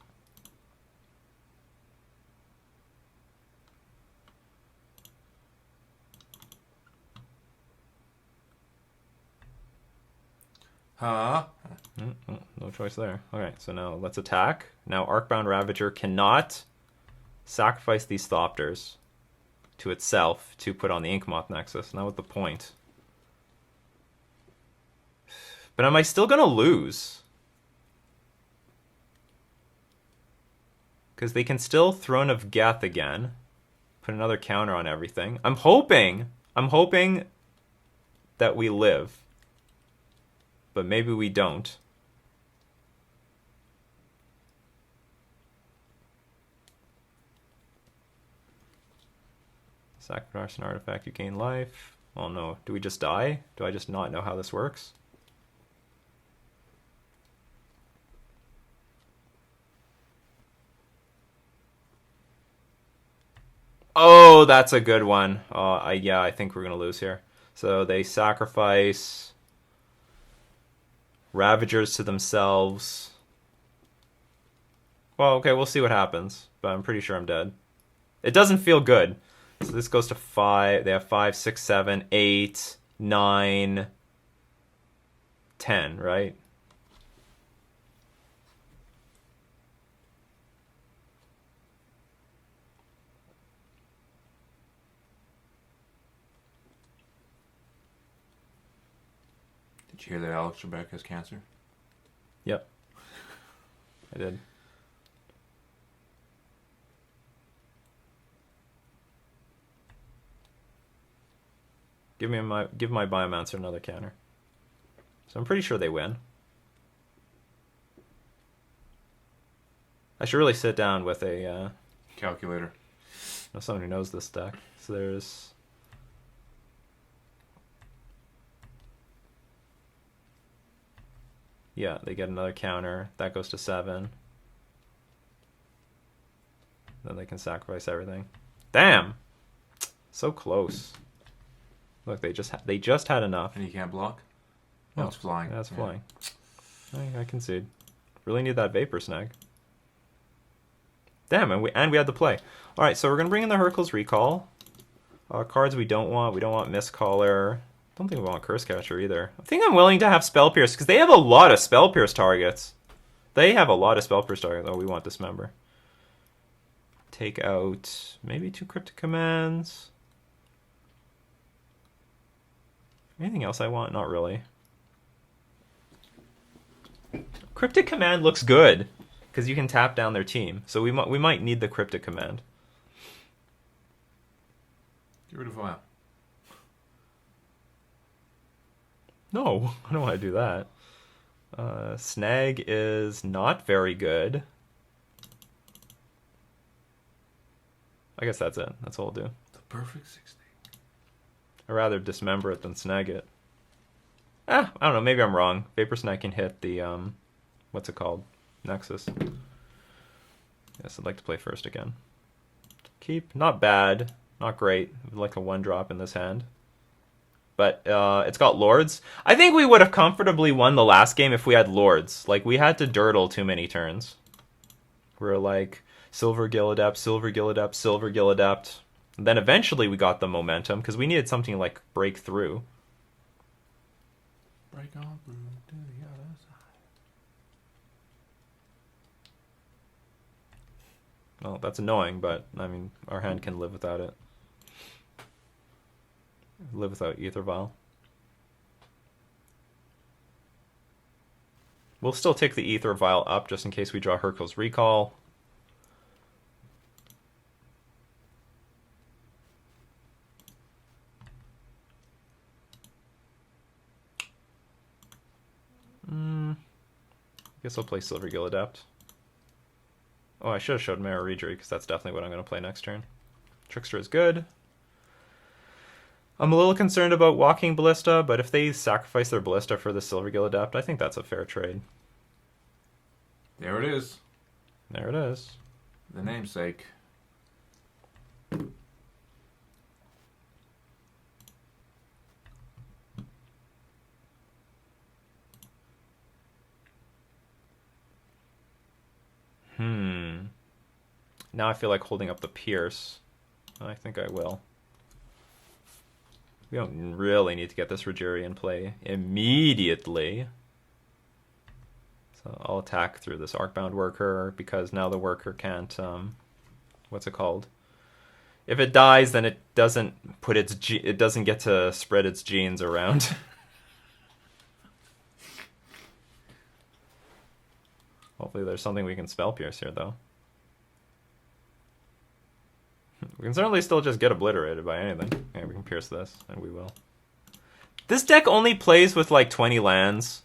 Huh? No choice there. Alright, so now let's attack. Now Arcbound Ravager cannot sacrifice these Thopters to itself to put on the Inkmoth Nexus. Now what's the point? But am I still going to lose? Because they can still Throne of Geth again. Put another counter on everything. I'm hoping that we live. But maybe we don't. Sacrifice an artifact, you gain life. Oh no, do we just die? Do I just not know how this works? Oh, that's a good one. Yeah, I think we're going to lose here. So they sacrifice Ravagers to themselves. Well, okay, we'll see what happens. But I'm pretty sure I'm dead. It doesn't feel good. So this goes to 5. They have 5, 6, 7, 8, 9. 10, right? Did you hear that Alex Trebek has cancer? Yep. I did. Give my Biomancer another counter. So I'm pretty sure they win. I should really sit down with a Calculator. someone who knows this deck. So there's yeah, they get another counter. That goes to 7. Then they can sacrifice everything. Damn, so close. Look, they just had enough. And he can't block? No, It's flying. That's flying. I concede. Really need that Vapor Snag. Damn, and we had the play. All right, so we're gonna bring in the Hercules Recall. Cards we don't want. We don't want Mistcaller. Don't think we want Curse Catcher either. I think I'm willing to have Spell Pierce because they have a lot of Spell Pierce targets. They have a lot of Spell Pierce targets. Oh, we want Dismember. Take out maybe 2 Cryptic Commands. Anything else I want? Not really. Cryptic Command looks good because you can tap down their team. So we might need the Cryptic Command. Get rid of Vial. No, I don't want to do that. Snag is not very good. I guess that's it. That's all I'll do. The perfect 60. I'd rather dismember it than snag it. I don't know. Maybe I'm wrong. Vapor Snag can hit the, what's it called? Nexus. Yes, I'd like to play first again. Keep. Not bad. Not great. I'd like a 1-drop in this hand. But it's got Lords. I think we would have comfortably won the last game if we had Lords. Like, we had to dirtle too many turns. We're like, Silver Gilladept, Silver Gilladept, Silver Gilladept. And then eventually we got the momentum because we needed something like break through. Break on through to the other side. Well, that's annoying, but I mean, our hand can live without it. Live without Ether Vial. We'll still take the Ether Vial up just in case we draw Hercules Recall. Guess I'll play Silver Gilladept. Oh, I should have showed Mirror Rejury because that's definitely what I'm going to play next turn. Trickster is good. I'm a little concerned about Walking Ballista, but if they sacrifice their Ballista for the Silver Gilladept, I think that's a fair trade. There it is. There it is. The namesake. Now I feel like holding up the Pierce. I think I will. We don't really need to get this Rajiri in play immediately. So I'll attack through this Arcbound Worker because now the Worker can't, what's it called? If it dies, then it doesn't put it doesn't get to spread its genes around. Hopefully there's something we can Spell Pierce here, though. We can certainly still just get obliterated by anything. Okay, we can pierce this, and we will. This deck only plays with like 20 lands.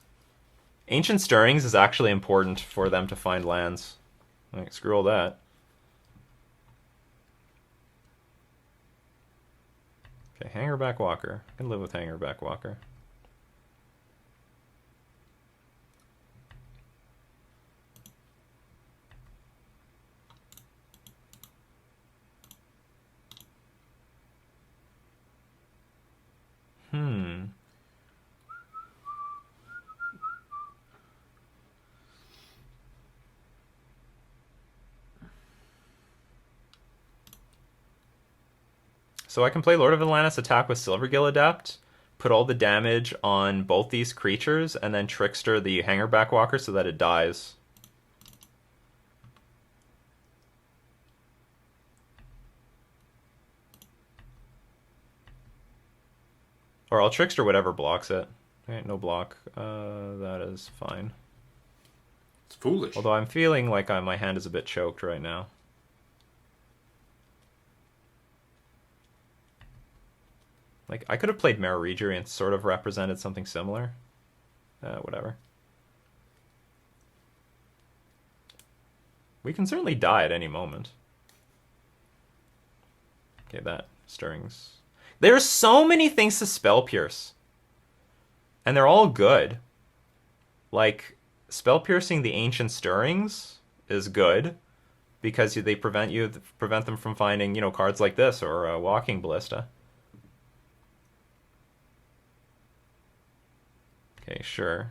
Ancient Stirrings is actually important for them to find lands. Like, screw all that. Okay, Hangerback Walker. I can live with Hangerback Walker. So I can play Lord of Atlantis, attack with Silver Gilladept, put all the damage on both these creatures, and then Trickster the Hangerback Walker so that it dies. Or I'll Trickster whatever blocks it. Okay, no block. That is fine. It's foolish. Although I'm feeling like my hand is a bit choked right now. Like, I could have played Mara Regery and sort of represented something similar. Whatever. We can certainly die at any moment. Okay, that Stirrings. There's so many things to Spell Pierce. And they're all good. Like, Spell Piercing the Ancient Stirrings is good. Because they prevent them from finding, cards like this or Walking Ballista. Okay, sure.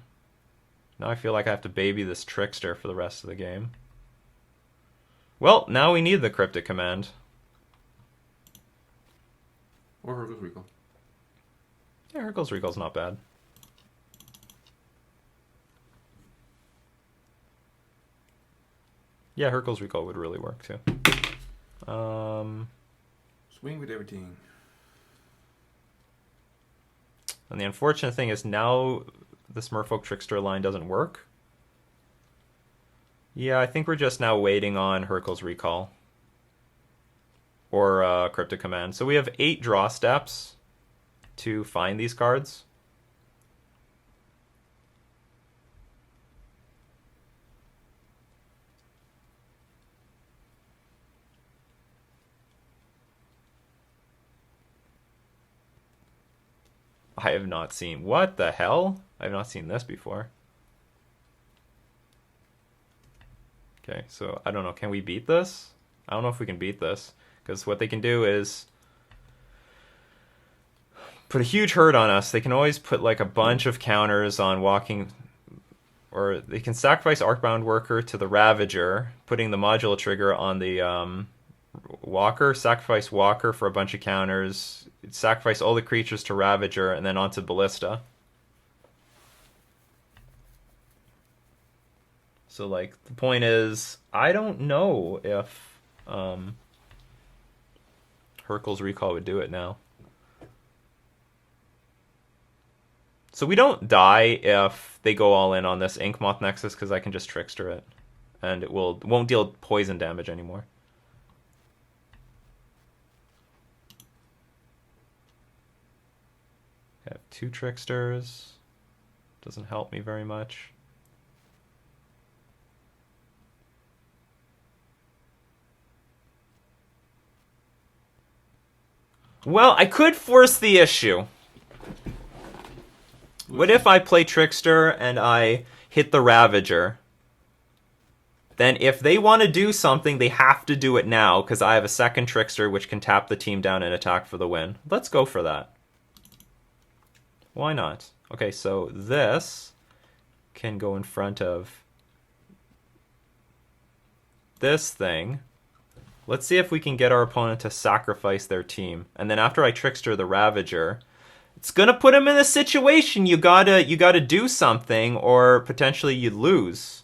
Now I feel like I have to baby this Trickster for the rest of the game. Well, now we need the Cryptic Command. Or Hurkyl's Recall. Yeah, Hurkyl's Recall's not bad. Yeah, Hurkyl's Recall would really work too. Swing with everything. And the unfortunate thing is now this Merfolk Trickster line doesn't work. Yeah, I think we're just now waiting on Hurkyl's Recall. Or Cryptic Command. So we have 8 draw steps to find these cards. I have not seen... What the hell? I have not seen this before. Okay, so I don't know. Can we beat this? I don't know if we can beat this. Because what they can do is put a huge hurt on us. They can always put like a bunch of counters on Walking... Or they can sacrifice Arcbound Worker to the Ravager, putting the Modula trigger on the Walker. Sacrifice Walker for a bunch of counters. Sacrifice all the creatures to Ravager, and then onto Ballista. So, like, the point is, I don't know if Hurkyl's Recall would do it now. So we don't die if they go all in on this Inkmoth Nexus, because I can just Trickster it. And it won't deal poison damage anymore. I have 2 Tricksters. Doesn't help me very much. Well, I could force the issue. What if I play Trickster and I hit the Ravager? Then if they want to do something, they have to do it now, because I have a second Trickster which can tap the team down and attack for the win. Let's go for that. Why not? Okay, so this can go in front of this thing. Let's see if we can get our opponent to sacrifice their team. And then after I Trickster the Ravager, it's gonna put him in a situation you gotta do something, or potentially you lose.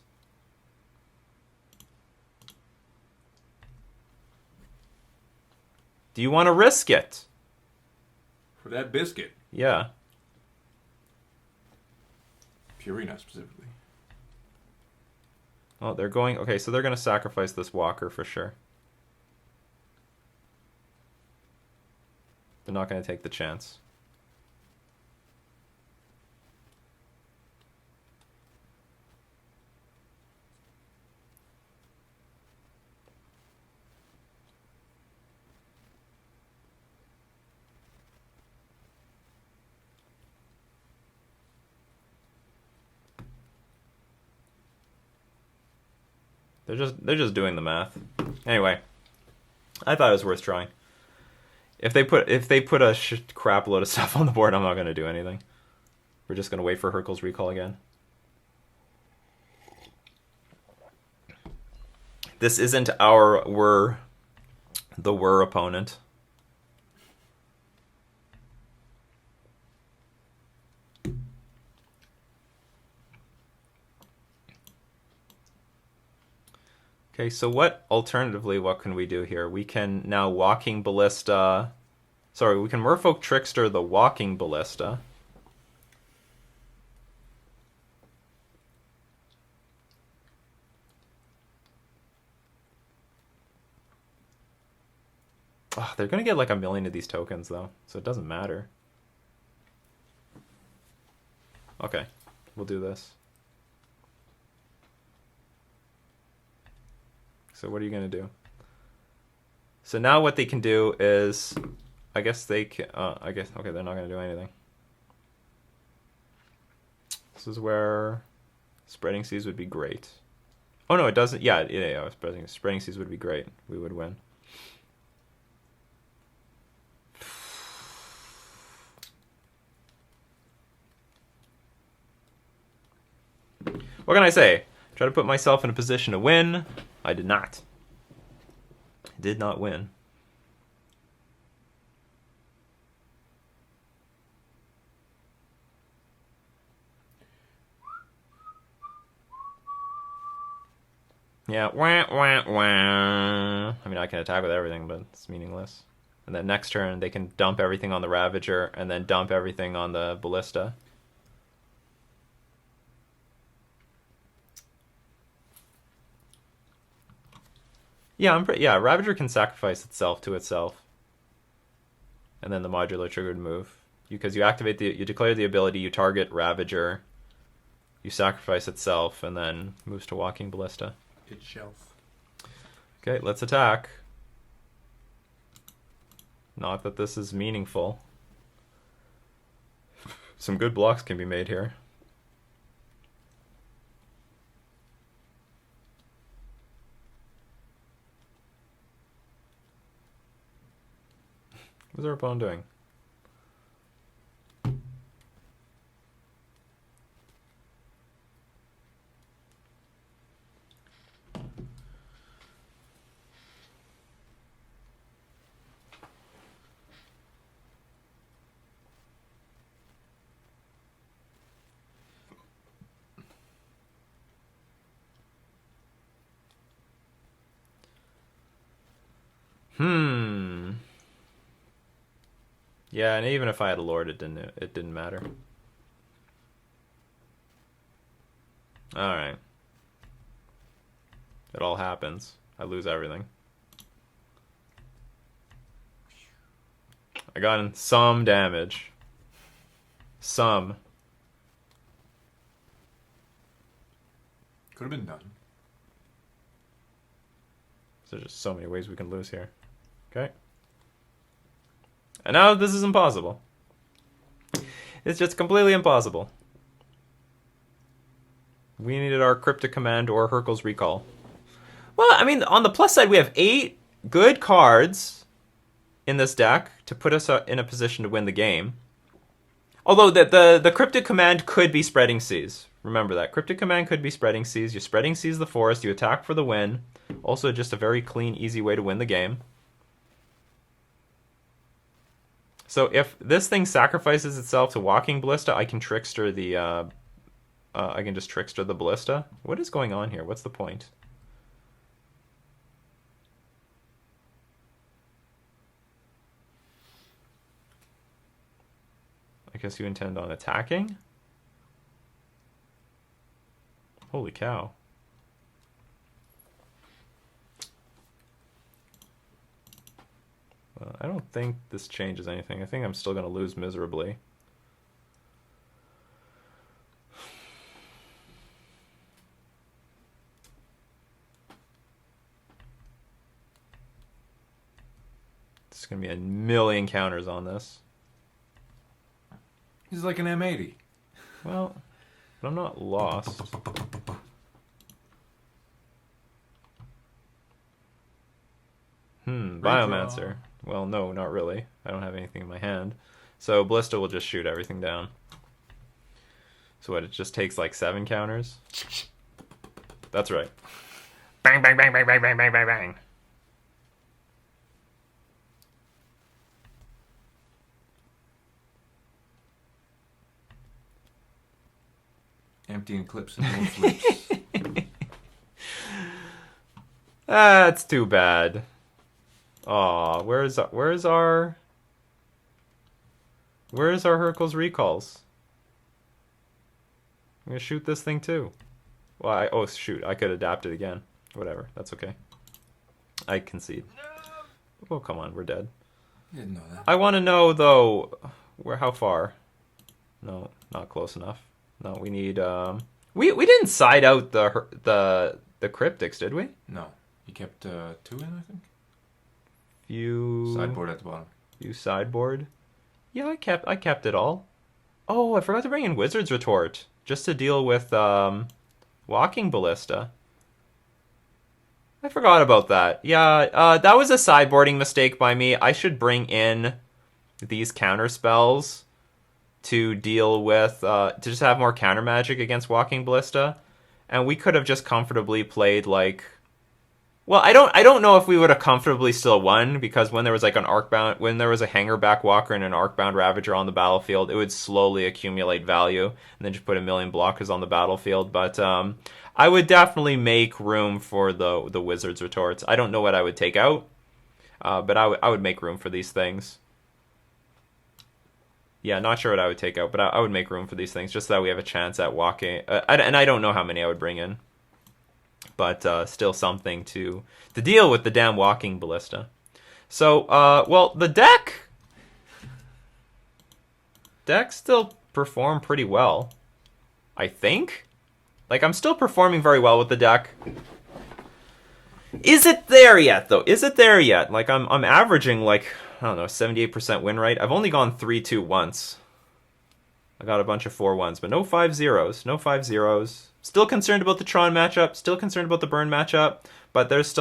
Do you want to risk it? For that biscuit. Yeah. Purina specifically. Oh, they're going... Okay, so they're going to sacrifice this Walker for sure. They're not going to take the chance. They're just doing the math. Anyway, I thought it was worth trying. If they put a crap load of stuff on the board, I'm not going to do anything. We're just going to wait for Hurkyl's Recall again. This isn't our the opponent. Okay, so what can we do here? We can now Walking Ballista. Sorry, we can Merfolk Trickster the Walking Ballista. Oh, they're gonna get like a million of these tokens though, so it doesn't matter. Okay, we'll do this. So what are you gonna do? So now what they can do is, I guess they can. Okay, they're not gonna do anything. This is where Spreading Seas would be great. Oh no, it doesn't. Yeah. Spreading Seas would be great. We would win. What can I say? Try to put myself in a position to win. I did not. Did not win. Yeah, wah, wah, wah. I mean, I can attack with everything, but it's meaningless. And then next turn, they can dump everything on the Ravager, and then dump everything on the Ballista. Yeah, Ravager can sacrifice itself to itself. And then the modular triggered move. Because you declare the ability, you target Ravager, you sacrifice itself, and then moves to Walking Ballista. Itself. Okay, let's attack. Not that this is meaningful. Some good blocks can be made here. What's our opponent doing? Yeah, and even if I had a Lord, it didn't matter. Alright. It all happens. I lose everything. I got in some damage. Some. Could have been done. There's just so many ways we can lose here. Okay. And now this is impossible. It's just completely impossible. We needed our Cryptic Command or Hurkyl's Recall. Well, I mean, on the plus side, we have 8 good cards in this deck to put us in a position to win the game. Although the Cryptic Command could be Spreading Seas. Remember that. Cryptic Command could be Spreading Seas. You Spreading Seas the forest, you attack for the win. Also just a very clean, easy way to win the game. So if this thing sacrifices itself to Walking Ballista, I can Trickster the... I can just Trickster the Ballista. What is going on here? What's the point? I guess you intend on attacking? Holy cow. Well, I don't think this changes anything. I think I'm still going to lose miserably. There's going to be a million counters on this. He's like an M80. Well, but I'm not lost. Biomancer. Well, no, not really. I don't have anything in my hand. So Ballista will just shoot everything down. So what, it just takes like 7 counters? That's right. Bang, bang, bang, bang, bang, bang, bang, bang, bang. Emptying clips and more flips. That's too bad. Aw, where's our Hercules recalls? I'm gonna shoot this thing too. Well, oh shoot, I could adapt it again. Whatever, that's okay. I concede. Oh, come on, we're dead. You didn't know that. I want to know though, how far? No, not close enough. No, we need we didn't side out the cryptics, did we? No, you kept 2 in, I think. You Sideboard at the bottom. You sideboard. Yeah, I kept it all. Oh, I forgot to bring in Wizard's Retort just to deal with Walking Ballista. I forgot about that. Yeah, that was a sideboarding mistake by me. I should bring in these counter spells to deal with, to just have more counter magic against Walking Ballista. And we could have just comfortably played like... Well, I don't know if we would have comfortably still won, because when there was like when there was a Hangerback Walker and an Arcbound Ravager on the battlefield, it would slowly accumulate value, and then just put a million blockers on the battlefield. But I would definitely make room for the Wizard's Retorts. I don't know what I would take out, but I would make room for these things. Yeah, not sure what I would take out, but I would make room for these things, just so that we have a chance at walking. And I don't know how many I would bring in. But still something to deal with the damn Walking Ballista. So, well, the deck still performed pretty well, I think. Like, I'm still performing very well with the deck. Is it there yet, though? Is it there yet? Like, I'm averaging, like, I don't know, 78% win rate. I've only gone 3-2 once. I got a bunch of 4-1s, but no 5-0s. No 5-0s. Still concerned about the Tron matchup. Still concerned about the Burn matchup. But there's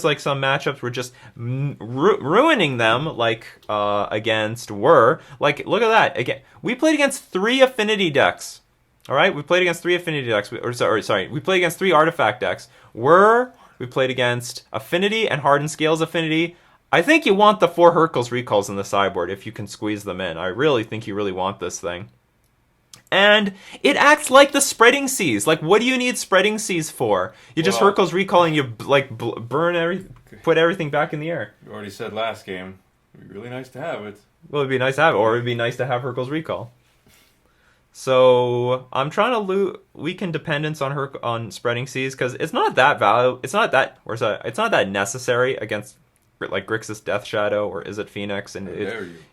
like some matchups we're just ruining them, like against like, look at that. Again, we played against 3 affinity decks. All right, we played against 3 affinity decks. We played against 3 artifact decks. We played against affinity and Hardened Scales affinity. I think you want the 4 Hercules recalls in the sideboard if you can squeeze them in. I really think you really want this thing. And it acts like the Spreading Seas. Like, what do you need Spreading Seas for? You just Hercules recall and you like burn put everything back in the air. You already said last game. It'd be really nice to have it. Well, it'd be nice to have it, or it'd be nice to have Hercules recall. So I'm trying to weaken dependence on Spreading Seas, because it's not that It's not that necessary against like Grixis Death Shadow or Is It Phoenix, and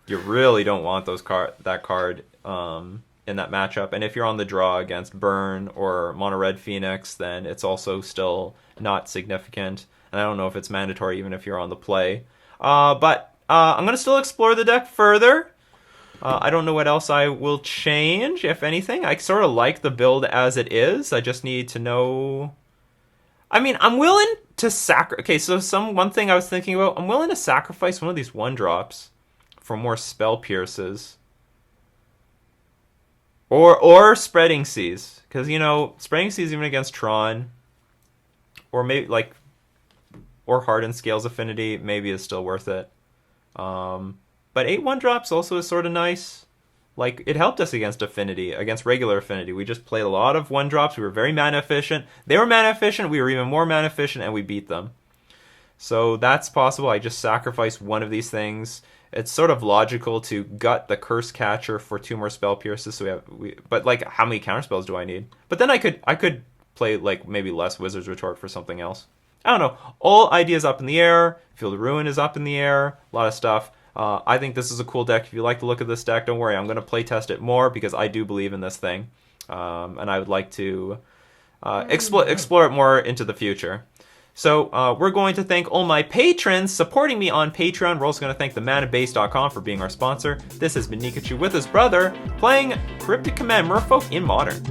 you really don't want that card. In that matchup. And if you're on the draw against Burn or Mono Red Phoenix, then it's also still not significant. And I don't know if it's mandatory even if you're on the play. But I'm going to still explore the deck further. I don't know what else I will change, if anything. I sort of like the build as it is. I just need to know... I mean, I'm willing to Okay, so one thing I was thinking about, I'm willing to sacrifice one of these 1-drops for more Spell Pierces. Or Spreading Seas, because, you know, Spreading Seas even against Tron, or maybe like, or Hardened Scales affinity maybe is still worth it. But 8 1-drops also is sort of nice. Like, it helped us against affinity, against regular affinity. We just played a lot of 1-drops. We were very mana efficient. They were mana efficient. We were even more mana efficient, and we beat them. So that's possible. I just sacrificed one of these things. It's sort of logical to gut the Curse Catcher for 2 more Spell Pierces. So but like, how many counterspells do I need? But then I could play like maybe less Wizard's Retort for something else. I don't know. All ideas up in the air. Field of Ruin is up in the air. A lot of stuff. I think this is a cool deck. If you like the look of this deck, don't worry. I'm going to play test it more because I do believe in this thing, and I would like to explore it more into the future. So we're going to thank all my patrons supporting me on Patreon. We're also going to thank themanabase.com for being our sponsor. This has been Nikachu with his brother playing Cryptic Command Merfolk in Modern.